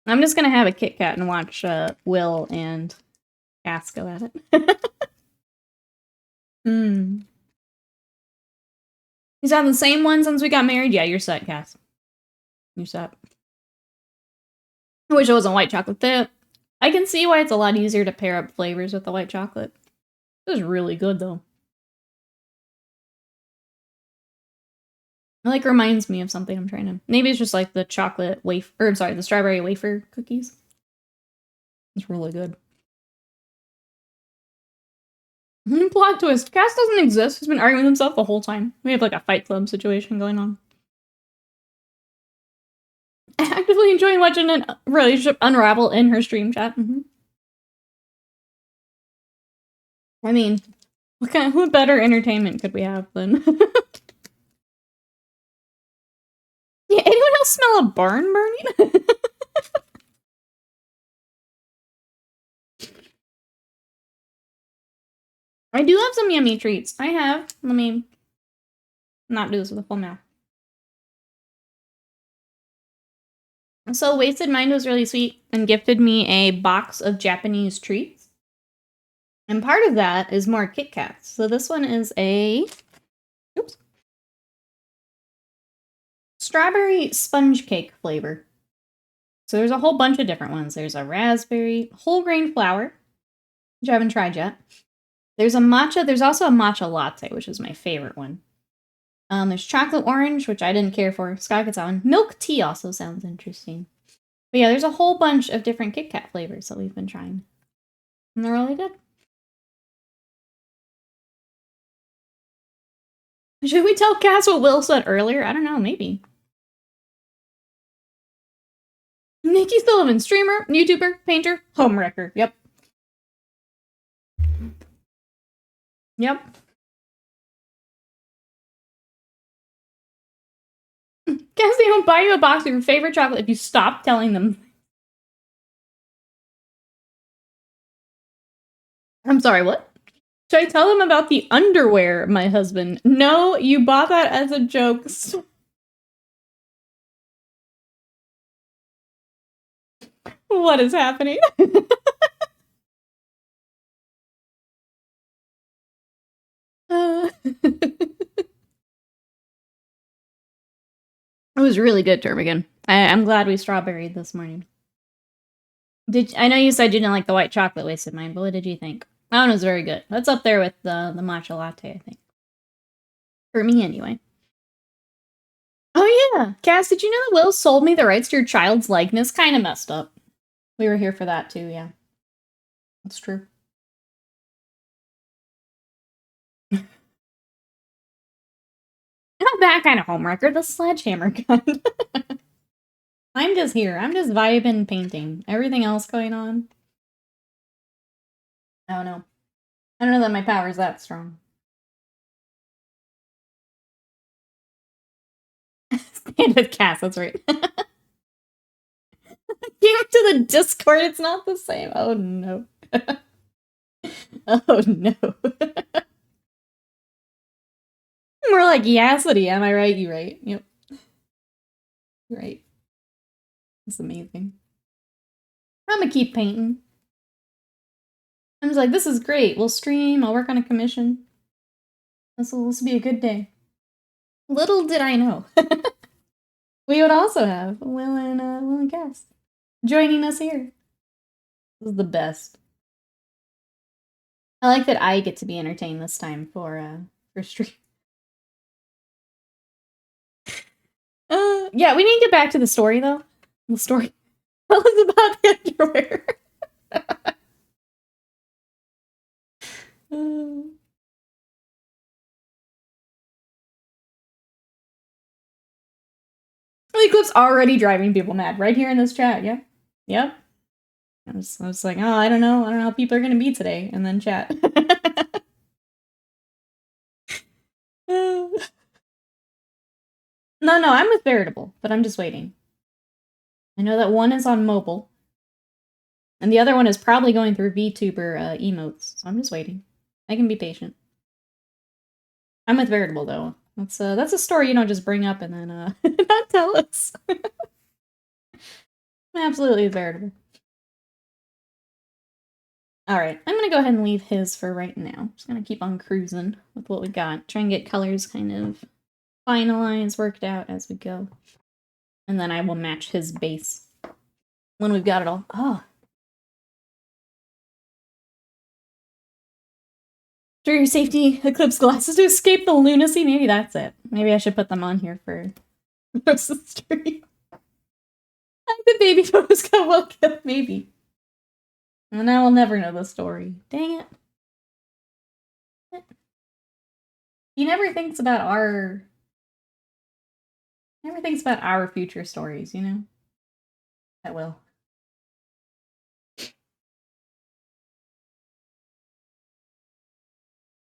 I'm just gonna have a Kit Kat and watch Will and Cass go at it. He's had the same one since we got married? Yeah, you're set, Cass. You're set. I wish it wasn't white chocolate dip. I can see why it's a lot easier to pair up flavors with the white chocolate. It was really good, though. It, like, reminds me of something I'm trying to... Maybe it's just, like, the chocolate wafer... Or, I'm sorry, the strawberry wafer cookies. It's really good. Plot twist. Cass doesn't exist. He's been arguing with himself the whole time. We have, like, a Fight Club situation going on. Actively enjoying watching a relationship unravel in her stream chat. I mean, what better entertainment could we have than... Yeah, anyone else smell a barn burning? I do have some yummy treats. I have. Let me not do this with a full mouth. So Wasted Mind was really sweet and gifted me a box of Japanese treats. And part of that is more Kit Kats. So this one is a... Oops. Strawberry sponge cake flavor. So there's a whole bunch of different ones. There's a raspberry whole grain flour, which I haven't tried yet. There's a matcha. There's also a matcha latte, which is my favorite one. There's chocolate orange, which I didn't care for. Scott gets that one. Milk tea also sounds interesting. But yeah, there's a whole bunch of different Kit Kat flavors that we've been trying. And they're really good. Should we tell Cass what Will said earlier? I don't know, maybe. Nikki Sullivan, streamer, YouTuber, painter, homewrecker. Yep. Yep. Cassie will buy you a box of your favorite chocolate if you stop telling them. I'm sorry, what? Should I tell them about the underwear, my husband? No, you bought that as a joke. What is happening? It was really good, Termigan. I'm glad we strawberried this morning. I know you said you didn't like the white chocolate Wasted Mind, but what did you think? That one was very good. That's up there with the matcha latte, I think. For me, anyway. Oh yeah! Cass, did you know that Will sold me the rights to your child's likeness? Kinda messed up. We were here for that too, yeah. That's true. Not that kind of homewrecker, the sledgehammer kind. I'm just here. I'm just vibing painting. Everything else going on? I don't know. I don't know that my power's that strong. Stand with Cass, that's right. Came to the Discord, it's not the same. Oh no. Oh no. More like Yacity, am I right? You right. Yep. You're right. It's amazing. I'm gonna keep painting. I'm just like, this is great. We'll stream, I'll work on a commission. This will be a good day. Little did I know. We would also have Will and Cass joining us here. This is the best. I like that I get to be entertained this time for stream. Yeah, we need to get back to the story though. The story. Tell us about the underwear. The clip's already driving people mad right here in this chat. Yeah, yep. I was like, oh, I don't know how people are gonna be today, and then chat. No, I'm with Veritable, but I'm just waiting. I know that one is on mobile, and the other one is probably going through VTuber emotes, so I'm just waiting. I can be patient. I'm with Veritable though. That's a story you don't just bring up and then not tell us. I'm absolutely Veritable. Alright, I'm gonna go ahead and leave his for right now. Just gonna keep on cruising with what we got. Try and get colors kind of finalized, worked out as we go. And then I will match his base when we've got it all. Oh. For your safety, eclipse glasses to escape the lunacy. Maybe that's it. Maybe I should put them on here for the rest of the stream. The baby photos got welcome, maybe. And I will never know the story. Dang it. He never thinks about our future stories, you know? That will.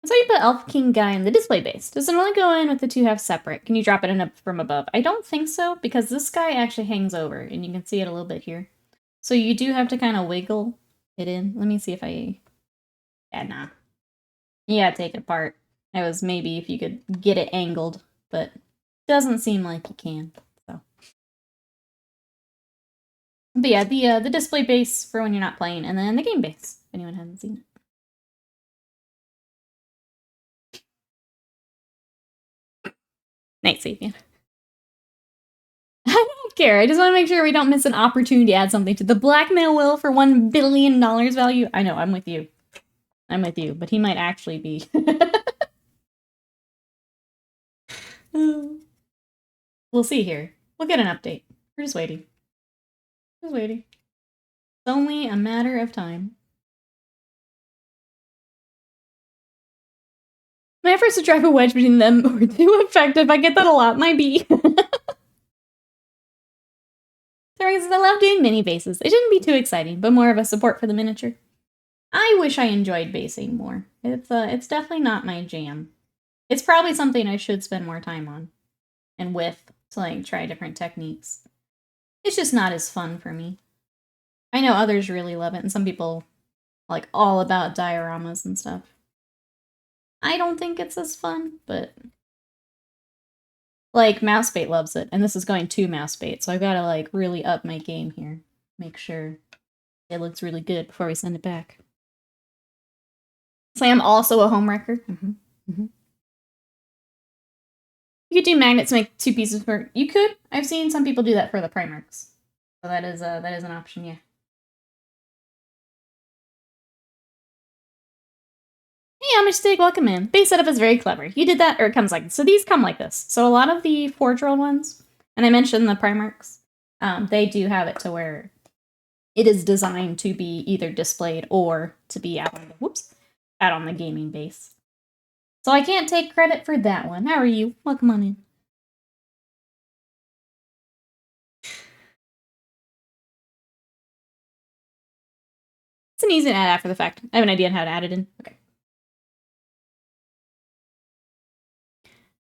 So you put Elf King guy in the display base. Does it only go in with the two halves separate? Can you drop it in from above? I don't think so, because this guy actually hangs over, and you can see it a little bit here. So you do have to kind of wiggle it in. Let me see if I... Yeah, nah. You gotta take it apart. It was maybe if you could get it angled, but doesn't seem like you can, so. But yeah, the display base for when you're not playing, and then the game base, if anyone hasn't seen it. Night Sapien. I don't care. I just want to make sure we don't miss an opportunity to add something to the blackmail will for $1 billion value. I know, I'm with you. I'm with you, but he might actually be. We'll see here. We'll get an update. We're just waiting. Just waiting. It's only a matter of time. My efforts to drive a wedge between them were too effective. I get that a lot. Might be. I love doing mini bases. It shouldn't be too exciting, but more of a support for the miniature. I wish I enjoyed basing more. It's definitely not my jam. It's probably something I should spend more time on. And with, to like try different techniques. It's just not as fun for me. I know others really love it, and some people like all about dioramas and stuff. I don't think it's as fun, but like Mousebait loves it, and this is going to Mousebait, so I've got to like really up my game here. Make sure it looks really good before we send it back. So I'm also a homewrecker. You could do magnets to make 2 pieces for. You could. I've seen some people do that for the Primarchs, so that is an option. Yeah. Hey, Amishtig, welcome in. Base setup is very clever. You did that, or it comes like this. So these come like this. So a lot of the Forge World ones, and I mentioned the Primarchs, they do have it to where it is designed to be either displayed or to be out on the gaming base. So I can't take credit for that one. How are you? Welcome on in. It's an easy add after the fact. I have an idea on how to add it in. Okay.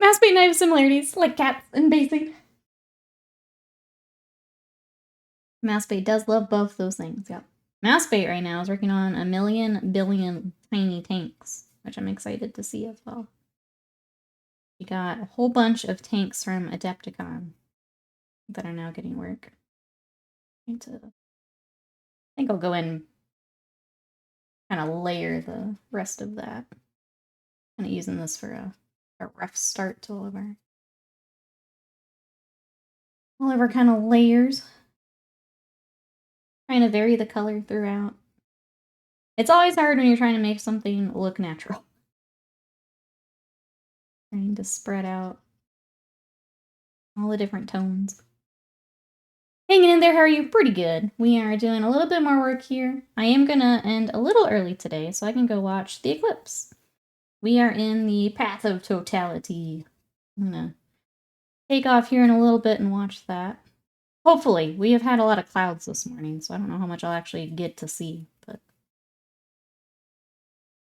Mouse bait and I have similarities, like cats and basing. Mouse bait does love both those things, yep. Mouse bait right now is working on 1,000,000,000,000 tiny tanks, which I'm excited to see as well. We got a whole bunch of tanks from Adepticon that are now getting work. I think I'll go in kind of layer the rest of that. Kind of using this for a rough start to all of our kind of layers. Trying to vary the color throughout. It's always hard when you're trying to make something look natural. Trying to spread out all the different tones. Hanging in there, how are you? Pretty good. We are doing a little bit more work here. I am gonna end a little early today so I can go watch the eclipse. We are in the path of totality. I'm gonna take off here in a little bit and watch that. Hopefully. We have had a lot of clouds this morning, so I don't know how much I'll actually get to see, but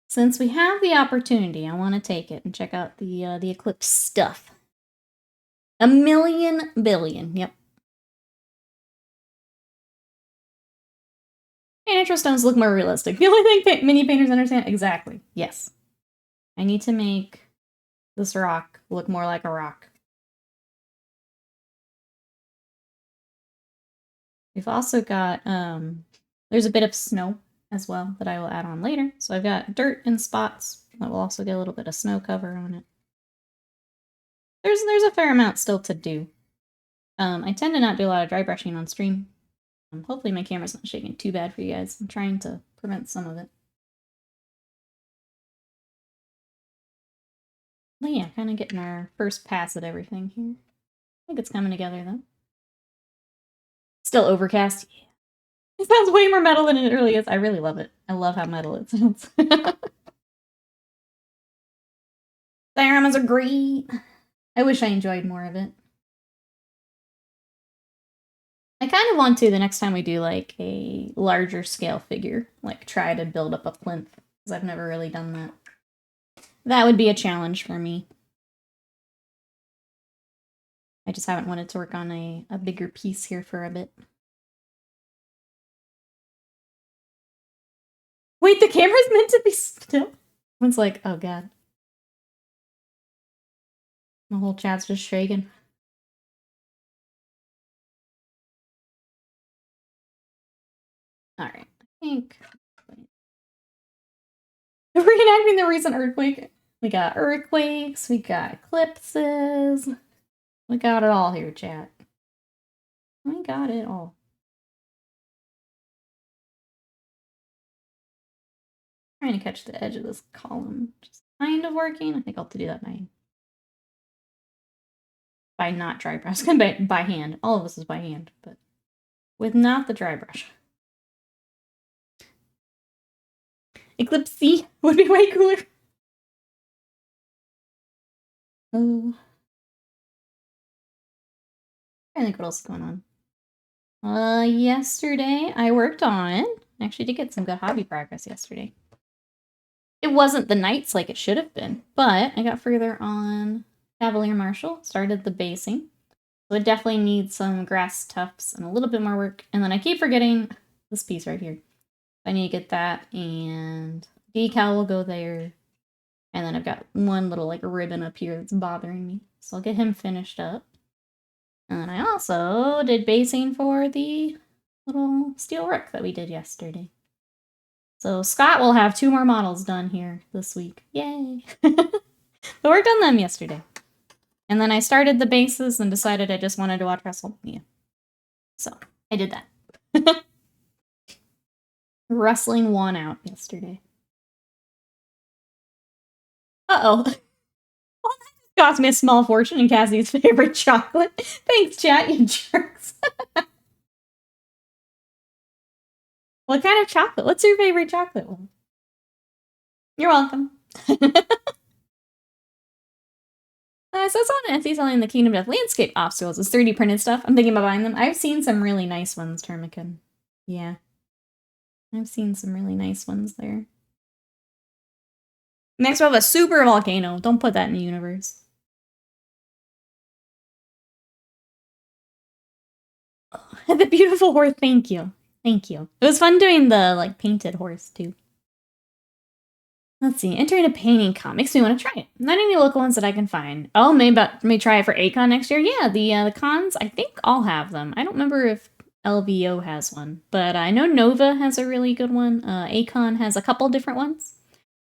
since we have the opportunity, I want to take it and check out the eclipse stuff. 1,000,000,000,000,000, yep. Miniature stones look more realistic. The only thing mini painters understand? Exactly. Yes. I need to make this rock look more like a rock. We've also got, there's a bit of snow as well that I will add on later. So I've got dirt and spots that will also get a little bit of snow cover on it. There's a fair amount still to do. I tend to not do a lot of dry brushing on stream. Hopefully my camera's not shaking too bad for you guys. I'm trying to prevent some of it. But yeah, kind of getting our first pass at everything here. I think it's coming together though. Still overcast. Yeah. It sounds way more metal than it really is. I really love it. I love how metal it sounds. Dioramas are great. I wish I enjoyed more of it. I kind of want to, the next time we do like a larger scale figure, like try to build up a plinth, because I've never really done that. That would be a challenge for me. I just haven't wanted to work on a bigger piece here for a bit. Wait, the camera's meant to be still? Everyone's like, oh god. The whole chat's just shaking. Alright, I think... Reenacting the recent earthquake. We got earthquakes, we got eclipses. We got it all here, chat. We got it all. Trying to catch the edge of this column. Just kind of working. I think I'll have to do that by not dry brush. by hand. All of this is by hand, but with not the dry brush. Eclipse C would be way cooler. Oh. I think what else is going on. Yesterday I worked on... Actually did get some good hobby progress yesterday. It wasn't the knights like it should have been, but I got further on Cavalier Marshal, started the basing. So it definitely needs some grass tufts and a little bit more work. And then I keep forgetting this piece right here. I need to get that, and decal will go there. And then I've got one little like ribbon up here that's bothering me. So I'll get him finished up. And then I also did basing for the little steel rook that we did yesterday. So Scott will have 2 more models done here this week. Yay! I worked on them yesterday. And then I started the bases and decided I just wanted to watch WrestleMania. So I did that. Wrestling won out yesterday. Uh-oh. Well, that cost me a small fortune in Cassie's favorite chocolate. Thanks, chat, you jerks. What kind of chocolate? What's your favorite chocolate one? You're welcome. So it's on Etsy selling the Kingdom Death landscape obstacles. It's 3D printed stuff. I'm thinking about buying them. I've seen some really nice ones, Termican. Yeah. I've seen some really nice ones there. Next we'll have a super volcano. Don't put that in the universe. Oh, the beautiful horse. Thank you. Thank you. It was fun doing the, like, painted horse, too. Let's see. Entering a painting comp. Makes me want to try it. Not any local ones that I can find. Oh, maybe try it for ACON next year. Yeah, the cons, I think all have them. I don't remember if LVO has one, but I know Nova has a really good one. ACON has a couple different ones.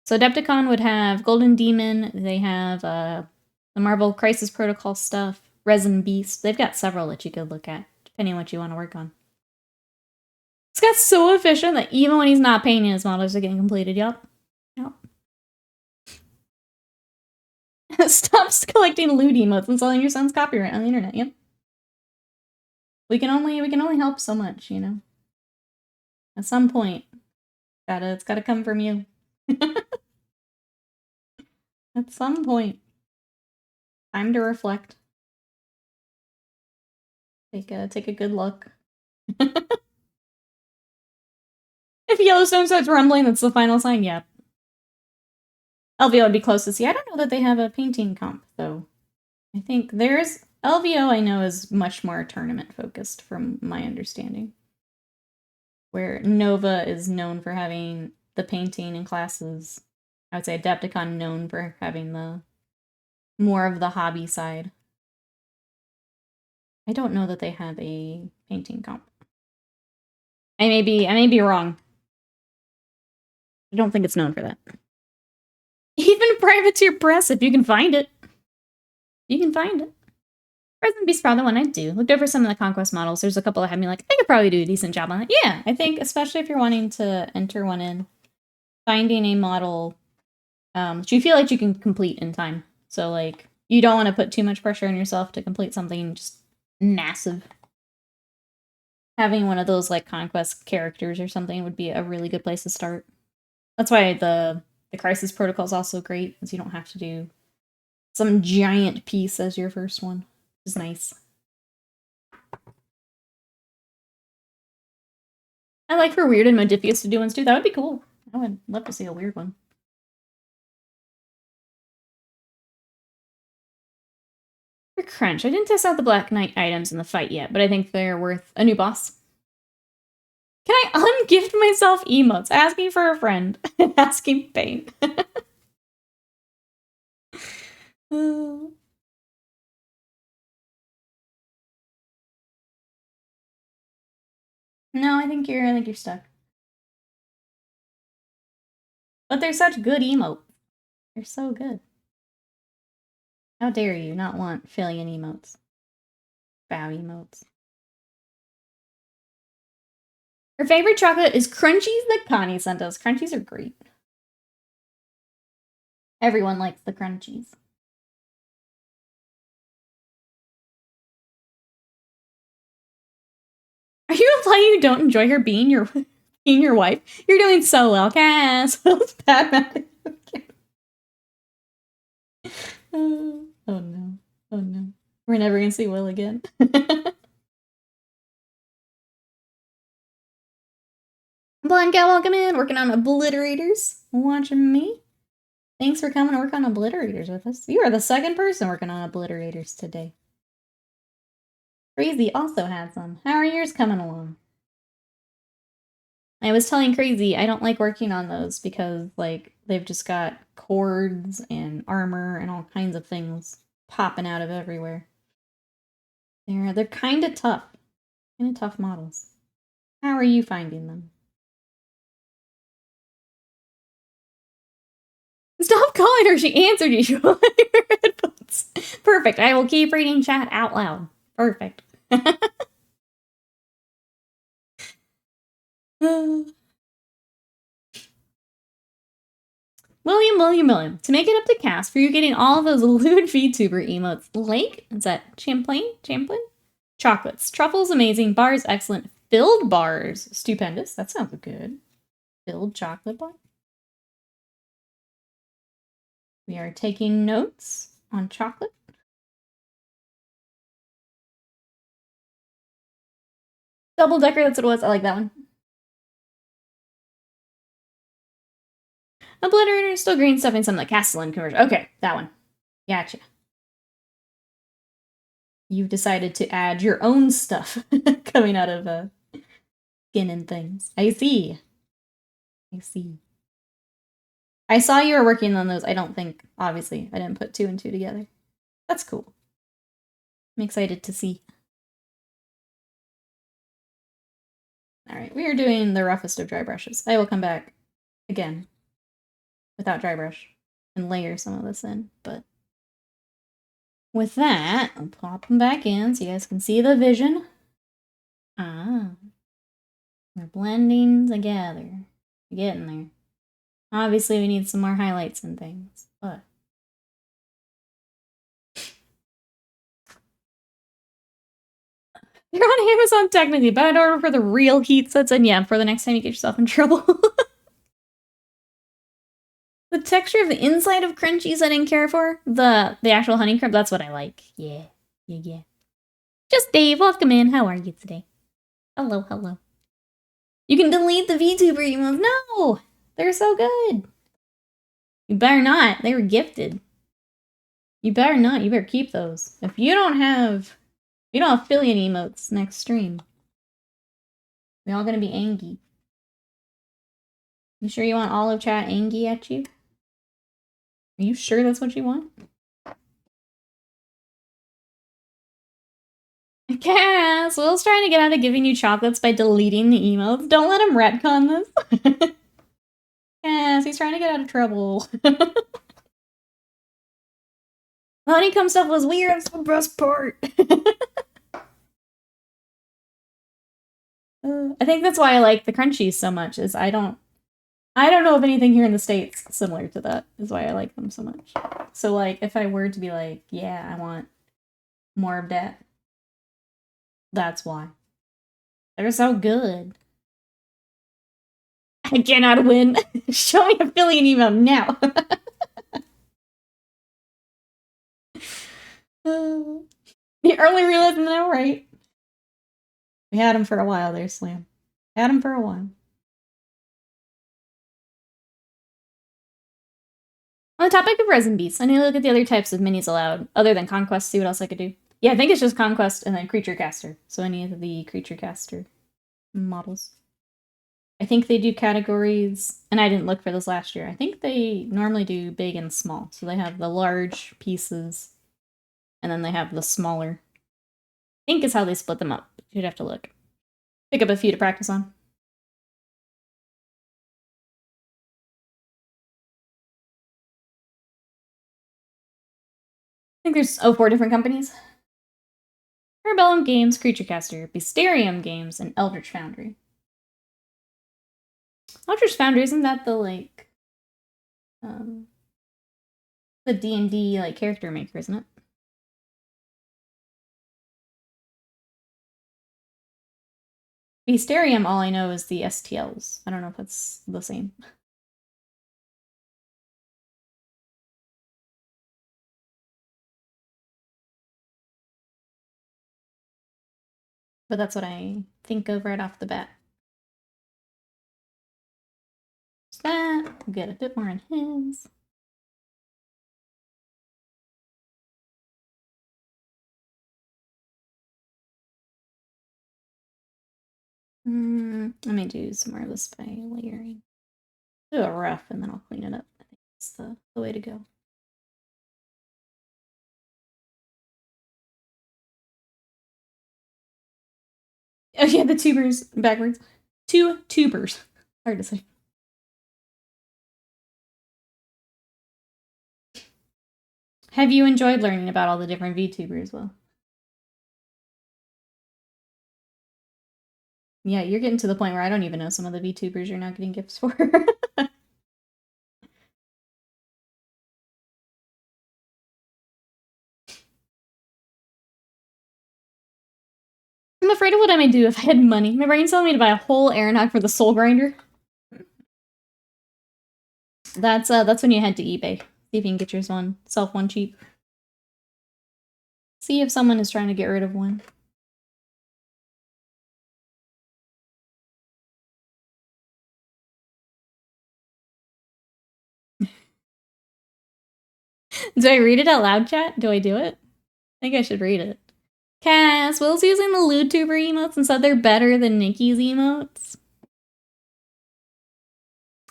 So Adepticon would have Golden Demon. They have the Marvel Crisis Protocol stuff. Resin Beast. They've got several that you could look at, depending on what you want to work on. It's got so efficient that even when he's not painting, his models are getting completed. Yep. Stop collecting loot emotes and selling your son's copyright on the internet. Yep. We can only help so much, you know. At some point, it's gotta come from you. At some point, time to reflect. Take a good look. If Yellowstone starts rumbling, that's the final sign. Yep. LVO would be close to see. I don't know that they have a painting comp, though. I think there's... LVO, I know, is much more tournament-focused, from my understanding. Where Nova is known for having the painting in classes. I would say Adepticon known for having the... more of the hobby side. I don't know that they have a painting comp. I may be wrong. I don't think it's known for that. Even Privateer Press, if you can find it. You can find it. Resin Beast's probably the one I'd do. Looked over some of the Conquest models. There's a couple that had me like, I could probably do a decent job on it. Yeah, I think, especially if you're wanting to enter one in, finding a model that you feel like you can complete in time. So, like, you don't want to put too much pressure on yourself to complete something just massive. Having one of those, like, Conquest characters or something would be a really good place to start. That's why the Crisis Protocol is also great, because you don't have to do some giant piece as your first one. Which is nice. I like for weird and modifious to do ones too. That would be cool. I would love to see a weird one. For Crunch, I didn't test out the Black Knight items in the fight yet, but I think they're worth a new boss. Can I ungift myself emotes? Asking for a friend. Asking pain. No, I think you're stuck. But they're such good emotes. They're so good. How dare you not want Fillion emotes? Bow emotes. Her favorite chocolate is Crunchies that Connie sent us. Crunchies are great. Everyone likes the Crunchies. Are you implying you don't enjoy her being your wife? You're doing so well, Cass. Bad. Oh no. Oh no. We're never gonna see Will again. Blonde Gal, welcome in. Working on obliterators. Watching me. Thanks for coming to work on obliterators with us. You are the second person working on obliterators today. Crazy also had some. How are yours coming along? I was telling Crazy I don't like working on those because, like, they've just got cords and armor and all kinds of things popping out of everywhere. They're kind of tough. Kind of tough models. How are you finding them? Stop calling her. She answered you. Perfect. I will keep reading chat out loud. Perfect. William. To make it up to Cass for you getting all of those lewd VTuber emotes. Lake? Is that Champlain? Chocolates. Truffles amazing. Bars excellent. filled bars. Stupendous. That sounds good. Filled chocolate bar. We are taking notes on chocolate. Double decker, that's what it was. I like that one. Obliterator, still green, stuffing some of the Castellan conversion. Okay, that one. Gotcha. You've decided to add your own stuff coming out of skin and things. I see. I see. I saw you were working on those. I don't think, obviously, I didn't put 2 and 2 together. That's cool. I'm excited to see. Alright, we are doing the roughest of dry brushes. I will come back again without dry brush and layer some of this in, but with that, I'll pop them back in so you guys can see the vision. Ah. We're blending together. We're getting there. Obviously, we need some more highlights and things, but you're on Amazon technically, but I'd order for the real heat sets, and yeah, for the next time you get yourself in trouble. The texture of the inside of Crunchies I didn't care for. The actual honeycomb, that's what I like. Yeah. Yeah. Just Dave, welcome in. How are you today? Hello. You can delete the VTuber emotes. No! They're so good. You better not. They were gifted. You better not. You better keep those. If you don't have affiliate emotes next stream, we're all gonna be angry. You sure you want all of chat angry at you? Are you sure that's what you want? Cass, Will's trying to get out of giving you chocolates by deleting the emotes. Don't let him retcon this. Cass, he's trying to get out of trouble. The honeycomb stuff was weird. That's the best part. I think that's why I like the crunchies so much. Is I don't know of anything here in the States similar to that. Is why I like them so much. So like, if I were to be like, yeah, I want more of that. That's why. They're so good. I cannot win. Show me affiliate email now. The early realism now, right? We had him for a while there, Slam. Had him for a while. On the topic of resin beasts, I need to look at the other types of minis allowed, other than Conquest, see what else I could do. Yeah, I think it's just Conquest and then Creature Caster. So any of the Creature Caster models. I think they do categories, and I didn't look for this last year. I think they normally do big and small. So they have the large pieces, and then they have the smaller. I think is how they split them up. You'd have to look. Pick up a few to practice on. I think there's 4 different companies. Parabellum Games, Creature Caster, Beasterium Games, and Eldritch Foundry. Eldritch Foundry, isn't that the, like, the D&D, like, character maker, isn't it? Beasterium, all I know is the STLs. I don't know if it's the same. But that's what I think of right off the bat. Just that. We'll get a bit more on his. Let me do some more of this by layering. Do a rough and then I'll clean it up. I think that's the way to go. Oh yeah, the tubers backwards. 2 tubers. Hard to say. Have you enjoyed learning about all the different VTubers, Will? Yeah, you're getting to the point where I don't even know some of the VTubers you're not getting gifts for. I'm afraid of what I might do if I had money. My brain's telling me to buy a whole Aeronaught for the Soul Grinder. That's when you head to eBay. See if you can get yourself one cheap. See if someone is trying to get rid of one. Do I read it out loud, chat? Do I do it? I think I should read it. Cass, Will's using the LewTuber emotes and said they're better than Nikki's emotes.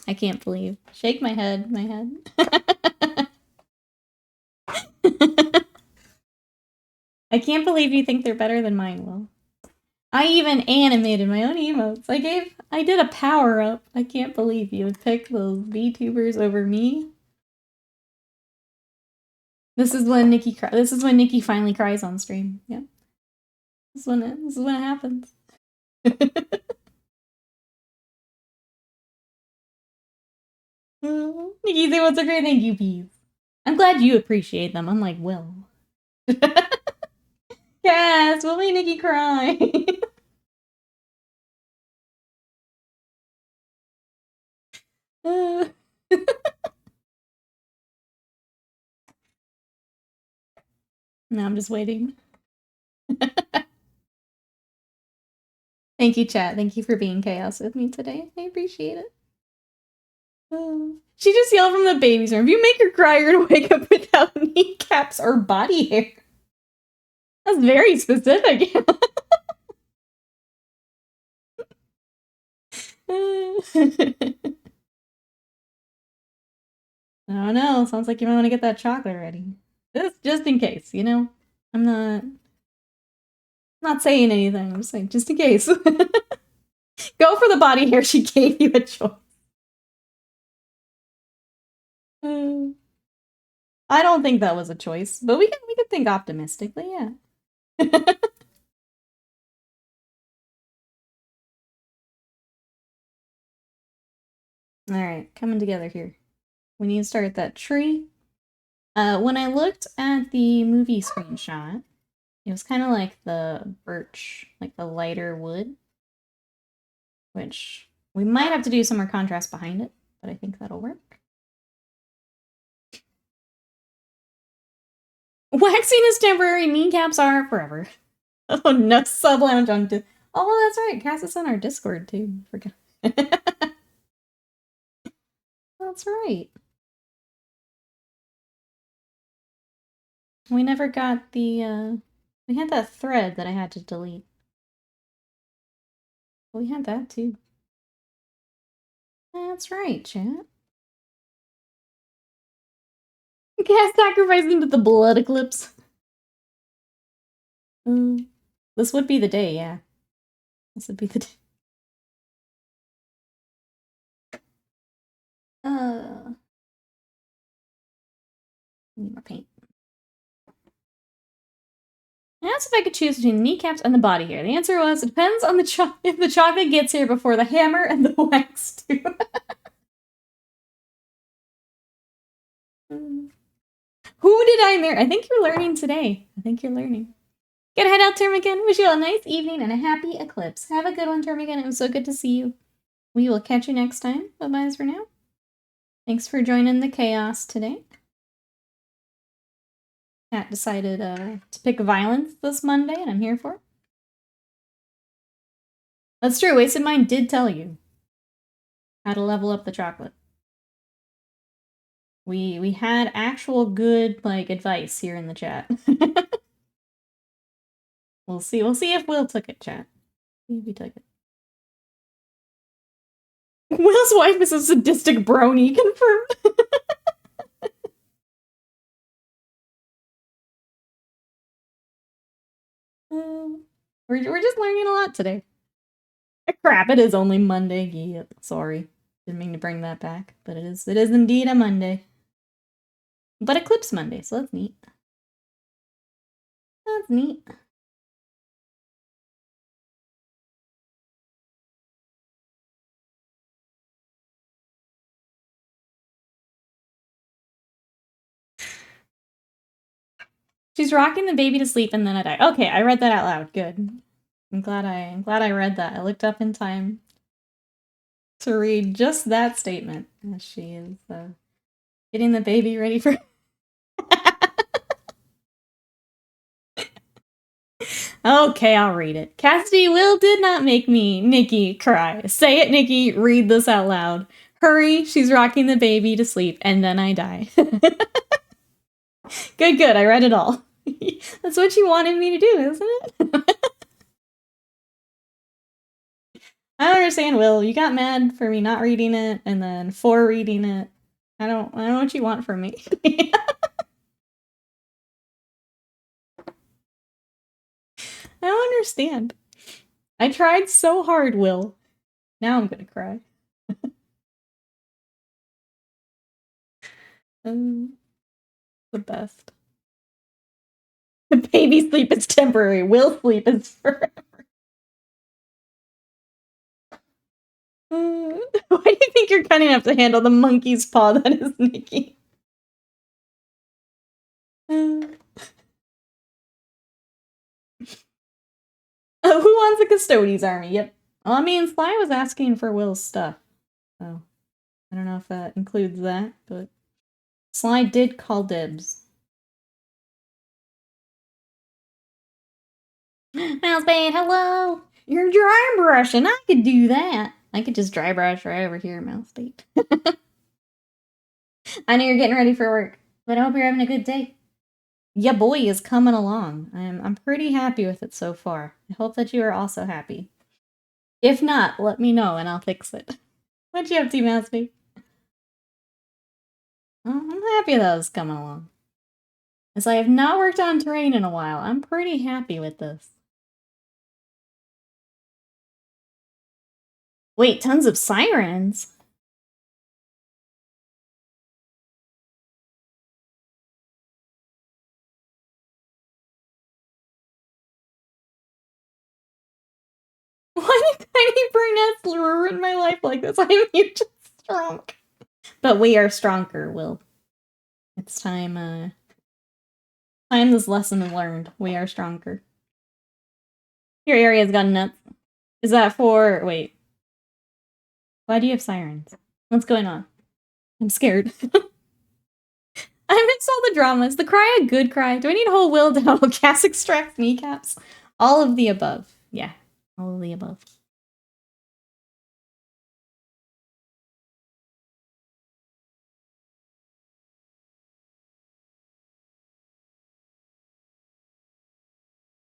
I can't believe. Shake my head, I can't believe you think they're better than mine, Will. I even animated my own emotes. I did a power up. I can't believe you would pick those VTubers over me. This is when Nikki finally cries on stream. Yep. This is when it happens. Nikki's emotes are great. Thank you, Peas. I'm glad you appreciate them, unlike Will. Yes, we'll make Nikki cry. No, I'm just waiting. Thank you, chat. Thank you for being chaos with me today. I appreciate it. She just yelled from the baby's room. If you make her cry, you're gonna wake up without kneecaps or body hair. That's very specific. I don't know. Sounds like you might want to get that chocolate ready. Just in case, you know? I'm not saying anything. I'm just saying, just in case. Go for the body hair. She gave you a choice. I don't think that was a choice, but we can think optimistically, yeah. Alright, coming together here. We need to start that tree. When I looked at the movie screenshot, it was kind of like the birch, like the lighter wood, which we might have to do some more contrast behind it, but I think that'll work. Waxing is temporary, kneecaps are forever. Oh no, sub lounge on oh, that's right, Cass is on our Discord too. Forgot. That's right. We never got the, we had that thread that I had to delete. We had that too. That's right, chat. Cass sacrificed into the blood eclipse. This would be the day, yeah. This would be the day. Need more paint. I asked if I could choose between the kneecaps and the body hair. The answer was, it depends on if the chocolate gets here before the hammer and the wax do. Who did I marry? I think you're learning today. I think you're learning. Gotta head out, Termican. Wish you all a nice evening and a happy eclipse. Have a good one, Termican. It was so good to see you. We will catch you next time. Bye-byes for now. Thanks for joining the chaos today. Cat decided to pick violence this Monday, and I'm here for it. That's true. Wasted Mind did tell you how to level up the chocolate. We had actual good, like, advice here in the chat. We'll see if Will took it, chat. See if he took it. Will's wife is a sadistic brony, confirmed. We're just learning a lot today. Crap, it is only Monday. Yeah, sorry. Didn't mean to bring that back, but it is indeed a Monday. But Eclipse Monday, so that's neat. That's neat. She's rocking the baby to sleep and then I die. Okay, I read that out loud. Good. I'm glad I read that. I looked up in time to read just that statement. As she is getting the baby ready for. Okay, I'll read it. Cassidy Will did not make me, Nikki, cry. Say it, Nikki. Read this out loud. Hurry, she's rocking the baby to sleep, and then I die. Good, I read it all. That's what you wanted me to do, isn't it? I don't understand, Will. You got mad for me not reading it, and then for reading it. I don't know what you want from me. I don't understand. I tried so hard, Will. Now I'm gonna cry. The best. The baby sleep is temporary. Will sleep is forever. Why do you think you're cunning enough to handle the monkey's paw that is Nikki? Oh, who wants a Custodes army? Yep. Well, I mean, Sly was asking for Will's stuff. So, I don't know if that includes that, but Sly did call dibs. Mousebait, hello! You're dry brushing. I could do that. I could just dry brush right over here, Mousebait. I know you're getting ready for work, but I hope you're having a good day. Yeah, boy is coming along. I'm pretty happy with it so far. I hope that you are also happy. If not, let me know and I'll fix it. What you up to, Mousebait? Oh, I'm happy that it's coming along. As I have not worked on terrain in a while, I'm pretty happy with this. Wait, tons of sirens? Why did tiny brunettes ruin my life like this? I'm just strong. But we are stronger, Will. It's time, this lesson is learned. We are stronger. Your area's gone nuts. Is that for... Wait. Why do you have sirens? What's going on? I'm scared. I missed all the dramas. The cry a good cry. Do I need to hold Will down while Cass extracts kneecaps? All of the above. Yeah. All of the above.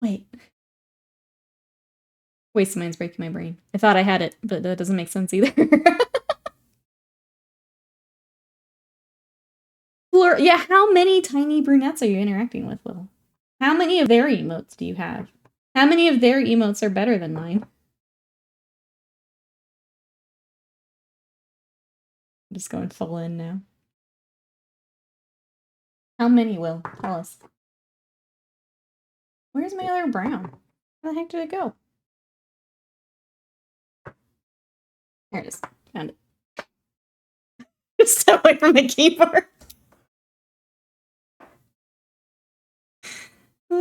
Wait. Waste of mine's breaking my brain. I thought I had it, but that doesn't make sense either. Yeah, how many tiny brunettes are you interacting with, Will? How many of their emotes do you have? How many of their emotes are better than mine? I'm just going full in now. How many, Will? Tell us. Where's my other brown? Where the heck did it go? There it is. Found it. Just step away from the keyboard. I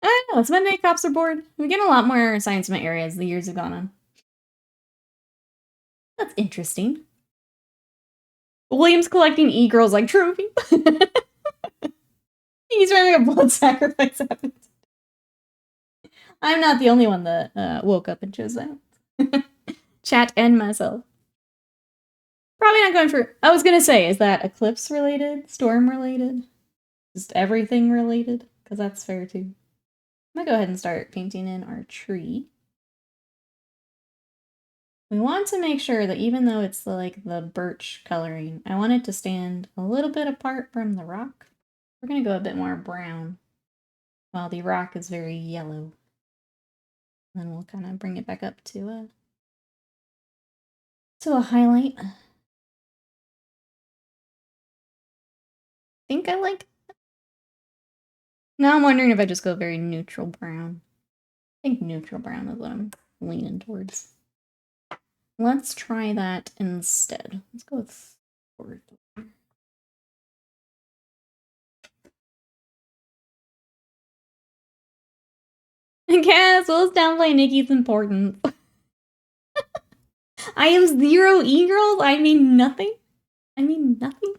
don't know. It's Monday. Cops are bored. We get a lot more science in my area as the years have gone on. That's interesting. William's collecting e-girls like trophy. He's having a blood sacrifice happen. I'm not the only one that woke up and chose that. Chat and myself. Probably not going for... I was gonna say, is that eclipse related? Storm related? Just everything related? Because that's fair too. I'm gonna go ahead and start painting in our tree. We want to make sure that even though it's like the birch coloring, I want it to stand a little bit apart from the rock. We're gonna go a bit more brown while the rock is very yellow. Then we'll kind of bring it back up to a highlight. I think I like... Now I'm wondering if I just go very neutral brown. I think neutral brown is what I'm leaning towards. Let's try that instead. Let's go with forward. Cass, let's downplay Nikki's importance. I have 0 e-girls? I mean nothing? I mean nothing?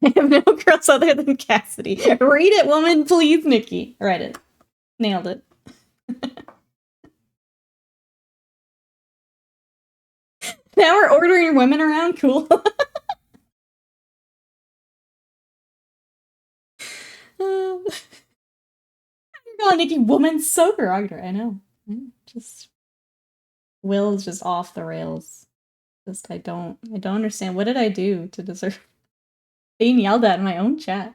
I have no girls other than Cassidy. Read it, woman, please, Nikki. Read it. Nailed it. Now we're ordering women around? Cool. You're calling Nikki woman so derogatory. I know. Just Will's just off the rails. Just I don't understand. What did I do to deserve being yelled at in my own chat?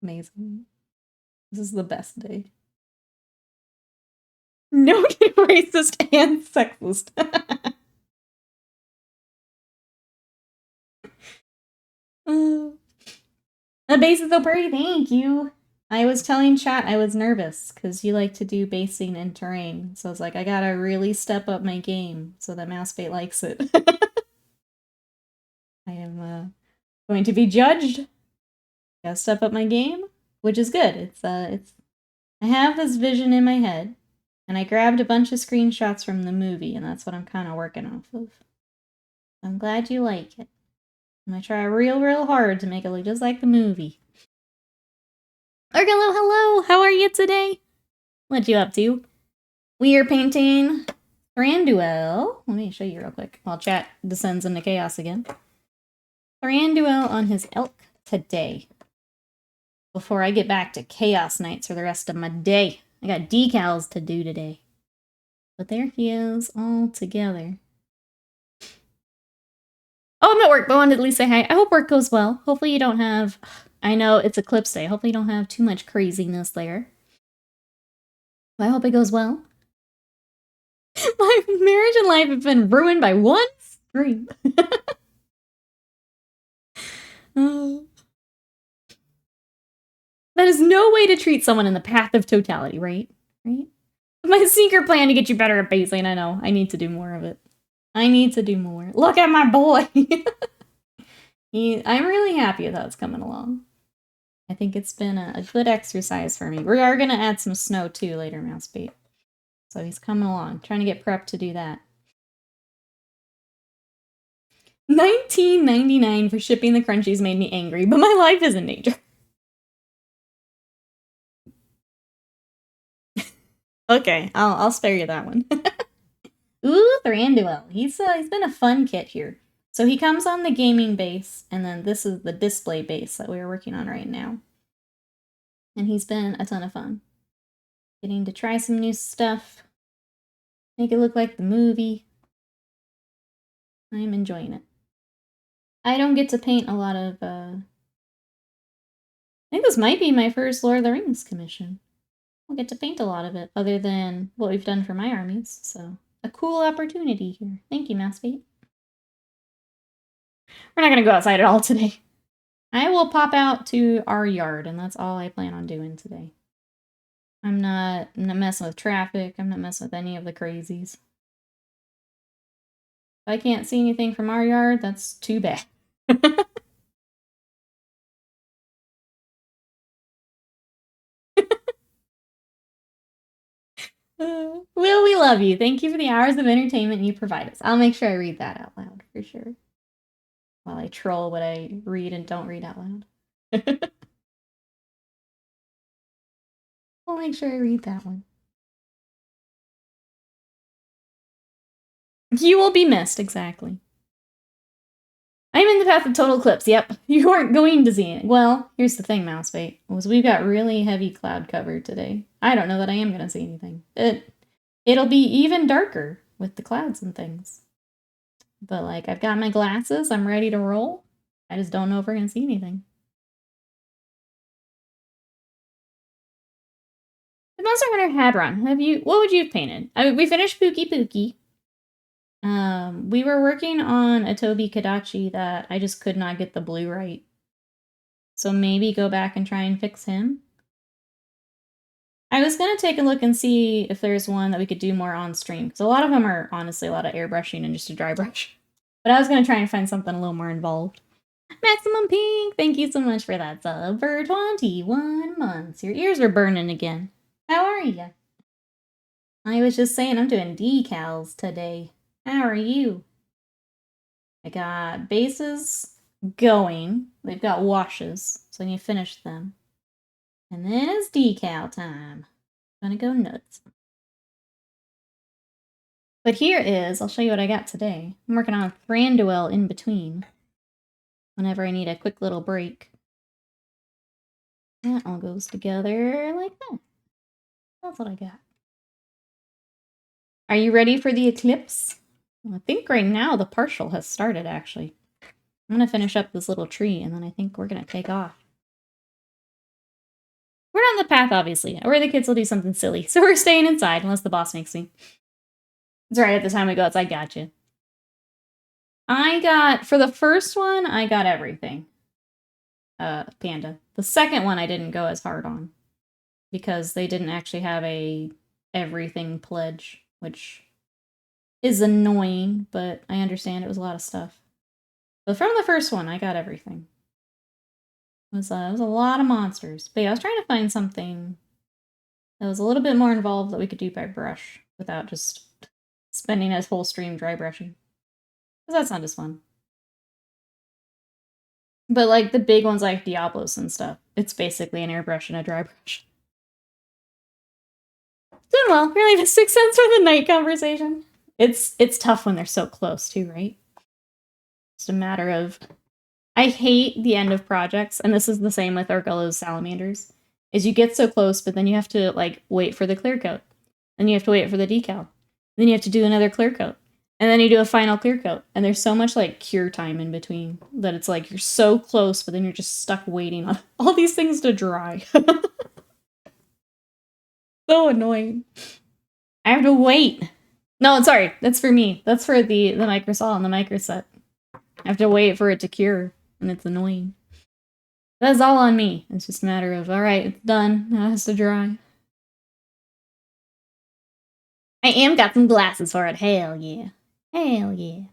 Amazing. This is the best day. Noted racist and sexist. The base is so pretty, thank you. I was telling chat I was nervous because you like to do basing in terrain. So I was like, I gotta really step up my game so that Mousebait likes it. I am going to be judged. Gotta step up my game, which is good. It's I have this vision in my head, and I grabbed a bunch of screenshots from the movie, and that's what I'm kind of working off of. I'm glad you like it. I'm gonna try real hard to make it look just like the movie. Argalo, hello! How are you today? What you up to? We are painting Thranduil. Let me show you real quick while chat descends into chaos again. Thranduil on his elk today. Before I get back to Chaos Nights for the rest of my day. I got decals to do today. But there he is, all together. Oh, I'm at work, but I wanted to at least say hi. I hope work goes well. Hopefully you don't have... I know it's Eclipse Day. Hopefully you don't have too much craziness there. But I hope it goes well. My marriage and life have been ruined by one stream. That is no way to treat someone in the path of totality, right? Right? My secret plan to get you better at basing, I know. I need to do more of it. I need to do more. Look at my boy! I'm really happy with how it's coming along. I think it's been a good exercise for me. We are going to add some snow, too, later, Mousebait. So he's coming along. Trying to get prepped to do that. $19.99 for shipping the crunchies made me angry, but my life is in danger. Okay, I'll spare you that one. Ooh, Thranduil. He's been a fun kit here. So he comes on the gaming base, and then this is the display base that we're working on right now. And he's been a ton of fun. Getting to try some new stuff. Make it look like the movie. I'm enjoying it. I don't get to paint a lot of, I think this might be my first Lord of the Rings commission. I'll get to paint a lot of it, other than what we've done for my armies, so a cool opportunity here. Thank you, Mousebait. We're not gonna go outside at all today. I will pop out to our yard, and that's all I plan on doing today. I'm not messing with traffic. I'm not messing with any of the crazies. If I can't see anything from our yard, that's too bad. Will, we love you. Thank you for the hours of entertainment you provide us. I'll make sure I read that out loud, for sure. While I troll what I read and don't read out loud. I'll make sure I read that one. You will be missed, exactly. I'm in the path of total eclipse. Yep, you aren't going to see it. Well, here's the thing, Mousebait, was we've got really heavy cloud cover today. I don't know that I am going to see anything. It'll be even darker with the clouds and things. But, like, I've got my glasses. I'm ready to roll. I just don't know if we're going to see anything. The Monster Hunter had run. What would you have painted? We finished Pookie Pookie. We were working on a Toby Kadachi that I just could not get the blue right. So maybe go back and try and fix him. I was going to take a look and see if there's one that we could do more on stream. Because a lot of them are honestly a lot of airbrushing and just a dry brush. But I was going to try and find something a little more involved. Maximum Pink, thank you so much for that sub for 21 months. Your ears are burning again. How are you? I was just saying I'm doing decals today. How are you? I got bases going. They've got washes, so I need to finish them. And then it's decal time. Gonna go nuts. But here is, I'll show you what I got today. I'm working on Thranduil in between. Whenever I need a quick little break. That all goes together like that. That's what I got. Are you ready for the eclipse? Well, I think right now the partial has started, actually. I'm gonna finish up this little tree, and then I think we're gonna take off. We're on the path, obviously, or the kids will do something silly, so we're staying inside, unless the boss makes me. It's right at the time we go outside, gotcha. For the first one, I got everything. Panda. The second one I didn't go as hard on, because they didn't actually have a everything pledge, which is annoying, but I understand it was a lot of stuff. But from the first one, I got everything. It was a lot of monsters. But yeah, I was trying to find something that was a little bit more involved that we could do by brush without just spending a whole stream dry brushing. Because that's not as fun. But like the big ones like Diablos and stuff, it's basically an airbrush and a dry brush. Doing well. Really the 6 cents for the night conversation. It's tough when they're so close too, right? Just a matter of... I hate the end of projects, and this is the same with Argolo's salamanders, is you get so close, but then you have to, like, wait for the clear coat. Then you have to wait for the decal. Then you have to do another clear coat. And then you do a final clear coat. And there's so much, like, cure time in between that it's like you're so close, but then you're just stuck waiting on all these things to dry. So annoying. I have to wait. No, sorry. That's for me. That's for the microsol and the microset. I have to wait for it to cure, and it's annoying. That's all on me. It's just a matter of, alright, it's done. Now it has to dry. I am got some glasses for it. Hell yeah. Hell yeah.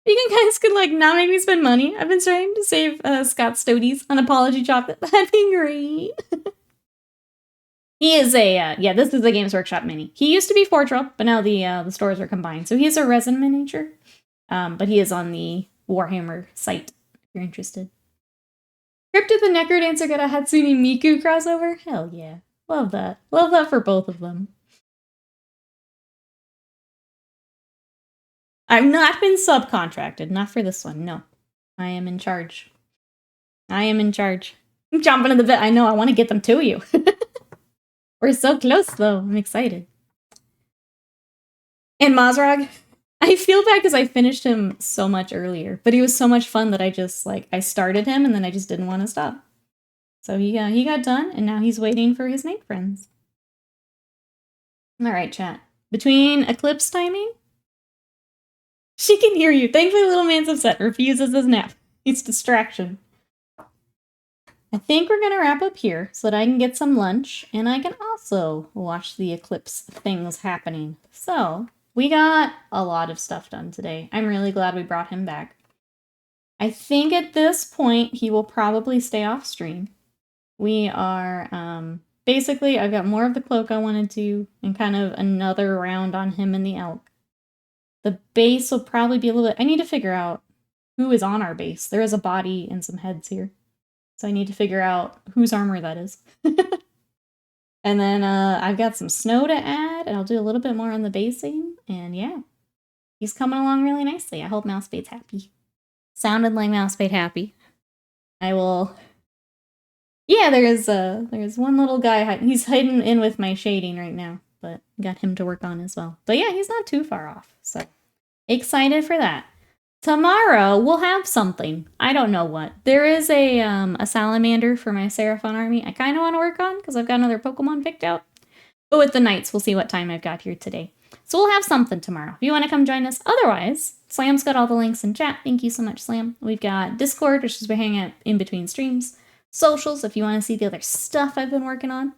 You guys could, like, not make me spend money. I've been trying to save Scott Stoties on Apology Chocolate. That'd be great. He is a, yeah, this is a Games Workshop mini. He used to be Fortrell, but now the stores are combined. So he is a resin miniature. But he is on the Warhammer site, if you're interested. Cryptid the Necrodancer got a Hatsune Miku crossover? Hell yeah. Love that. Love that for both of them. I've not been subcontracted. Not for this one, no. I am in charge. I am in charge. I'm chomping at the bit. I know, I want to get them to you. We're so close, though. I'm excited. And Mazrog, I feel bad because I finished him so much earlier, but he was so much fun that I just, like, I started him and then I just didn't want to stop. So he got done, and now he's waiting for his night friends. Alright, chat. Between eclipse timing? She can hear you. Thankfully, little man's upset. Refuses his nap. It's distraction. I think we're going to wrap up here so that I can get some lunch, and I can also watch the eclipse things happening. So, we got a lot of stuff done today. I'm really glad we brought him back. I think at this point, he will probably stay off stream. We are, basically, I've got more of the cloak I wanted to, and kind of another round on him and the elk. The base will probably be a little bit... I need to figure out who is on our base. There is a body and some heads here. So I need to figure out whose armor that is. And then I've got some snow to add, and I'll do a little bit more on the basing. And yeah, he's coming along really nicely. I hope Mousebait's happy. Sounded like Mousebait happy. I will... Yeah, there's one little guy. He's hidden in with my shading right now, but got him to work on as well. But yeah, he's not too far off, so excited for that. Tomorrow we'll have something. I don't know what. There is a salamander for my Seraphon army. I kind of want to work on because I've got another Pokemon picked out. But with the Knights, we'll see what time I've got here today. So we'll have something tomorrow if you want to come join us. Otherwise, Slam's got all the links in chat. Thank you so much, Slam. We've got Discord, which is where we hang out in between streams. Socials, if you want to see the other stuff I've been working on.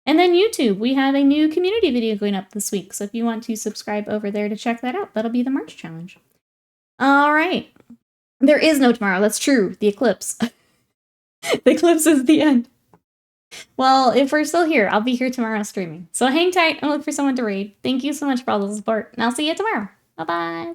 And then YouTube, we have a new community video going up this week. So if you want to subscribe over there to check that out, that'll be the March challenge. All right. There is no tomorrow. That's true. The eclipse. The eclipse is the end. Well, if we're still here, I'll be here tomorrow streaming. So hang tight and look for someone to raid. Thank you so much for all the support, and I'll see you tomorrow. Bye-bye.